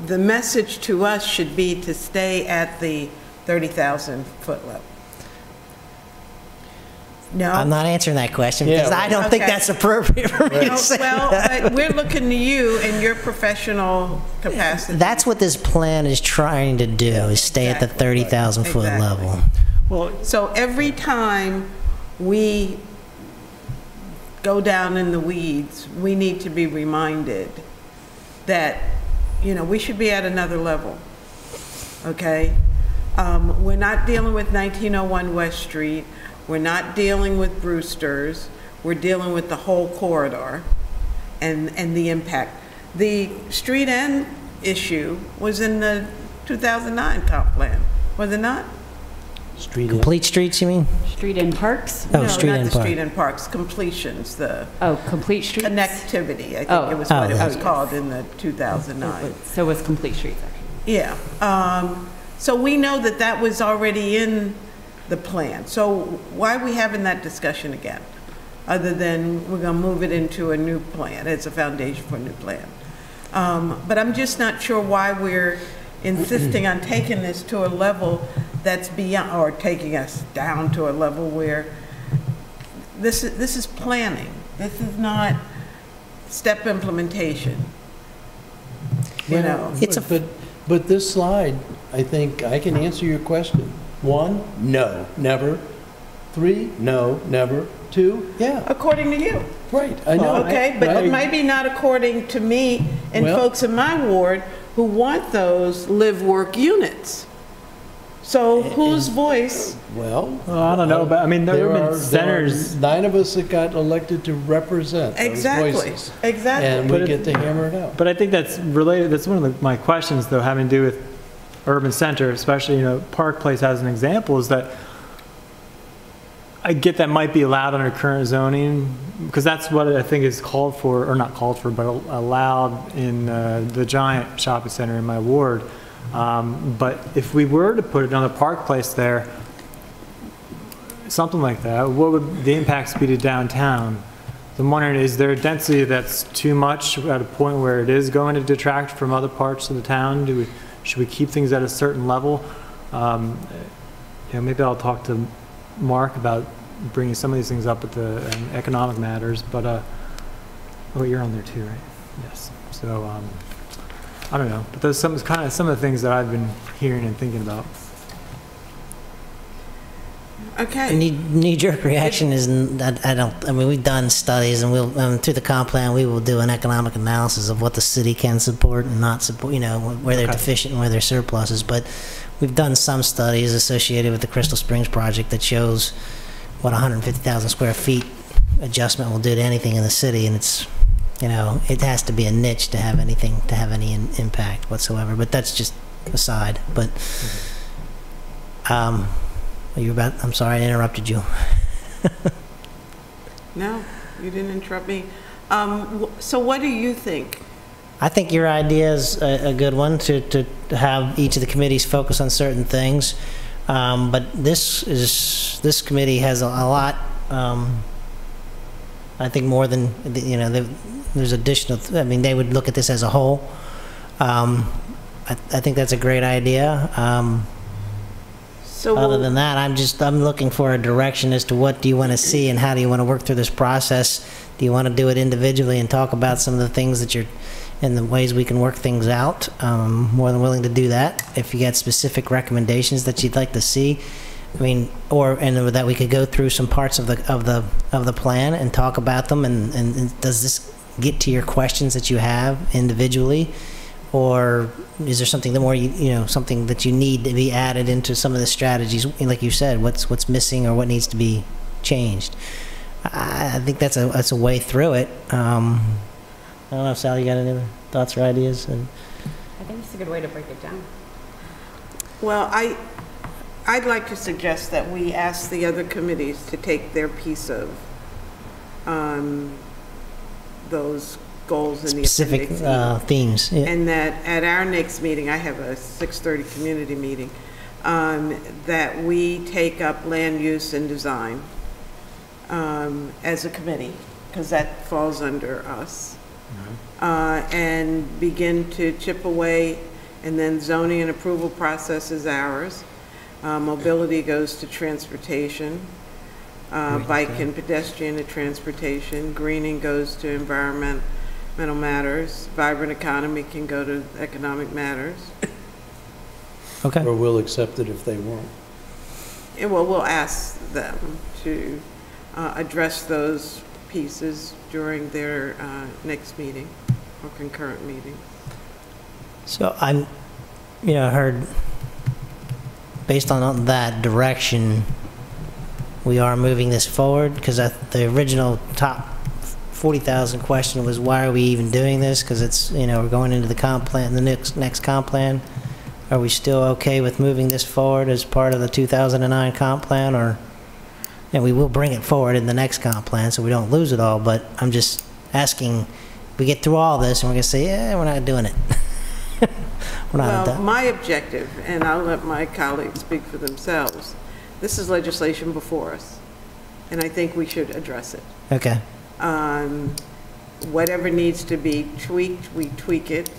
the message to us should be to stay at the 30,000 foot level. No? I'm not answering that question, because I don't think that's appropriate for me to say. Well, but we're looking to you in your professional capacity. That's what this plan is trying to do, is stay at the 30,000 foot level. Well, so every time we go down in the weeds, we need to be reminded that, you know, we should be at another level, okay? We're not dealing with 1901 West Street. We're not dealing with Brewster's. We're dealing with the whole corridor and the impact. The street end issue was in the 2009 comp plan, was it not? Complete Streets, you mean? Street and parks? Oh, street and not the park. street and parks, completions, the complete streets? connectivity, I think it was what it was called in the 2009. So it was complete streets, actually. Yeah. So we know that that was already in the plan. So why are we having that discussion again? Other than we're going to move it into a new plan, as a foundation for a new plan. But I'm just not sure why we're insisting on taking this to a level that's beyond, or taking us down to a level where this is planning. This is not step implementation. You know, but this slide, I think I can answer your question. 1, no, never. 3, no, never. 2, yeah. According to you. Right, I know. Okay, but it might be not according to me and folks in my ward who want those live-work units. So whose voice? Well, I don't know, but I mean, the urban centers. 9 of us that got elected to represent those voices. Exactly. And we get to hammer it out. But I think that's related, that's one of my questions, though, having to do with urban center, especially, you know, Park Place as an example, is that I get that might be allowed under current zoning, because that's what I think is called for, or not called for, but allowed in the giant shopping center in my ward. But if we were to put another Park Place there, something like that, what would the impacts be to downtown? So I'm wondering, is there a density that's too much at a point where it is going to detract from other parts of the town? Should we keep things at a certain level? You know, maybe I'll talk to Mark about bringing some of these things up at the economic matters, but oh, you're on there too, right? Yes. So I don't know, but there's some of the things that I've been hearing and thinking about. Okay. Knee-jerk reaction is, I mean, we've done studies, and we'll, through the comp plan, we will do an economic analysis of what the city can support and not support, you know, where they're deficient and where they're surpluses. But we've done some studies associated with the Crystal Springs project that shows what 150,000 square feet adjustment will do to anything in the city, and it's, you know, it has to be a niche to have anything, to have any impact whatsoever. But that's just aside. But, I'm sorry I interrupted you. No, you didn't interrupt me. So what do you think? I think your idea is a good one, to have each of the committees focus on certain things. But this committee has a lot, I think, more than, you know, there's additional, I mean, they would look at this as a whole. I think that's a great idea. So other than that, I'm looking for a direction as to what do you want to see and how do you want to work through this process. Do you want to do it individually and talk about some of the things that you're, and the ways we can work things out? More than willing to do that. If you got specific recommendations that you'd like to see, I mean, and that we could go through some parts of the plan and talk about them. And does this get to your questions that you have individually? Or is there something more, you know, something that you need to be added into some of the strategies? Like you said, what's missing or what needs to be changed? I think that's a way through it. I don't know, Sally, you got any other thoughts or ideas? I think it's a good way to break it down. Well, I'd like to suggest that we ask the other committees to take their piece of those goals in the specific themes, yeah. And that at our next meeting, I have a 6:30 community meeting, that we take up land use and design as a committee, because that falls under us, and begin to chip away, and then zoning and approval process is ours. Mobility goes to transportation, bike and pedestrian to transportation, greening goes to environmental matters, vibrant economy can go to economic matters. Okay. Or we'll accept it if they won't. And well, we'll ask them to address those pieces during their next meeting or concurrent meeting. So I'm, you know, heard, based on that direction, we are moving this forward, because the original top 40,000 question was, why are we even doing this? Because it's, you know, we're going into the comp plan, the next comp plan. Are we still okay with moving this forward as part of the 2009 comp plan? Or, and we will bring it forward in the next comp plan so we don't lose it all, but I'm just asking, we get through all this and we're going to say, yeah, we're not doing it. We're not well, my objective, and I'll let my colleagues speak for themselves, this is legislation before us, and I think we should address it. Okay. Whatever needs to be tweaked, we tweak it.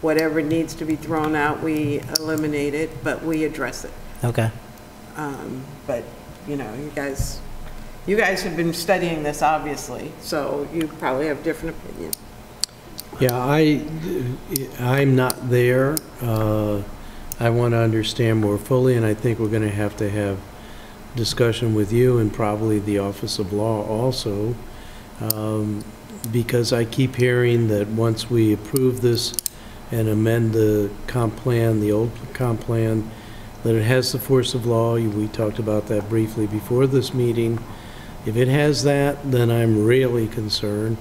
Whatever needs to be thrown out, we eliminate it, but we address it. Okay. But, you know, you guys have been studying this, obviously, so you probably have different opinions. Yeah, I'm not there. I want to understand more fully, and I think we're going to have discussion with you and probably the Office of Law also, because I keep hearing that once we approve this and amend the comp plan, the old comp plan, that it has the force of law. We talked about that briefly before this meeting. If it has that, then I'm really concerned.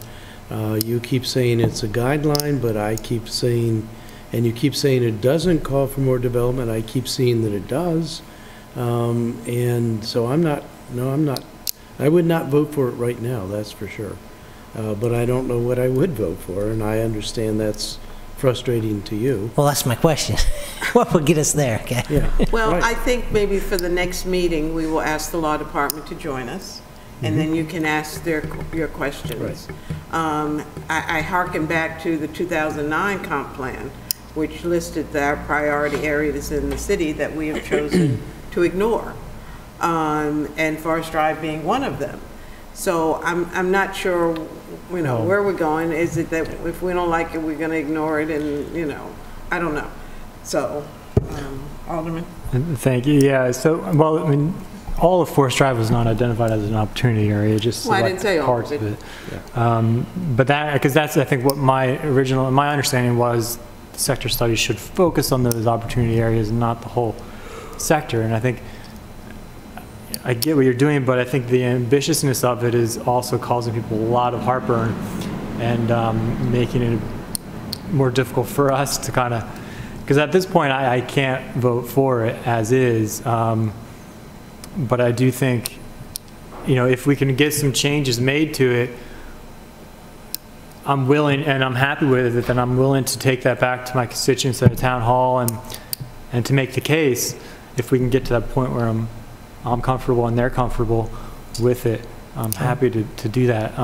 You keep saying it's a guideline, but I keep saying, and you keep saying it doesn't call for more development. I keep seeing that it does. And so I'm not, I would not vote for it right now, that's for sure. But I don't know what I would vote for, and I understand that's frustrating to you. Well, that's my question. What will get us there, okay? Yeah. Well, right. I think maybe for the next meeting, we will ask the law department to join us, and then you can ask your questions. Right. I hearken back to the 2009 comp plan, which listed our priority areas in the city that we have chosen to ignore, and Forest Drive being one of them. So I'm not sure, where we're going. Is it that if we don't like it, we're going to ignore it, and I don't know. So, Alderman. Thank you. Yeah. So, well, I mean, all of Forest Drive was not identified as an opportunity area, just I didn't say parts all of it. Yeah. But because that's, I think, what my understanding was. Sector studies should focus on those opportunity areas and not the whole sector. And I think I get what you're doing, but I think the ambitiousness of it is also causing people a lot of heartburn and making it more difficult for us to kind of, because at this point I can't vote for it as is, but I do think, if we can get some changes made to it, I'm willing, and I'm happy with it, then I'm willing to take that back to my constituents at a town hall and to make the case, if we can get to that point where I'm comfortable and they're comfortable with it. I'm happy to do that.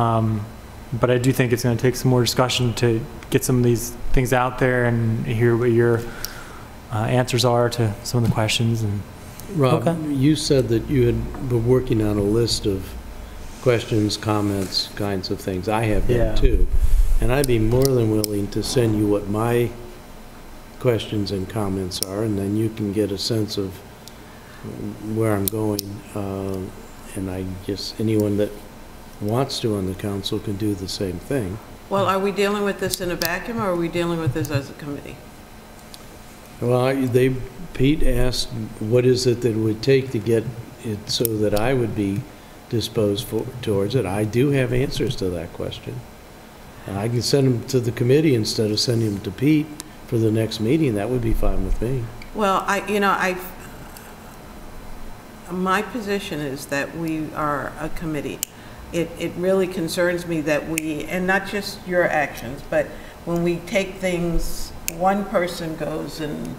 But I do think it's going to take some more discussion to get some of these things out there and hear what your answers are to some of the questions. And Rob, you said that you had been working on a list of questions, comments, kinds of things. I have been too. And I'd be more than willing to send you what my questions and comments are, and then you can get a sense of where I'm going. And I guess anyone that wants to on the council can do the same thing. Well, are we dealing with this in a vacuum, or are we dealing with this as a committee? Well, Pete asked, what is it that it would take to get it so that I would be disposed towards it? I do have answers to that question. I can send them to the committee instead of sending them to Pete for the next meeting. That would be fine with me. Well, my position is that we are a committee. It really concerns me that and not just your actions, but when we take things, one person goes and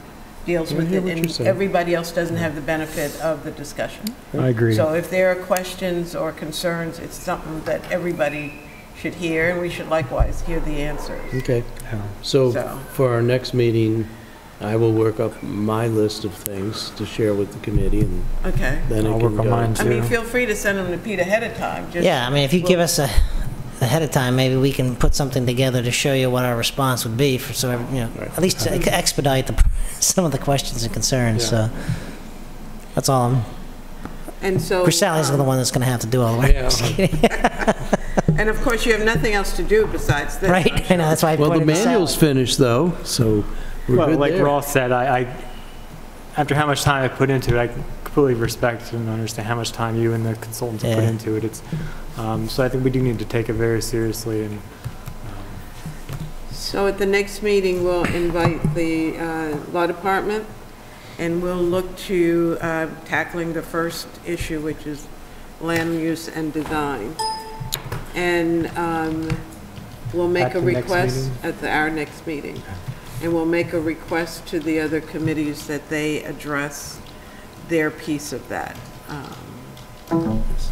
deals with it, and everybody else doesn't have the benefit of the discussion. I agree. So if there are questions or concerns, it's something that everybody should hear, and we should likewise hear the answers. Okay. So for our next meeting, I will work up my list of things to share with the committee, and then I'll work on mine too. I mean, feel free to send them to Pete ahead of time. Yeah, I mean, if you give us ahead of time, maybe we can put something together to show you what our response would be, at least to expedite some of the questions and concerns. So that's all. And so Sally's the one that's going to have to do all the work. And of course, you have nothing else to do besides this. Right, I know, that's why I the manual's finished though, so we're good like there. Ross said, I after how much time I put into it, I completely respect and understand how much time you and the consultants have put into it. It's so I think we do need to take it very seriously. And so at the next meeting, we'll invite the law department, and we'll look to tackling the first issue, which is land use and design. And we'll make a request at our next meeting. And we'll make a request to the other committees that they address their piece of that.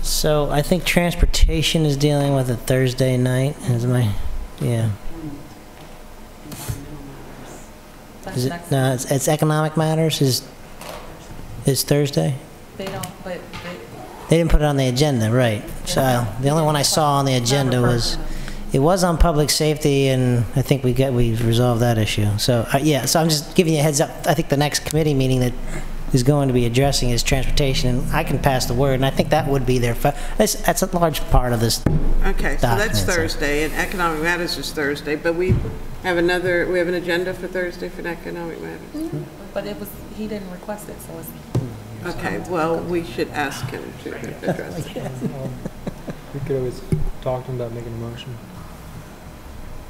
So I think transportation is dealing with it Thursday night. It's economic matters is Thursday. They don't, but they didn't put it on the agenda, right? So the only one I saw on the agenda was on public safety, and I think we resolved that issue. So so I'm just giving you a heads up. I think the next committee meeting that is going to be addressing is transportation, and I can pass the word, and I think that would be their, that's a large part of this. Okay, so that's Thursday, and economic matters is Thursday, but we We have an agenda for Thursday for economic matters. But he didn't request it, so it's. Okay, well, we should ask him to address it. We could always talk to him about making a motion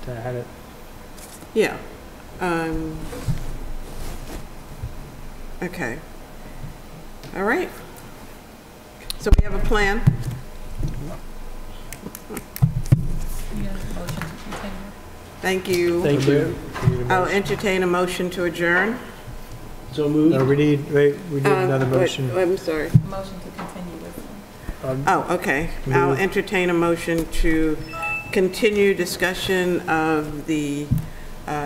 to add it. Yeah. Okay. All right. So we have a plan. Thank you. Thank you. I'll entertain a motion to adjourn. So moved. No, we need another motion. I'm sorry. Motion to continue with. Oh, okay. I'll entertain a motion to continue discussion of the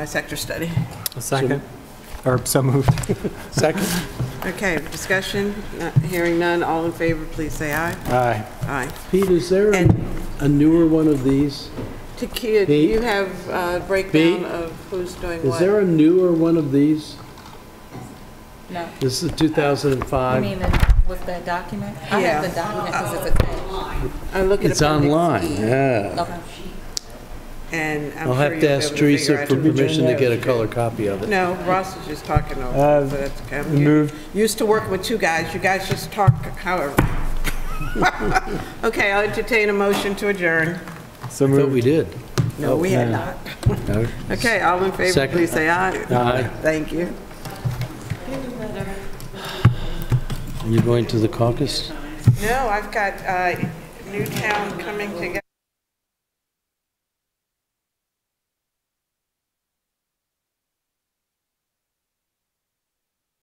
sector study. A second? Or so moved. Second. Okay, discussion, hearing none, all in favor, please say aye. Aye. Aye. Pete, is there a newer one of these? Takia, do you have a breakdown of who's doing what? Is there a newer one of these? No. This is 2005. You mean with the document? I Yeah. have the document because it's attached. I look at It's Appendix online, E, yeah. Okay. And I'm I'll sure have you'll to be ask able to Teresa figure out for who- permission to get a color copy of it. No, Ross is just talking over, it, so that's okay. You Moved. used to work with two guys, you guys just talk however. Okay, I'll entertain a motion to adjourn. So I thought moved. we did. No, we had no. not. No? Okay, all in favor, Second. please say aye. Aye. Thank you. Are you going to the caucus? No, I've got Newtown coming together.